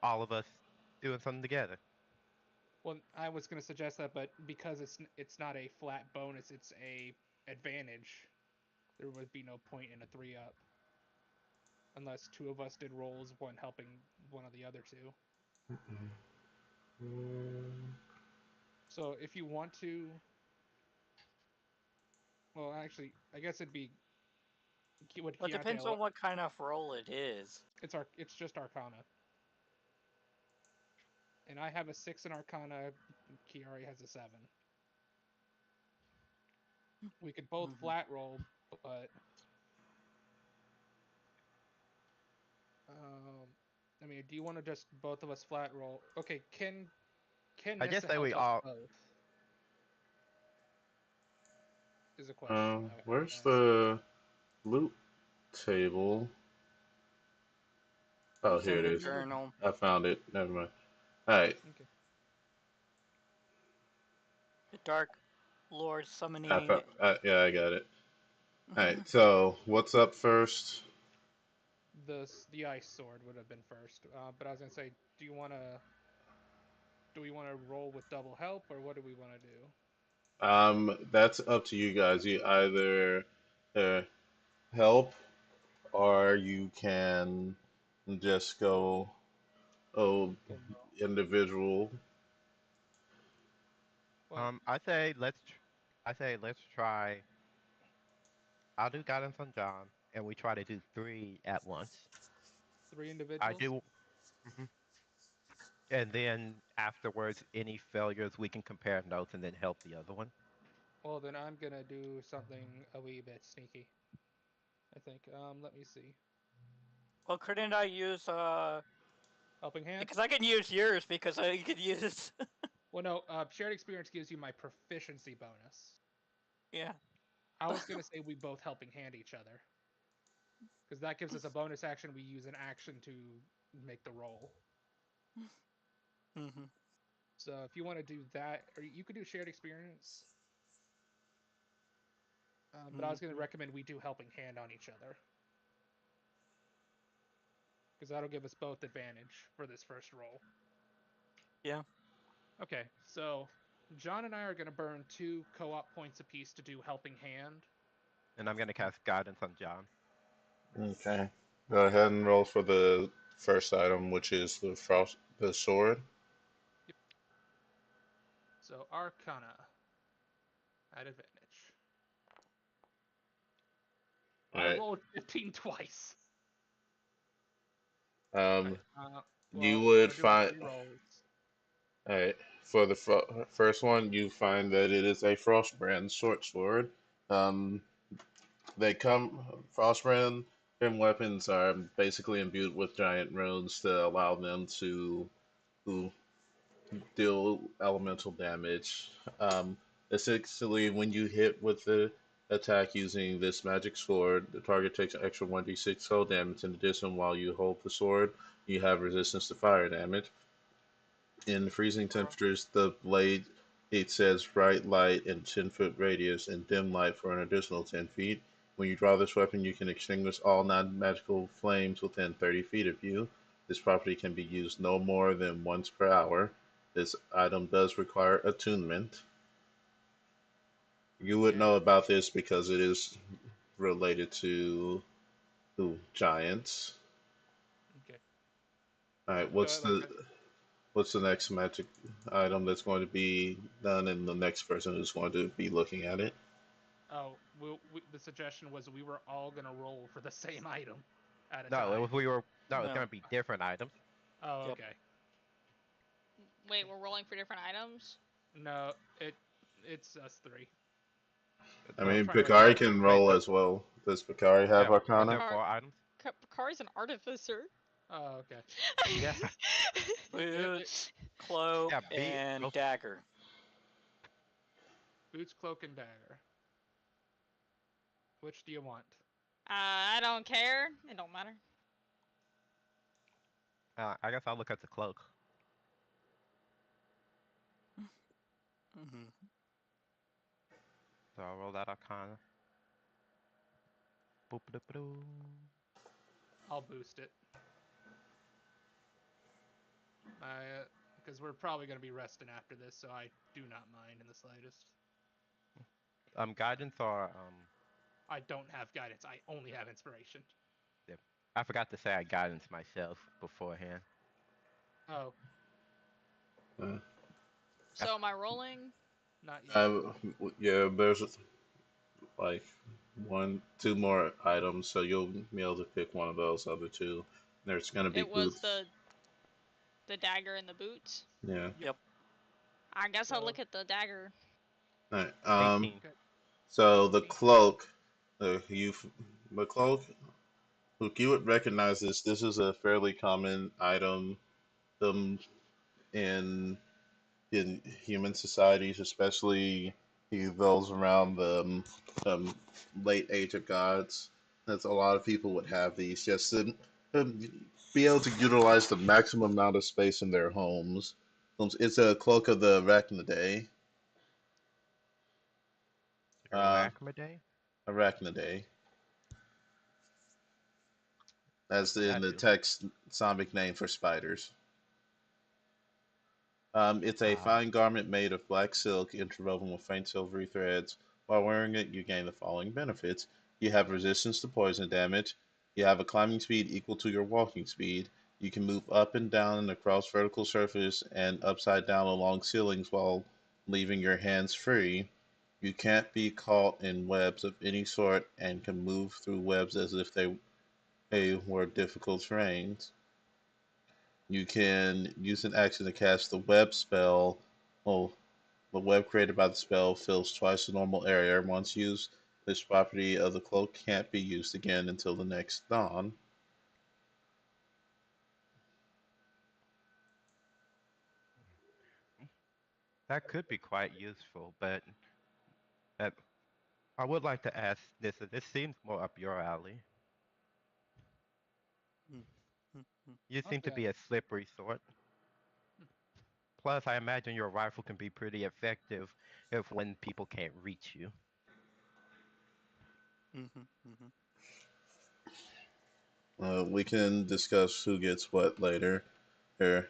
Speaker 1: all of us doing something together.
Speaker 5: Well, I was gonna suggest that, but because it's not a flat bonus, it's a advantage. There would be no point in a 3-up unless two of us did rolls, one helping one of the other two. So if you want to, well, actually, I guess it'd be would
Speaker 4: Well, it
Speaker 5: Kiate
Speaker 4: depends
Speaker 5: allow?
Speaker 4: on what kind of roll it is.
Speaker 5: It's just Arcana, and I have a 6 in Arcana. Kiari has a 7. We could both
Speaker 4: Mhm.
Speaker 5: flat roll, but I mean, do you want to just both of us flat roll? Okay, can
Speaker 1: I just
Speaker 5: Nessa
Speaker 1: say we
Speaker 5: help us
Speaker 1: all.
Speaker 5: both? Is a question I would have to
Speaker 3: Where's
Speaker 5: ask.
Speaker 3: the loot table? Oh,
Speaker 4: It's
Speaker 3: here
Speaker 4: in
Speaker 3: it
Speaker 4: the
Speaker 3: is.
Speaker 4: journal.
Speaker 3: I found it. Never mind. All right.
Speaker 5: Okay.
Speaker 4: The Dark Lord
Speaker 3: I
Speaker 4: summoning.
Speaker 3: found, yeah, I got it. All right. So what's up first?
Speaker 5: The ice sword would have been first, but I was gonna say, do we want to roll with double help, or what do we want to do?
Speaker 3: That's up to you guys. You either uh, help or you can just go oh
Speaker 5: Well,
Speaker 3: individual.
Speaker 5: well,
Speaker 1: I say let's try. I'll do guidance on John, and we try to do 3 at once.
Speaker 5: three
Speaker 1: I
Speaker 5: individuals.
Speaker 1: do. Mhm. And then afterwards, any failures we can compare notes and then help the other one.
Speaker 5: Well, then I'm gonna do something a wee bit sneaky, I think. Let me see.
Speaker 4: Well, couldn't I use
Speaker 5: Helping hand.
Speaker 4: because I can use yours because I could use
Speaker 5: Well, no. Shared experience gives you my proficiency bonus.
Speaker 4: yeah.
Speaker 5: I was gonna say we both helping hand each other because that gives us a bonus action. We use an action to make the roll.
Speaker 4: Mhm.
Speaker 5: So if you want to do that, or you could do shared experience. But I was going to
Speaker 4: Mhm.
Speaker 5: recommend we do helping hand on each other because that'll give us both advantage for this first roll.
Speaker 4: Yeah.
Speaker 5: Okay, so John and I are going to burn 2 co-op points apiece to do helping hand.
Speaker 1: And I'm gonna
Speaker 5: Uh,
Speaker 1: cast guidance on John.
Speaker 3: Okay. Go ahead and roll for the first item, which is the sword.
Speaker 5: yep. So Arcana at advantage.
Speaker 3: All
Speaker 5: I
Speaker 3: right.
Speaker 5: rolled 15 twice. All
Speaker 3: Um,
Speaker 5: right.
Speaker 3: you
Speaker 5: Well, I'm
Speaker 3: would
Speaker 5: going to do my
Speaker 3: find.
Speaker 5: 3 rolls.
Speaker 3: All right. For the first one, you find that it is a Frostbrand short sword. Um, they come Frostbrand and weapons are basically imbued with giant runes to allow them to deal elemental damage. Essentially, when you hit with the attack using this magic sword, the target takes an extra 1d6 cold damage. In addition, while you hold the sword, you have resistance to fire damage. In freezing temperatures, the blade it says bright light and 10-foot radius and dim light for an additional 10 feet. When you draw this weapon, you can extinguish all non magical flames within 30 feet of you. This property can be used no more than once per hour. This item does require attunement. You would
Speaker 5: Okay.
Speaker 3: know about this because it is related to giants. All right,
Speaker 5: So like,
Speaker 3: what's the next magic item that's going to be done, and the next person who's going to be looking at it?
Speaker 5: oh, the suggestion was we were all gonna roll for the same item at a
Speaker 1: No,
Speaker 5: time.
Speaker 1: no, it's
Speaker 4: No.
Speaker 1: gonna be different items.
Speaker 5: Oh,
Speaker 4: Yep.
Speaker 5: okay.
Speaker 6: Wait, we're rolling for different items?
Speaker 5: No, it's us three.
Speaker 3: I
Speaker 1: Well,
Speaker 3: mean,
Speaker 5: Trying to
Speaker 1: well,
Speaker 3: Picari
Speaker 5: figure.
Speaker 3: can
Speaker 1: wait,
Speaker 3: roll as well. Does Picari have
Speaker 1: yeah, was
Speaker 3: Arcana?
Speaker 1: there
Speaker 6: Car,
Speaker 1: 4 items?
Speaker 6: Kari's an artificer.
Speaker 5: Oh, okay.
Speaker 1: Yeah,
Speaker 5: It,
Speaker 4: Boots, cloak,
Speaker 1: yeah,
Speaker 4: and
Speaker 1: oh,
Speaker 4: dagger.
Speaker 5: boots, cloak, and dagger. Which do you want?
Speaker 6: I don't care. It don't matter.
Speaker 1: I guess I'll look at the cloak.
Speaker 4: Mm-hmm.
Speaker 1: So I'll roll that Arcana. Boop, doop, doo.
Speaker 5: I'll boost it. Because we're probably gonna be resting after this, so I do not mind in the slightest.
Speaker 1: Guidance or
Speaker 5: I don't have guidance. I only have inspiration.
Speaker 1: yeah. I forgot to say I guidance myself beforehand.
Speaker 5: Oh,
Speaker 3: Uh,
Speaker 6: So am I rolling?
Speaker 5: not yet.
Speaker 3: yeah, there's like one, two more items, so you'll be able to pick one of those other two. There's gonna be
Speaker 6: It was
Speaker 3: boots.
Speaker 6: the dagger and the boots.
Speaker 3: Yeah.
Speaker 4: Yep.
Speaker 6: I guess I'll
Speaker 5: So
Speaker 6: look at the dagger.
Speaker 3: All right.
Speaker 1: 18.
Speaker 5: okay,
Speaker 3: So the
Speaker 5: 18.
Speaker 3: cloak, you, the cloak. Look, you would recognize this. This is a fairly common item um, in human societies, especially those around the late age of gods. That's a lot of people would have these just to be able to utilize the maximum amount of space in their homes. It's a cloak of the Arachnidae. Uh,
Speaker 1: Arachnidae?
Speaker 3: Arachnidae, as
Speaker 1: What does
Speaker 3: in
Speaker 1: that
Speaker 3: the
Speaker 1: do?
Speaker 3: text Samic name for spiders. It's a
Speaker 1: Ah,
Speaker 3: fine garment made of black silk interwoven with faint silvery threads. While wearing it, you gain the following benefits. You have resistance to poison damage. You have a climbing speed equal to your walking speed. You can move up and down and across vertical surface and upside down along ceilings while leaving your hands free. You can't be caught in webs of any sort and can move through webs as if they were difficult terrains. You can use an action to cast the web spell. Well, the web created by the spell fills twice the normal area. Once used, this property of the cloak can't be used again until the next dawn.
Speaker 1: that could be quite useful, but uh, I would like to ask this. This seems more up your alley.
Speaker 4: Mm-hmm.
Speaker 1: You seem to
Speaker 5: Okay.
Speaker 1: be a slippery sort. Plus, I imagine your rifle can be pretty effective if when people can't reach you.
Speaker 4: Mm-hmm. Mm-hmm.
Speaker 3: We can discuss who gets what later. Here,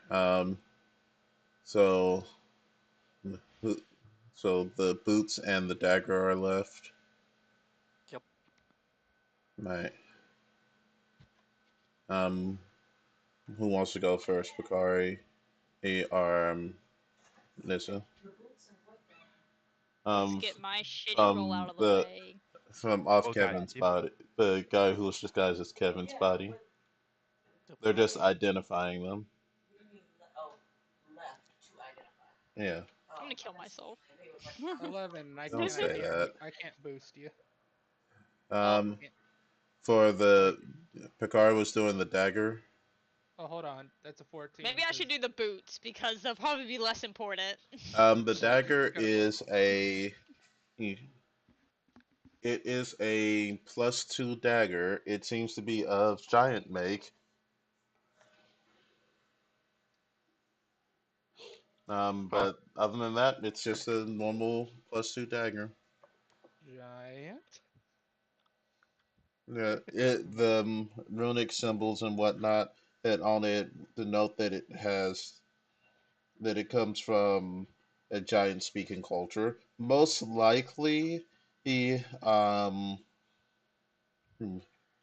Speaker 3: so who- so the boots and the dagger are left.
Speaker 4: Yep.
Speaker 3: Right. Um, who wants to go first? Bakari, Nissa.
Speaker 6: Let's
Speaker 3: Um,
Speaker 6: get my shitty roll out
Speaker 3: from
Speaker 6: of the
Speaker 3: the
Speaker 6: way.
Speaker 3: from off
Speaker 1: Oh, guys,
Speaker 3: Kevin's body, the guy who was disguised as Kevin's body.
Speaker 4: Yep.
Speaker 3: They're just identifying them. Yeah,
Speaker 6: I'm gonna kill myself.
Speaker 5: 11.
Speaker 3: don't
Speaker 5: And I
Speaker 3: say
Speaker 5: can't.
Speaker 3: that.
Speaker 5: I can't boost you.
Speaker 6: Oh,
Speaker 3: Um,
Speaker 5: Can't.
Speaker 3: for
Speaker 5: Like.
Speaker 3: the Picard was doing the dagger.
Speaker 5: Oh, hold on. That's a 14.
Speaker 6: maybe I should do the boots because they'll probably be less important.
Speaker 3: The
Speaker 5: Well,
Speaker 3: dagger
Speaker 5: it's gonna.
Speaker 3: is a +2 dagger. It seems to be of giant make.
Speaker 1: huh?
Speaker 3: But other than that, it's just a normal +2 dagger.
Speaker 5: Giant.
Speaker 3: Yeah, the runic symbols and whatnot that on it denote that it comes from a giant speaking culture. Most likely, the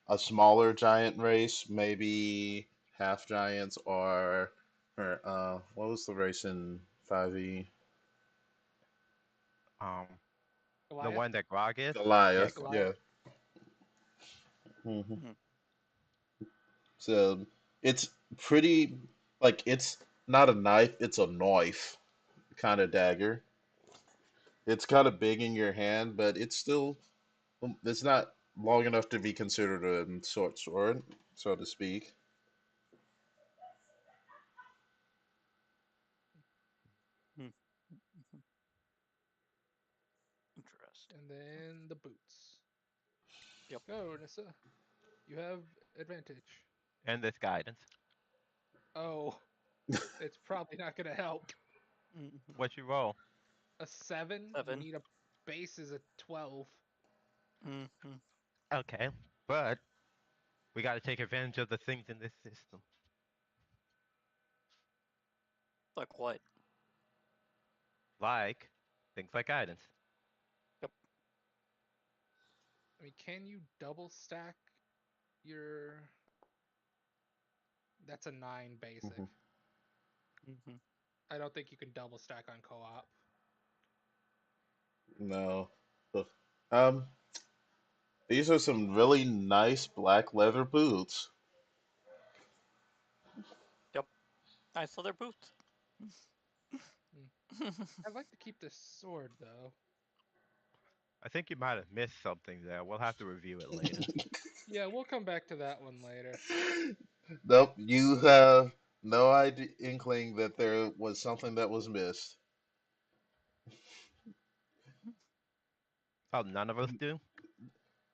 Speaker 3: a smaller giant race, maybe half giants are what was the race in 5e?
Speaker 1: Um, the
Speaker 5: Goliath.
Speaker 1: one that Grog is? Yeah,
Speaker 3: Goliath.
Speaker 1: Goliath.
Speaker 3: Yeah.
Speaker 5: Goliath.
Speaker 3: hmm
Speaker 4: Mhm.
Speaker 3: So it's pretty like it's not a knife, it's a knife kind of dagger. It's kind of big in your hand, but it's still it's not long enough to be considered a short sword, so to speak.
Speaker 4: Mhm. Mhm. Interesting.
Speaker 5: And then the boots.
Speaker 4: Yep.
Speaker 5: Go, Nissa. You have advantage.
Speaker 1: And this guidance.
Speaker 5: Oh, it's probably not gonna help.
Speaker 4: Mhm.
Speaker 1: What you roll?
Speaker 5: A 7. You
Speaker 4: 7.
Speaker 5: need a base is a 12.
Speaker 4: Mhm.
Speaker 1: Okay, but we got to take advantage of the things in this system,
Speaker 4: Like what?
Speaker 1: like things like guidance.
Speaker 4: Yep.
Speaker 5: I mean, can you double stack your? That's a 9 basic.
Speaker 3: hmm
Speaker 4: Mhm.
Speaker 5: I don't think you can double stack on co-op.
Speaker 3: No. But, Um, these are some really nice black leather boots.
Speaker 4: Yep. Nice leather boots.
Speaker 5: Hmm. I'd like to keep this sword though.
Speaker 1: I think you might have missed something there. We'll have to review it later.
Speaker 5: Yeah, we'll come back to that one later.
Speaker 3: Nope, you have no idea inkling that there was something that was missed.
Speaker 1: Oh, none of us do?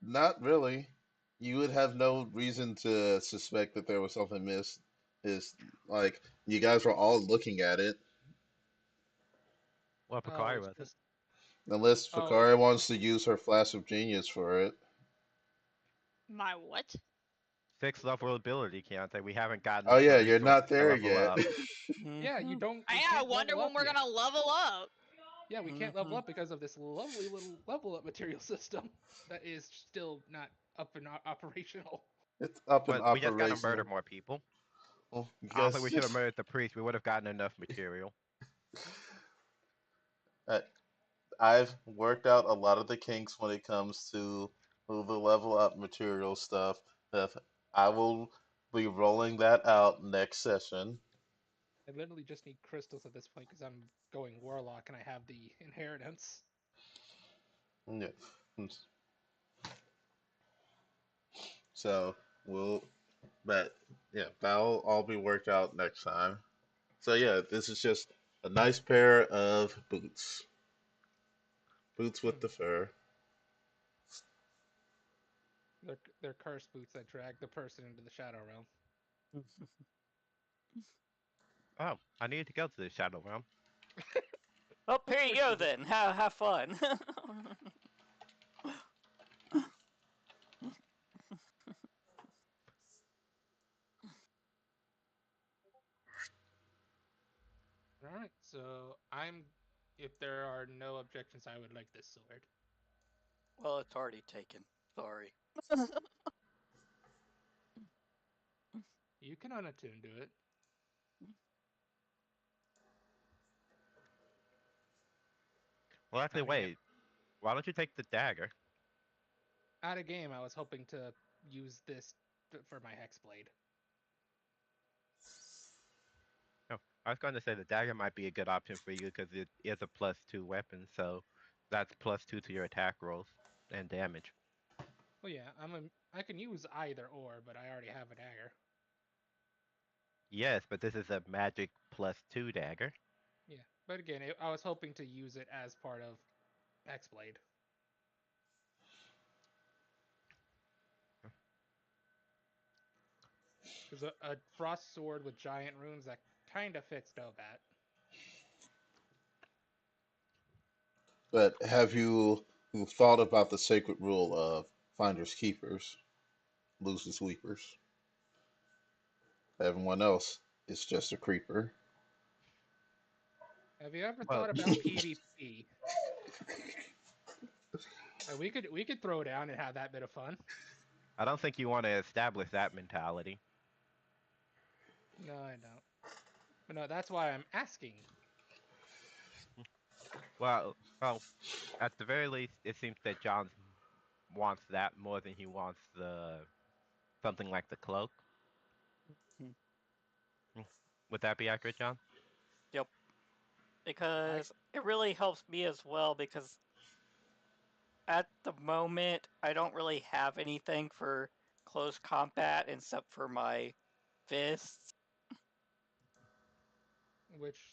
Speaker 3: Not really. You would have no reason to suspect that there was something missed. Is like you guys were all looking at it,
Speaker 1: Well,
Speaker 5: Oh,
Speaker 1: Picari
Speaker 5: it's
Speaker 1: wasn't.
Speaker 5: just.
Speaker 3: unless
Speaker 5: Oh,
Speaker 3: Fakari wants to use her flash of genius for it.
Speaker 6: My what?
Speaker 1: Sixth level ability, Keontae. We haven't
Speaker 3: Oh
Speaker 1: gotten the
Speaker 3: yeah, you're
Speaker 1: resources
Speaker 3: not
Speaker 1: to
Speaker 3: there
Speaker 1: level
Speaker 3: yet.
Speaker 1: up.
Speaker 5: yeah. You
Speaker 4: Mhm.
Speaker 5: don't. We
Speaker 6: I
Speaker 5: can't
Speaker 6: wonder
Speaker 5: level
Speaker 6: when
Speaker 5: up
Speaker 6: we're
Speaker 5: yet.
Speaker 6: gonna level up.
Speaker 5: Yeah, we can't level
Speaker 4: Mhm.
Speaker 5: up because of this lovely little level up material system that is still not up and operational.
Speaker 3: It's up and
Speaker 1: But we just gotta murder
Speaker 3: operational.
Speaker 1: more people.
Speaker 3: Well, you
Speaker 1: I don't think
Speaker 3: guys
Speaker 1: we should have
Speaker 3: just
Speaker 1: murdered the priest. We would have gotten enough material.
Speaker 3: uh, I've worked out a lot of the kinks when it comes to the level up material stuff. That I will be rolling that out next session.
Speaker 5: I literally just need crystals at this point because I'm going warlock and I have the inheritance.
Speaker 3: Yeah. So we'll but yeah, that'll all be worked out next time. So yeah, this is just a nice pair of boots. Boots with
Speaker 5: Hmm.
Speaker 3: the fur.
Speaker 5: They're cursed boots that drag the person into the shadow realm.
Speaker 1: Oh, I needed to go to the Shadow Realm.
Speaker 4: Oh,
Speaker 5: Of
Speaker 4: here you
Speaker 5: course
Speaker 4: go
Speaker 5: you did.
Speaker 4: then. Have fun.
Speaker 5: All right, so I'm. If there are no objections, I would like this sword.
Speaker 4: Well, it's already taken. Sorry.
Speaker 5: You can unattune to it.
Speaker 1: Well, actually,
Speaker 5: Out of game.
Speaker 1: wait. Why don't you take the dagger?
Speaker 5: Out of game, I was hoping to use this for my hex blade.
Speaker 1: No, I was going to say the dagger might be a good option for you because it is a +2 weapon, so that's +2 to your attack rolls and damage.
Speaker 5: Well, yeah, I can use either or, but I already have a dagger.
Speaker 1: Yes, but this is a magic +2 dagger.
Speaker 5: Yeah, but again, I was hoping to use it as part of Hexblade. Because a frost sword with giant runes that kind of fits Dobat.
Speaker 3: But have you thought about the sacred rule of finders keepers, losers weepers? Everyone else is just a creeper.
Speaker 5: Have you ever
Speaker 1: Well,
Speaker 5: thought about PvP? We could throw down and have that bit of fun.
Speaker 1: I don't think you want to establish that mentality.
Speaker 5: No, I don't. But no, that's why I'm asking.
Speaker 1: Well, at the very least, it seems that John wants that more than he wants the something like the cloak.
Speaker 4: Hmm.
Speaker 1: Mm. Would that be accurate, John?
Speaker 4: Yep.
Speaker 5: I
Speaker 4: Because it really helps me as well because at the moment I don't really have anything for close combat except for my fists.
Speaker 5: which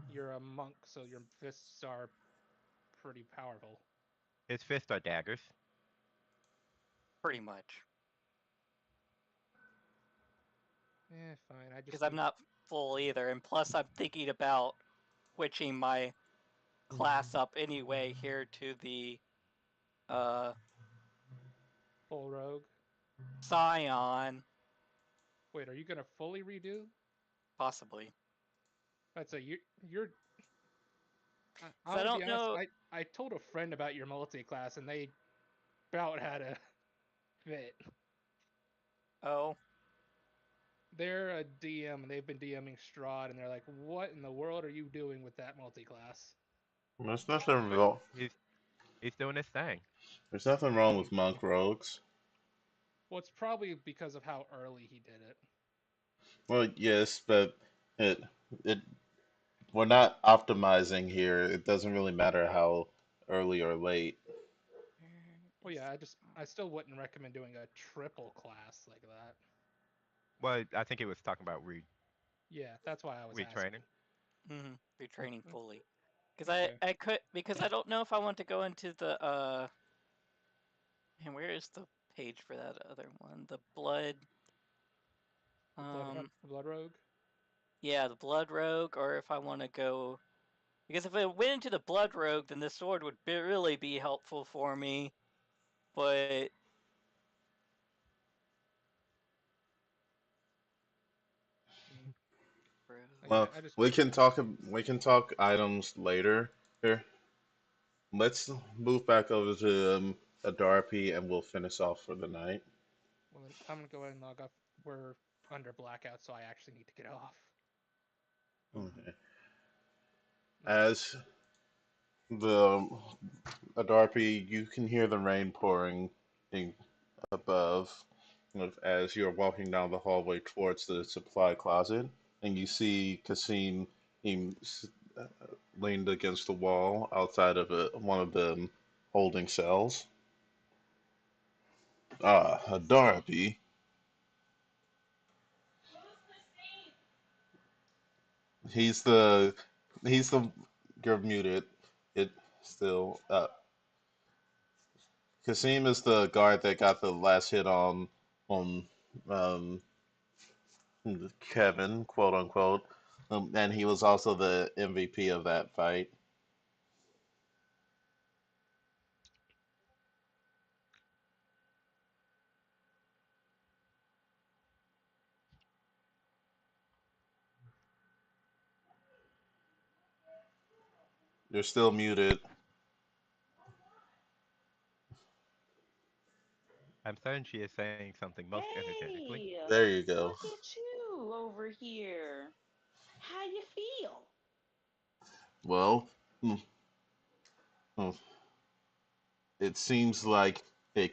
Speaker 5: you're a monk, so your fists are pretty powerful.
Speaker 1: His fists are daggers.
Speaker 4: Pretty much.
Speaker 5: Fine. I
Speaker 4: Because
Speaker 5: just
Speaker 4: I'm
Speaker 5: need
Speaker 4: not full either, and plus I'm thinking about switching my class up anyway here to the uh
Speaker 5: full rogue.
Speaker 4: Scion,
Speaker 5: Wait, are you gonna fully redo?
Speaker 4: possibly.
Speaker 5: I'd say you're.
Speaker 4: Because
Speaker 5: I'm
Speaker 4: I
Speaker 5: gonna be
Speaker 4: don't
Speaker 5: honest.
Speaker 4: know.
Speaker 5: I told a friend about your multi-class, and they about had a fit.
Speaker 4: Oh,
Speaker 5: They're a DM, and they've been DMing Strahd, and they're like, "What in the world are you doing with that multi-class?"
Speaker 3: There's nothing
Speaker 1: But
Speaker 3: wrong.
Speaker 1: he's doing his thing.
Speaker 3: There's nothing wrong with monk rogues.
Speaker 5: Well, it's probably because of how early he did it.
Speaker 3: Well, yes, but it it we're not optimizing here. It doesn't really matter how early or late.
Speaker 4: where
Speaker 5: Well,
Speaker 4: is
Speaker 5: yeah,
Speaker 4: the
Speaker 5: I still wouldn't recommend doing a triple class like that.
Speaker 1: Well, I think he was talking about
Speaker 5: Yeah, that's why I was
Speaker 1: retraining.
Speaker 5: asking.
Speaker 4: retraining fully? Because
Speaker 5: Okay,
Speaker 4: I could because I don't know if I want to go into the and where is the page for that other one? The blood
Speaker 5: the blood rogue.
Speaker 4: yeah, the blood rogue, or if I want to go because if I went into the blood rogue, then the sword would really be helpful for me. But
Speaker 5: Mm,
Speaker 3: Well,
Speaker 5: Again, I just
Speaker 3: we can talk items later. Here, let's move back over to Adarpi, and we'll finish off for the night.
Speaker 5: well, then I'm gonna go ahead and log off. We're under blackout, so I actually need to get off.
Speaker 3: Okay.
Speaker 5: Okay.
Speaker 3: As the Adarpi, you can hear the rain pouring in above as you're walking down the hallway towards the supply closet, and you see Cassim him uh, leaned against the wall outside of one of the holding cells. Ah, Adarpi. He's the he's the you're muted. It still Kasim is the guard that got the last hit on um Kevin, quote unquote. And he was also the MVP of that fight. You're still muted.
Speaker 1: I'm certain she is saying something most energetically.
Speaker 2: Hey,
Speaker 3: There you go.
Speaker 2: look at you over here. How you feel?
Speaker 3: Well, hmm, hmm, it seems like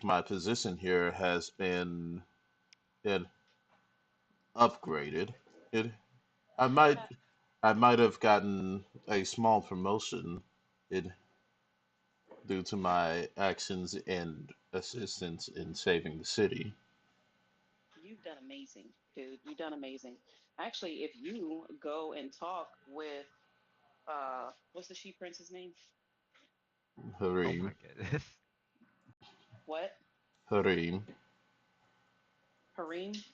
Speaker 3: my position here has been it upgraded. It I might
Speaker 2: Uh,
Speaker 3: I might have gotten a small promotion it, due to my actions and assistance in saving the city.
Speaker 2: you've done amazing, dude. You've done amazing. Actually, if you go and talk with what's the she prince's name?
Speaker 1: Oh my
Speaker 3: Hareem,
Speaker 1: goodness.
Speaker 2: What?
Speaker 3: Hareem.
Speaker 2: Hareem?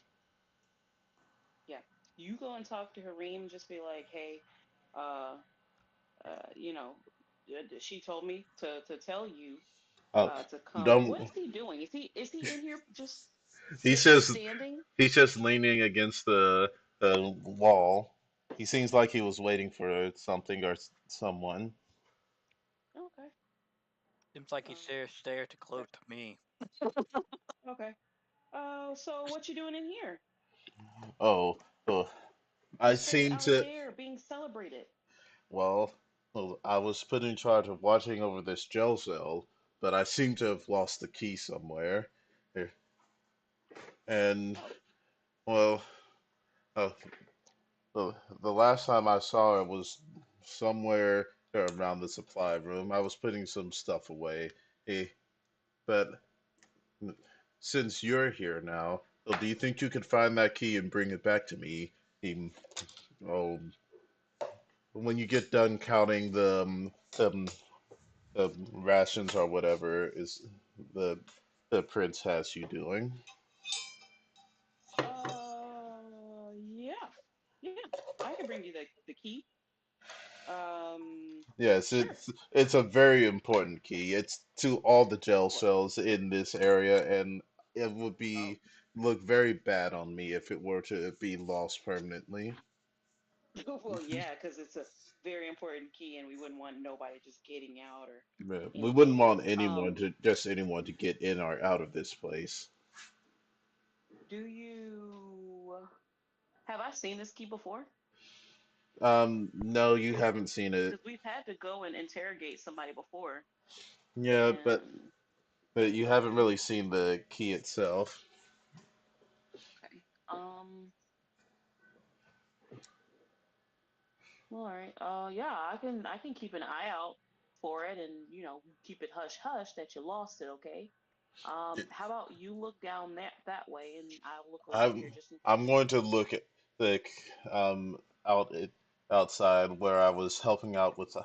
Speaker 2: Yeah. You go and talk to Hareem, just be like, hey, uh, you know, she told me to tell you
Speaker 3: Uh,
Speaker 2: to come. What
Speaker 3: don't.
Speaker 2: is he doing? Is he in here just
Speaker 3: He's
Speaker 2: sitting,
Speaker 3: just
Speaker 2: standing?
Speaker 3: he's just leaning against the wall. He seems like he was waiting for something or someone.
Speaker 2: Okay.
Speaker 4: seems like he's
Speaker 2: Um,
Speaker 4: there to
Speaker 2: okay.
Speaker 4: cloak to me.
Speaker 2: Okay. So what you doing in here?
Speaker 3: Oh, oh, I
Speaker 2: Stay
Speaker 3: seem
Speaker 2: out
Speaker 3: to.
Speaker 2: there being celebrated.
Speaker 3: Well, I was put in charge of watching over this jail cell, but I seem to have lost the key somewhere. Eh, And,
Speaker 2: Oh,
Speaker 3: well, uh, the last time I saw it was somewhere around the supply room. I was putting some stuff away. Eh, but since you're here now, do you think you could find that key and bring it back to me? Um, Oh, when you get done counting the rations or whatever is the the prince has you doing.
Speaker 2: yeah, yeah. I can bring you the key.
Speaker 3: Yes,
Speaker 2: Sure.
Speaker 3: it's a very important key. It's to all the jail
Speaker 2: Well,
Speaker 3: cells in this area, and it would
Speaker 2: oh,
Speaker 3: be look very bad on me if it were to be lost permanently.
Speaker 2: well, yeah, because it's a very important key, and we wouldn't want nobody just getting out or
Speaker 3: We wouldn't
Speaker 2: anything.
Speaker 3: want
Speaker 2: Um,
Speaker 3: anyone to get in or out of this place.
Speaker 2: do you have I seen this key before?
Speaker 3: No, you haven't seen it.
Speaker 2: Because we've had to go and interrogate somebody before,
Speaker 3: Yeah,
Speaker 2: and
Speaker 3: but you haven't really seen the key itself.
Speaker 2: okay. Well, all right. Yeah, I can keep an eye out for it, and keep it hush hush that you lost it. Okay. How about you look down that way, and I'll look over here just in
Speaker 3: I'm
Speaker 2: case.
Speaker 3: going to look at the out outside where I was helping out with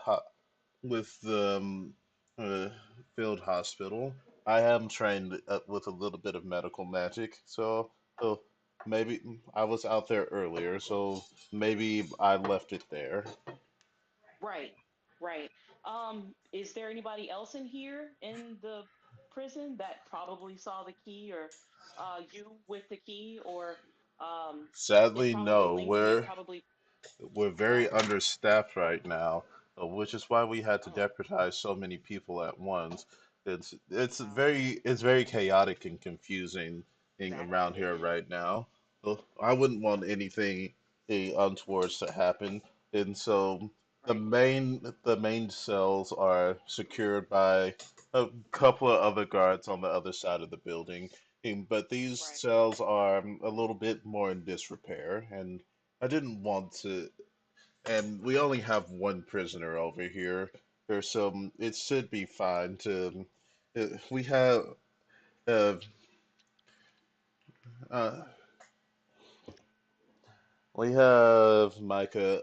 Speaker 3: with the uh, field hospital. I am trained with a little bit of medical magic, so maybe I was out there earlier, so maybe I left it there.
Speaker 2: Right, right. Is there anybody else in here in the prison that probably saw the key, or you with the key, or it's
Speaker 3: Sadly,
Speaker 2: probably
Speaker 3: no.
Speaker 2: lengthy. It probably
Speaker 3: We're very
Speaker 2: what?
Speaker 3: understaffed right now, which is why we had to
Speaker 2: Oh,
Speaker 3: deputize so many people at once.
Speaker 2: oh,
Speaker 3: it's very chaotic and confusing
Speaker 2: that
Speaker 3: around
Speaker 2: it
Speaker 3: here
Speaker 2: is.
Speaker 3: right now. So I wouldn't want anything untowards to happen, and so
Speaker 2: Right,
Speaker 3: the main cells are secured by a couple of other guards on the other side of the building. But these
Speaker 2: right.
Speaker 3: cells are a little bit more in disrepair, and I didn't want to, and we only have one prisoner over here. There's some. It should be fine to. We have. Uh, uh, we have Micah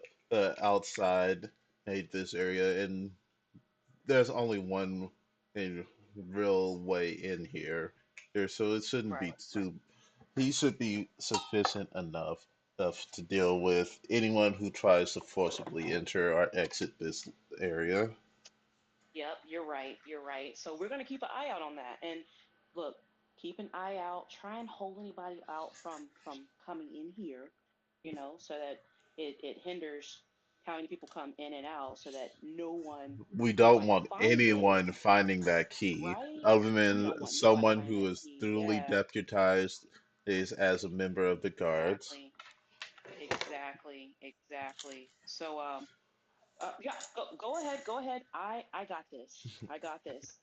Speaker 3: outside this area, and there's only one real way in here. So it shouldn't be
Speaker 2: Right, right.
Speaker 3: too. He should be sufficient enough to deal with anyone who tries to forcibly enter or exit this area.
Speaker 2: Yep, you're right. You're right. So we're gonna keep an eye out on that. And look, keep an eye out. Try and hold anybody out from coming in here, so that it hinders how many people come in and out, so that no one
Speaker 3: We don't want
Speaker 2: finds it.
Speaker 3: anyone finding that key
Speaker 2: Right?
Speaker 3: other
Speaker 2: We don't
Speaker 3: than
Speaker 2: want nobody
Speaker 3: someone
Speaker 2: finding
Speaker 3: who
Speaker 2: that
Speaker 3: is
Speaker 2: key.
Speaker 3: duly
Speaker 2: Yeah,
Speaker 3: deputized is as a member of the guards.
Speaker 2: exactly. Exactly. Exactly. So yeah, go ahead, go ahead. I got this. I got this.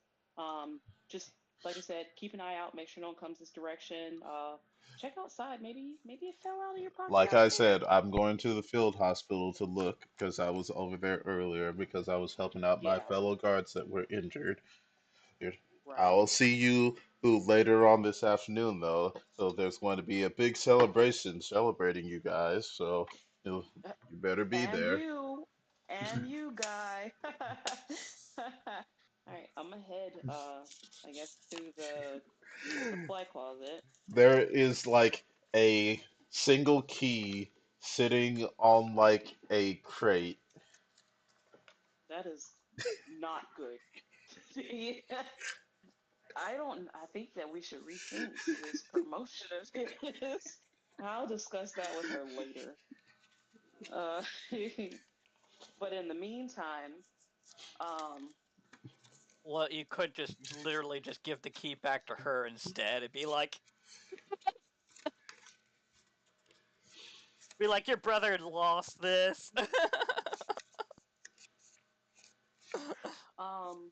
Speaker 2: Just like I said, keep an eye out. Make sure no one comes this direction. Check outside. Maybe it fell out of your pocket.
Speaker 3: Like
Speaker 2: I
Speaker 3: I
Speaker 2: don't know.
Speaker 3: said, I'm going to the field hospital to look because I was over there earlier because I was helping out my
Speaker 2: Yeah,
Speaker 3: fellow guards that were injured. I
Speaker 2: right.
Speaker 3: will see you later on this afternoon, though. So there's going to be a big celebration celebrating you guys. So you
Speaker 2: Uh,
Speaker 3: you better be
Speaker 2: And
Speaker 3: there.
Speaker 2: you, and you, guy. All right, I'm gonna head. I guess to the supply closet.
Speaker 3: There is like a single key sitting on like a crate.
Speaker 2: That is not good. Yeah. I think that we should rethink this promotion of his. I'll discuss that with her later. Uh, but in the meantime, um,
Speaker 4: Well, you could just literally just give the key back to her instead and be like, Be like, your brother lost this.
Speaker 2: Um,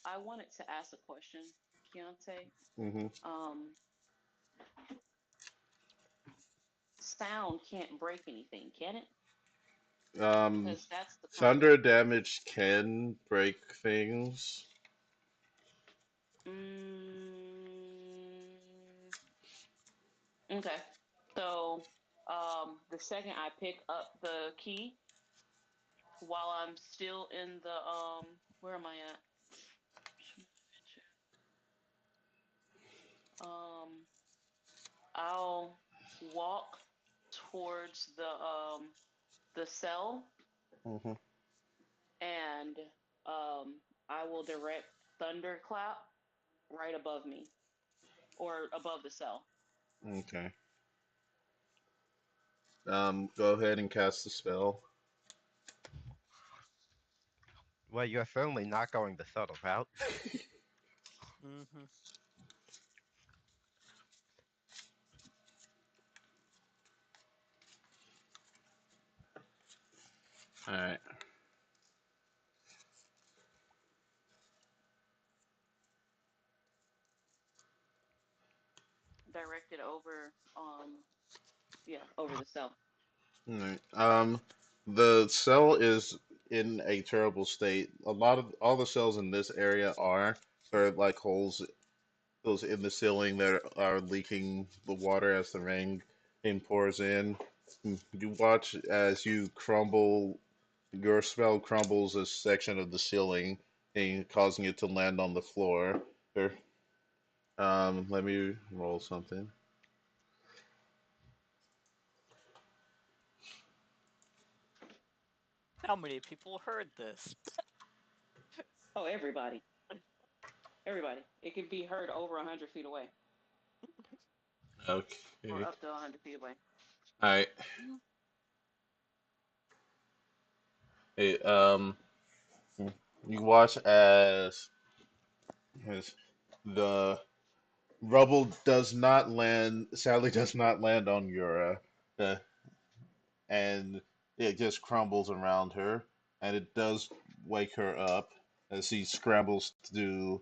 Speaker 2: I wanted to ask a question, Keontae.
Speaker 3: Hmm.
Speaker 2: Um, sound can't break anything, can it?
Speaker 3: Um,
Speaker 2: Because that's the
Speaker 3: thunder
Speaker 2: concept.
Speaker 3: damage can break things.
Speaker 2: Mm, okay. So, the second I pick up the key while I'm still in the where am I at? Um, I'll walk towards the cell
Speaker 3: Hmm.
Speaker 2: and I will direct thunderclap right above me or above the cell.
Speaker 3: Okay. Go ahead and cast the spell.
Speaker 1: Well, you're certainly not going the subtle route.
Speaker 4: Mm-hmm.
Speaker 3: All right.
Speaker 2: Directed over yeah, over the cell.
Speaker 3: All right. The cell is in a terrible state. A lot of all the cells in this area are. There are like holes those in the ceiling that are leaking the water as the rain pours in. You watch as you crumble, your spell crumbles a section of the ceiling and causing it to land on the floor. There, let me roll something.
Speaker 4: How many people heard this?
Speaker 2: Oh, everybody, everybody. It could be heard over 100 feet away or
Speaker 3: Okay.
Speaker 2: up to 100 feet away.
Speaker 3: All right. Hey, you watch as the rubble does not land, sadly does not land on Yura, uh, and it just crumbles around her, and it does wake her up as she scrambles to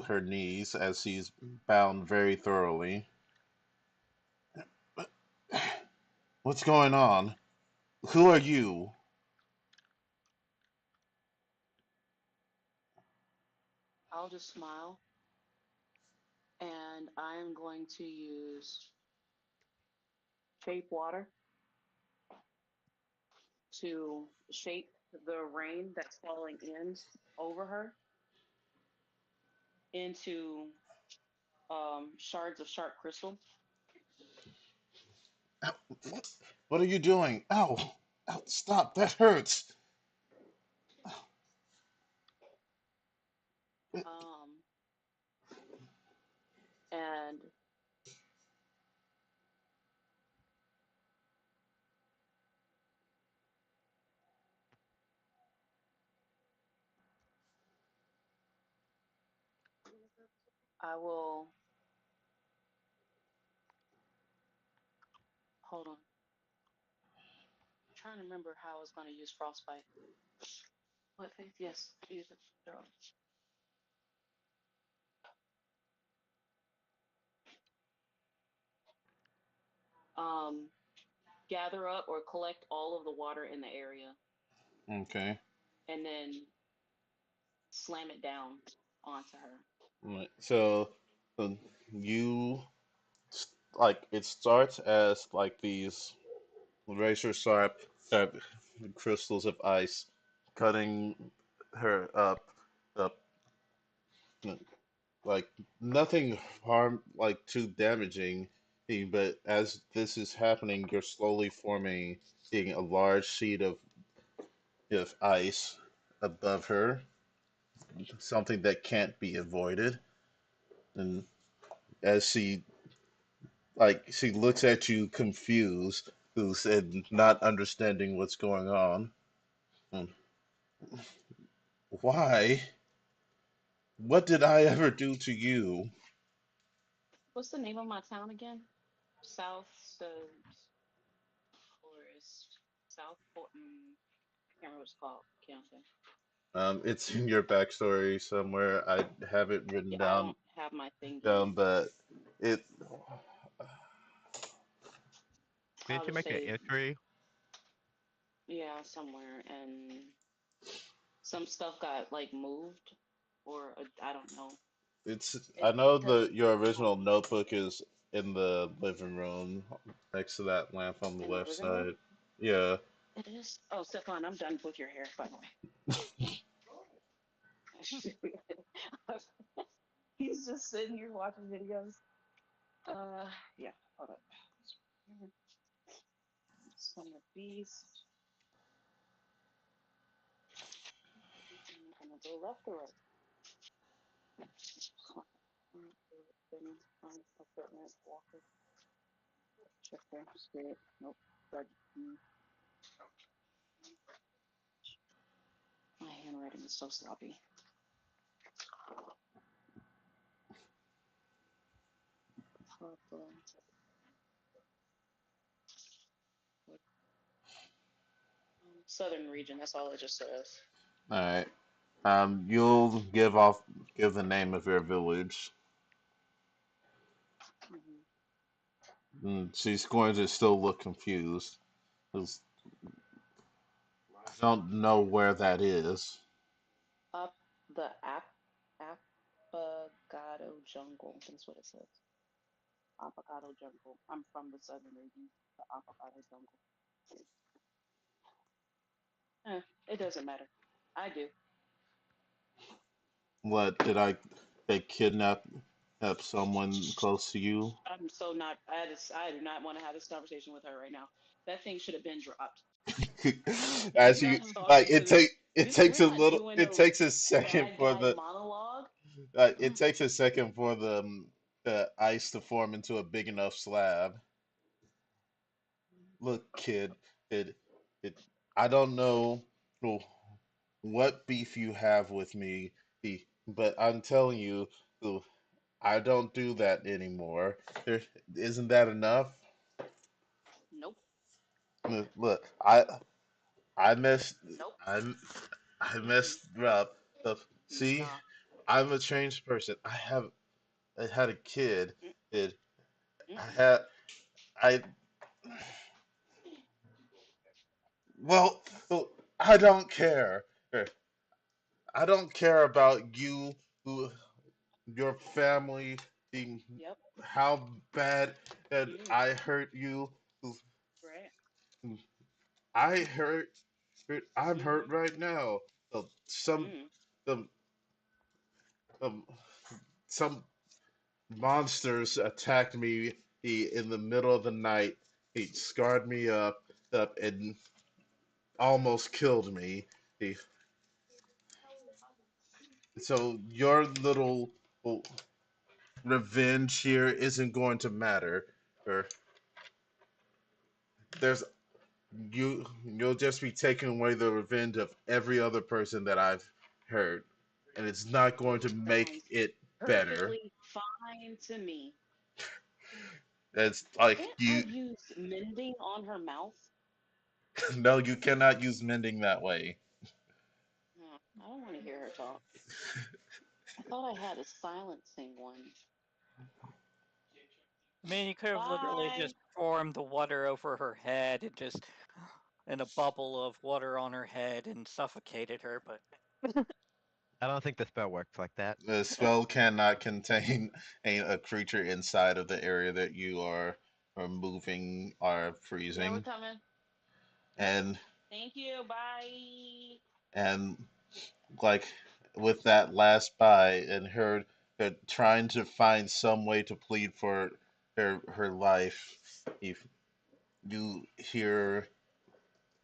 Speaker 3: her knees as she's bound very thoroughly. What's going on? Who are you?
Speaker 2: I'll just smile and I'm going to use shape water to shape the rain that's falling in over her into shards of sharp crystal.
Speaker 3: Ow, what are you doing? Ow! Ow! Stop! That hurts.
Speaker 2: Um, and I will hold on. I'm trying to remember how I was going to use frostbite. What faith? Yes, use it. Um, gather up or collect all of the water in the area
Speaker 3: Okay.
Speaker 2: and then slam it down onto her.
Speaker 3: Right. So, um, you like it starts as like these razor sharp crystals of ice, cutting her up like nothing harm like too damaging. But as this is happening, you're slowly forming a large sheet of ice above her, something that can't be avoided. And as she looks at you confused, who said not understanding what's going on. Um, Why? What did I ever do to you?
Speaker 2: What's the name of my town again? South Forest. Can't remember what it's called. Can't say.
Speaker 3: It's in your backstory somewhere. I have it written
Speaker 2: Yeah, I
Speaker 3: down,
Speaker 2: don't have my thingy.
Speaker 3: but it
Speaker 2: I'll
Speaker 1: Didn't you
Speaker 2: just
Speaker 1: make an
Speaker 2: say,
Speaker 1: entry?
Speaker 2: yeah, somewhere. And some stuff got like moved, or I don't know.
Speaker 3: it's. I
Speaker 2: It
Speaker 3: know
Speaker 2: because
Speaker 3: the your original
Speaker 2: um
Speaker 3: notebook is in the living room next to that lamp on the
Speaker 2: in the
Speaker 3: left
Speaker 2: living room.
Speaker 3: side. Yeah.
Speaker 2: It is. Oh, Stefan, I'm done with your hair, by the way. He's just sitting here watching videos. Yeah. Hold up. Summer Beast. I'm gonna go left or right. Equipment, walker, checker, spirit. Nope. Red. My handwriting is so sloppy. Purple. Southern region. That's all it just says.
Speaker 3: All right. You'll give the name of your village.
Speaker 2: Hmm.
Speaker 3: She's going to still look confused. 'Cause I don't know where that is.
Speaker 2: Up the Apagado jungle. That's what it says. Apagado jungle. I'm from the southern region. The Apagado jungle. It doesn't matter. I do.
Speaker 3: What did I? They kidnap up someone close to you?
Speaker 2: I'm so not. I do not want to have this conversation with her right now. That thing should have been dropped.
Speaker 3: As
Speaker 2: We're
Speaker 3: you
Speaker 2: not
Speaker 3: like,
Speaker 2: talking to this.
Speaker 3: takes
Speaker 2: We're
Speaker 3: a
Speaker 2: not
Speaker 3: little.
Speaker 2: doing
Speaker 3: It
Speaker 2: no
Speaker 3: takes a second
Speaker 2: bad
Speaker 3: for
Speaker 2: guy
Speaker 3: the.
Speaker 2: monologue.
Speaker 3: It takes a second for the ice to form into a big enough slab. Look, kid, it it. I don't know what beef you have with me, but I'm telling you, I don't do that anymore. There, isn't that enough?
Speaker 2: Nope.
Speaker 3: Look, I messed
Speaker 2: Nope.
Speaker 3: I I
Speaker 2: Mm-mm.
Speaker 3: messed up. See,
Speaker 2: Nah.
Speaker 3: I'm a changed person. I had a kid.
Speaker 2: Mm,
Speaker 3: It I
Speaker 2: mm-mm.
Speaker 3: had I well, I don't care. I don't care about you, who your family, being
Speaker 2: Yep.
Speaker 3: how bad that
Speaker 2: Mm,
Speaker 3: I hurt you.
Speaker 2: right.
Speaker 3: I hurt. I'm hurt
Speaker 2: Mm-hmm.
Speaker 3: right now. Some
Speaker 2: Mm.
Speaker 3: the um, some monsters attacked me in the middle of the night. He scarred me up and almost killed me. He, so your little well, revenge here isn't going to matter. Or there's you'll just be taking away the revenge of every other person that I've hurt, and it's not going to make
Speaker 2: Sounds
Speaker 3: it better.
Speaker 2: perfectly fine to me.
Speaker 3: It's like
Speaker 2: Can't I
Speaker 3: you
Speaker 2: use mending on her mouth?
Speaker 3: no, you cannot use mending that way.
Speaker 2: No, I don't want to hear her talk. I thought I had a silencing one.
Speaker 4: I mean, you could have literally
Speaker 2: Bye.
Speaker 4: just formed the water over her head and just in a bubble of water on her head and suffocated her, but
Speaker 1: I don't think the spell works like that.
Speaker 3: The spell cannot contain a creature inside of the area that you are moving or
Speaker 2: Yeah, we're
Speaker 3: freezing.
Speaker 2: coming.
Speaker 3: And
Speaker 2: Thank you. Bye.
Speaker 3: and like with that last buy and her trying to find some way to plead for her life, you hear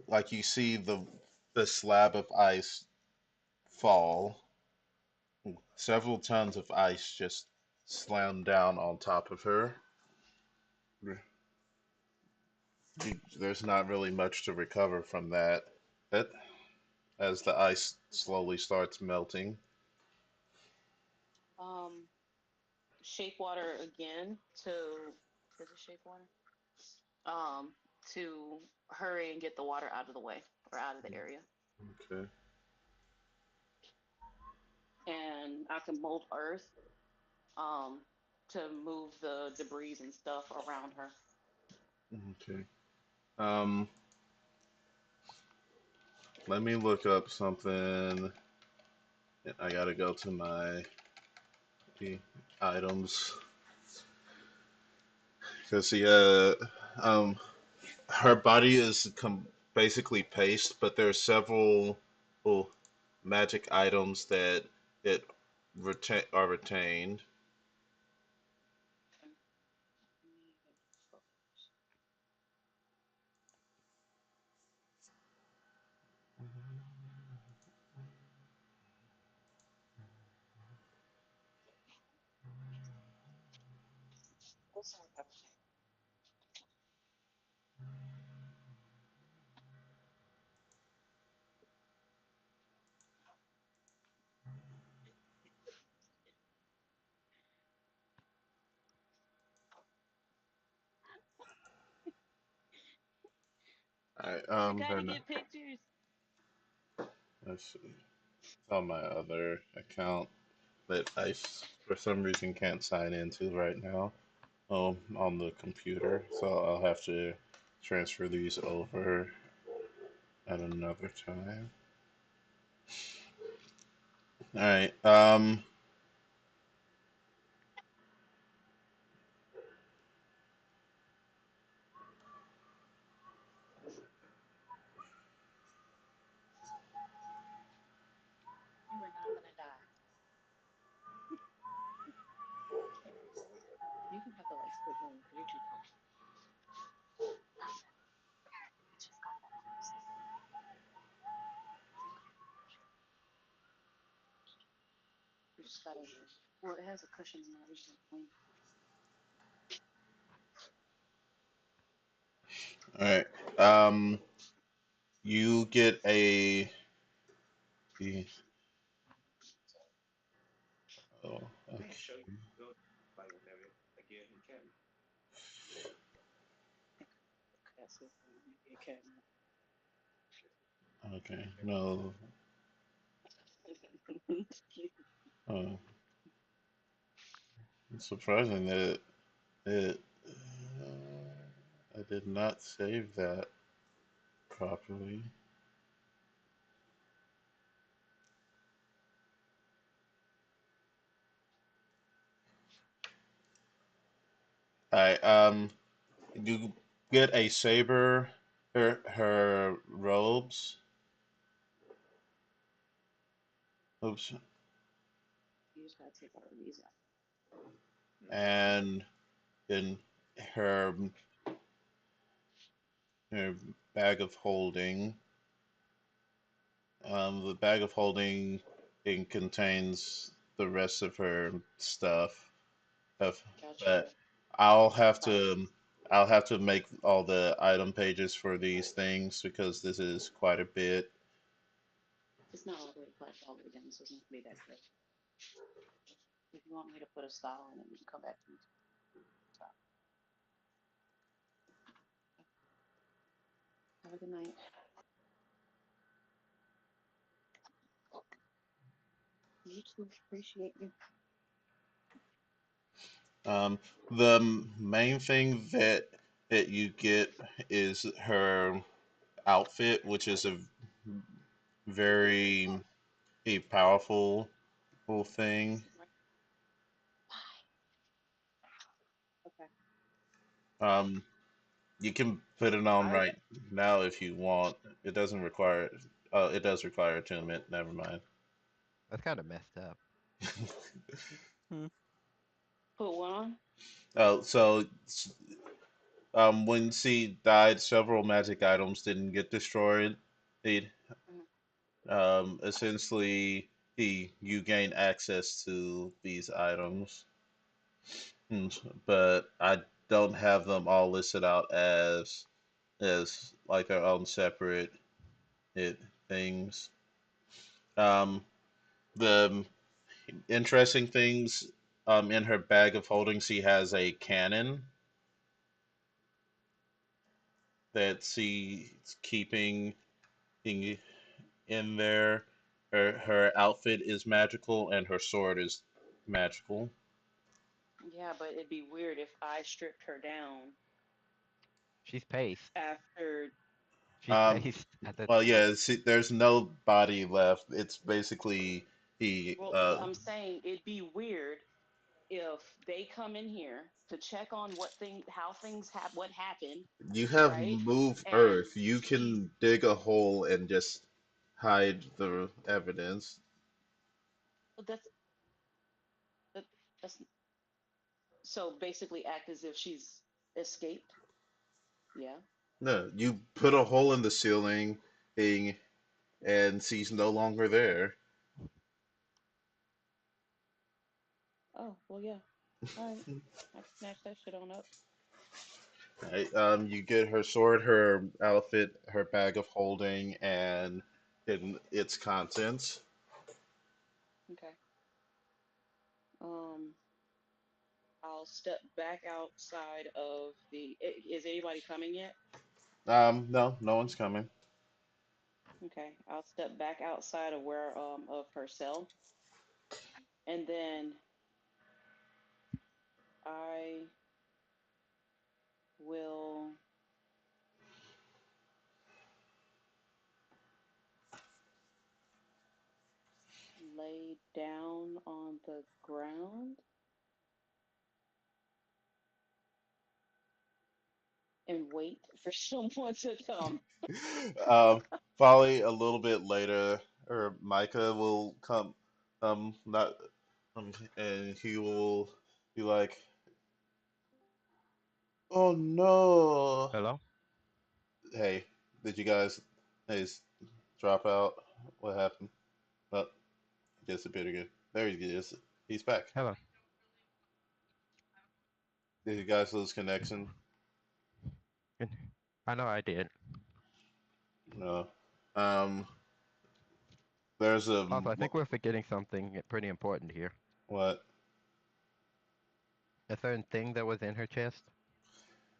Speaker 3: like you see the slab of ice fall. Several tons of ice just slam down on top of her. There's not really much to recover from that. But as the ice slowly starts melting,
Speaker 2: Um, Shape water again to Does it shake water? To hurry and get the water out of the way or out of the area.
Speaker 3: Okay.
Speaker 2: And I can mold earth to move the debris and stuff around her.
Speaker 3: Okay. Um, Let me look up something. I gotta go to my items because um, her body is basically paste, but there are several oh, magic items that it are retained. All right,
Speaker 2: You gotta
Speaker 3: then
Speaker 2: get pictures.
Speaker 3: let's see. It's on my other account that for some reason can't sign into right now. On the computer, so I'll have to transfer these over at another time. All right.
Speaker 2: You are not gonna die. You can have to like split room because you're too tall. You just got that. You just gotta. Well, it has a cushion in there.
Speaker 3: All right. You get a. Oh, okay.
Speaker 2: That's it. Maybe a cat.
Speaker 3: Okay. No. Oh, it's surprising that it. I did not save that properly. All right. You get a saber. Her robes. Oops.
Speaker 2: You just gotta take all of these out.
Speaker 3: And in her her bag of holding. The bag of holding it contains the rest of her stuff. Of,
Speaker 2: Gotcha.
Speaker 3: but I'll have
Speaker 2: All right.
Speaker 3: to I'll have to make all the item pages for these things because this is quite a bit.
Speaker 2: It's not all the way flat all the way down, so it's not gonna be that crazy. If you want me to put a style in it, you can come back to me. Have a good night. You too. Appreciate you.
Speaker 3: Um, the main thing that you get is her outfit, which is a very a powerful thing.
Speaker 2: Okay.
Speaker 3: Um, You can put it on right now if you want. It doesn't require. Oh, it does require attunement. Never mind.
Speaker 1: That's kind of messed up.
Speaker 4: Hmm.
Speaker 2: Put one on.
Speaker 3: Oh, so when she died, several magic items didn't get destroyed. It
Speaker 2: Mhm.
Speaker 3: essentially you gain access to these items. But I don't have them all listed out as like their own separate it things. Um, the interesting things in her bag of holding, she has a cannon. that she's keeping in there. Her outfit is magical and her sword is magical.
Speaker 2: Yeah, but it'd be weird if I stripped her down
Speaker 1: She's paced.
Speaker 2: after.
Speaker 1: She's
Speaker 3: Um,
Speaker 1: paced at the.
Speaker 3: well, yeah, see, there's no body left. It's basically he.
Speaker 2: Well, I'm saying it'd be weird if they come in here to check on how things have, what happened,
Speaker 3: You have
Speaker 2: right?
Speaker 3: move
Speaker 2: And
Speaker 3: earth. You
Speaker 2: she's
Speaker 3: can dig a hole and just hide the evidence.
Speaker 2: that's that, that's so basically act as if she's escaped. Yeah.
Speaker 3: No, you put a hole in the ceiling, and she's no longer there.
Speaker 2: Oh, well, yeah. All right. I can snatch that shit on up.
Speaker 3: Right? You get her sword, her outfit, her bag of holding, and its contents.
Speaker 2: Okay. Um, I'll step back outside of Is anybody coming yet?
Speaker 3: No, no one's coming.
Speaker 2: Okay. I'll step back outside of where of her cell, and then I will lay down on the ground and wait for someone to come.
Speaker 3: Um, Probably a little bit later, or Micah will come. Not. And he will be like, "Oh no!
Speaker 1: Hello?
Speaker 3: Hey, did you guys, hey, drop out? What happened? Oh, he disappeared again. There he is. He's back.
Speaker 1: Hello.
Speaker 3: Did you guys lose connection?
Speaker 1: I know I did.
Speaker 3: No. Um, there's a
Speaker 1: Also, I think we're forgetting something pretty important here.
Speaker 3: what?
Speaker 1: A certain thing that was in her chest.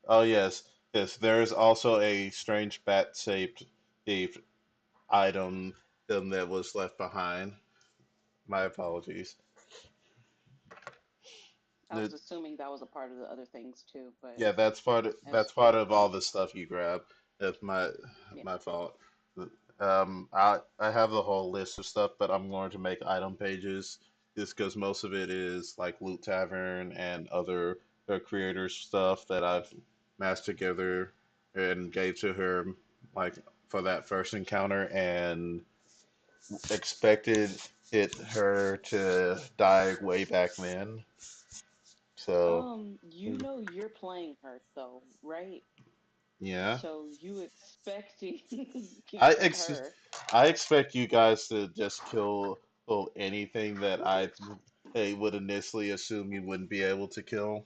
Speaker 3: Oh yes, yes. There's also a strange shaped item that was left behind. My apologies.
Speaker 2: I was assuming that was a part of the other things too, but
Speaker 3: Yeah, that's
Speaker 2: that's
Speaker 3: part
Speaker 2: cool.
Speaker 3: of all the stuff you grab. That's
Speaker 2: Yeah.
Speaker 3: my fault. I have the whole list of stuff, but I'm going to make item pages just because most of it is like Loot Tavern and other creator stuff that I've massed together and gave to her like for that first encounter and expected her to die way back then. So
Speaker 2: You know you're playing her though, right?
Speaker 3: yeah.
Speaker 2: So you expecting
Speaker 3: I ex
Speaker 2: her.
Speaker 3: I expect you guys to just kill anything that would initially assume you wouldn't be able to kill.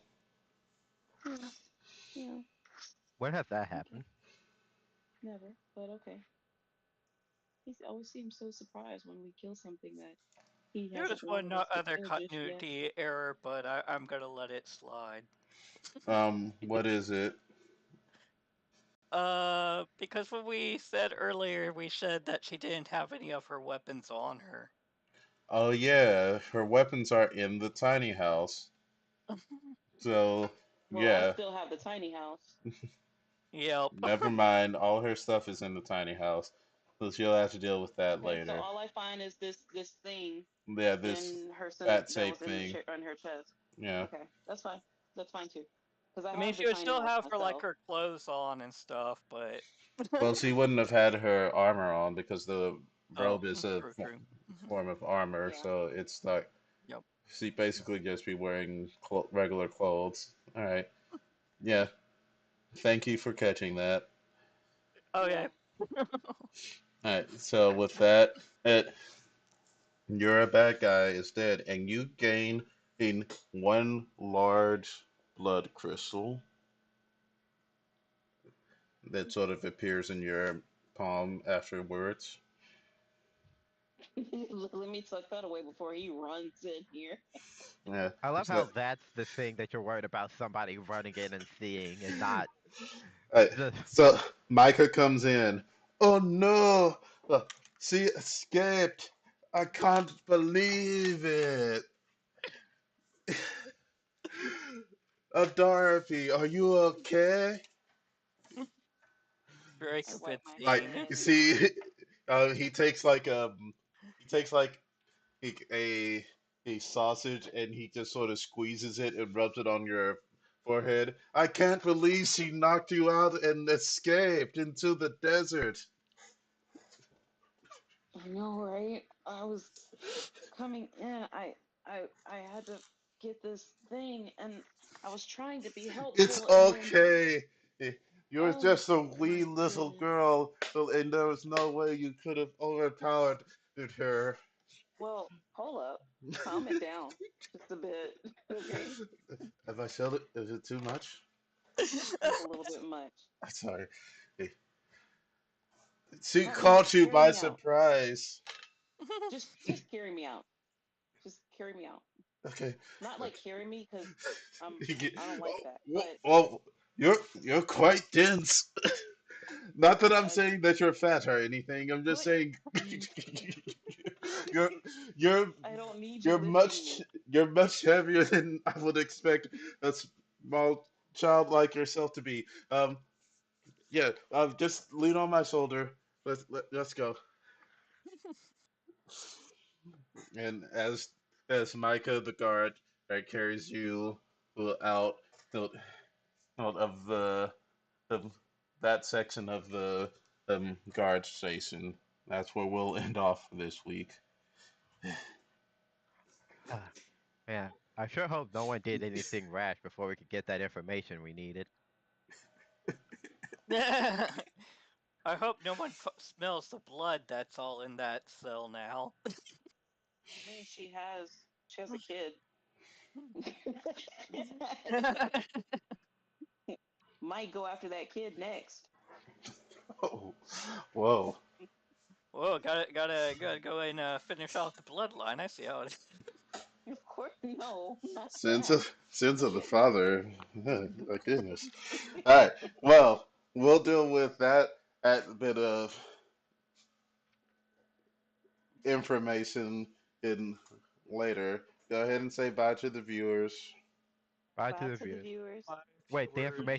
Speaker 2: Yeah, yeah,
Speaker 1: When has that
Speaker 2: okay.
Speaker 1: happened?
Speaker 2: Never, but okay. He always seems so surprised when we kill something that he
Speaker 4: There
Speaker 2: hasn't
Speaker 4: was one
Speaker 2: wanted us to
Speaker 4: other
Speaker 2: kill just yet.
Speaker 4: continuity error, but I'm gonna let it slide.
Speaker 3: What is it?
Speaker 4: Because when we said earlier, we said that she didn't have any of her weapons on her.
Speaker 3: Oh yeah, her weapons are in the tiny house. So
Speaker 2: Well, I
Speaker 3: yeah,
Speaker 2: still have the tiny house.
Speaker 4: Yep.
Speaker 3: never mind. All her stuff is in the tiny house, so she'll have to deal with that
Speaker 2: Okay, so
Speaker 3: later.
Speaker 2: all I find is this thing
Speaker 3: Yeah, this
Speaker 2: in her
Speaker 3: bat
Speaker 2: that
Speaker 3: safe
Speaker 2: was in the
Speaker 3: thing.
Speaker 2: chair on her chest.
Speaker 3: Yeah.
Speaker 2: Okay, that's fine. That's fine too, because I
Speaker 4: I mean,
Speaker 2: have the
Speaker 4: she would
Speaker 2: tiny
Speaker 4: still
Speaker 2: house
Speaker 4: have her like
Speaker 2: myself.
Speaker 4: her clothes on and stuff, but
Speaker 3: Well, she wouldn't have had her armor on because the
Speaker 4: oh,
Speaker 3: robe is a
Speaker 4: true, true. Hmm.
Speaker 3: form of armor,
Speaker 2: Yeah,
Speaker 3: so it's like
Speaker 4: Yep.
Speaker 3: she basically just be wearing regular clothes. All right. Yeah. Thank you for catching that.
Speaker 4: Okay.
Speaker 2: yeah.
Speaker 3: All right. So with that, it, you're a bad guy is dead, and you gain in one large blood crystal that sort of appears in your palm afterwards.
Speaker 2: Let me tuck that away before he runs in here.
Speaker 3: Yeah.
Speaker 1: I love
Speaker 3: It's
Speaker 1: how
Speaker 3: that.
Speaker 1: that's the thing that you're worried about somebody running in and seeing and not
Speaker 3: Alright,
Speaker 1: The
Speaker 3: so Micah comes in. Oh no! Uh, She escaped! I can't believe it! Dorothy, are you okay?
Speaker 4: Very
Speaker 2: I wipe my
Speaker 3: Like,
Speaker 4: convincing.
Speaker 3: you
Speaker 2: head.
Speaker 3: see, he takes like he takes like a sausage and he just sort of squeezes it and rubs it on your forehead. I can't believe she knocked you out and escaped into the desert.
Speaker 2: I know, right? I was coming in. I had to get this thing, and I was trying to be
Speaker 3: It's
Speaker 2: helpful, and then
Speaker 3: okay. You're
Speaker 2: oh
Speaker 3: just a
Speaker 2: my
Speaker 3: wee little
Speaker 2: goodness.
Speaker 3: girl, and there was no way you could have overpowered her.
Speaker 2: Well, hold up, calm it down just a bit, okay?
Speaker 3: Have I said it? Is it too much?
Speaker 2: Just a little bit much.
Speaker 3: I'm sorry. She
Speaker 2: Help me,
Speaker 3: caught you
Speaker 2: carry
Speaker 3: by
Speaker 2: me out.
Speaker 3: surprise.
Speaker 2: Just carry me out. Just carry me out.
Speaker 3: Okay.
Speaker 2: Not like carry me, because
Speaker 3: You get-
Speaker 2: I don't like that.
Speaker 3: oh,
Speaker 2: But
Speaker 3: oh, you're quite dense. Not that I'm
Speaker 2: I
Speaker 3: saying that you're fat or anything. I'm just
Speaker 2: put
Speaker 3: saying you're you're
Speaker 2: I don't need you
Speaker 3: you're
Speaker 2: lifting
Speaker 3: much
Speaker 2: me.
Speaker 3: you're much heavier than I would expect a small child like yourself to be. Yeah. Just lean on my shoulder. Let's go. And as Micah the guard carries you out out of the that section of the guard station, that's where we'll end off this week.
Speaker 1: ah, man, I sure hope no one did anything rash before we could get that information we needed.
Speaker 4: I hope no one smells the blood that's all in that cell now.
Speaker 2: I mean, she has a kid. Might go after that kid next.
Speaker 3: Oh, whoa!
Speaker 4: Whoa, gotta go and finish off the bloodline. I see how it is.
Speaker 2: Of course, no, not
Speaker 3: Sins
Speaker 2: that.
Speaker 3: of the father. My goodness. All right. Well, we'll deal with that bit of information in later. Go ahead and say bye to the viewers.
Speaker 1: Bye to
Speaker 2: Bye
Speaker 1: the
Speaker 2: to the
Speaker 1: viewers.
Speaker 2: viewers.
Speaker 4: My
Speaker 1: Wait, the
Speaker 4: viewers.
Speaker 1: information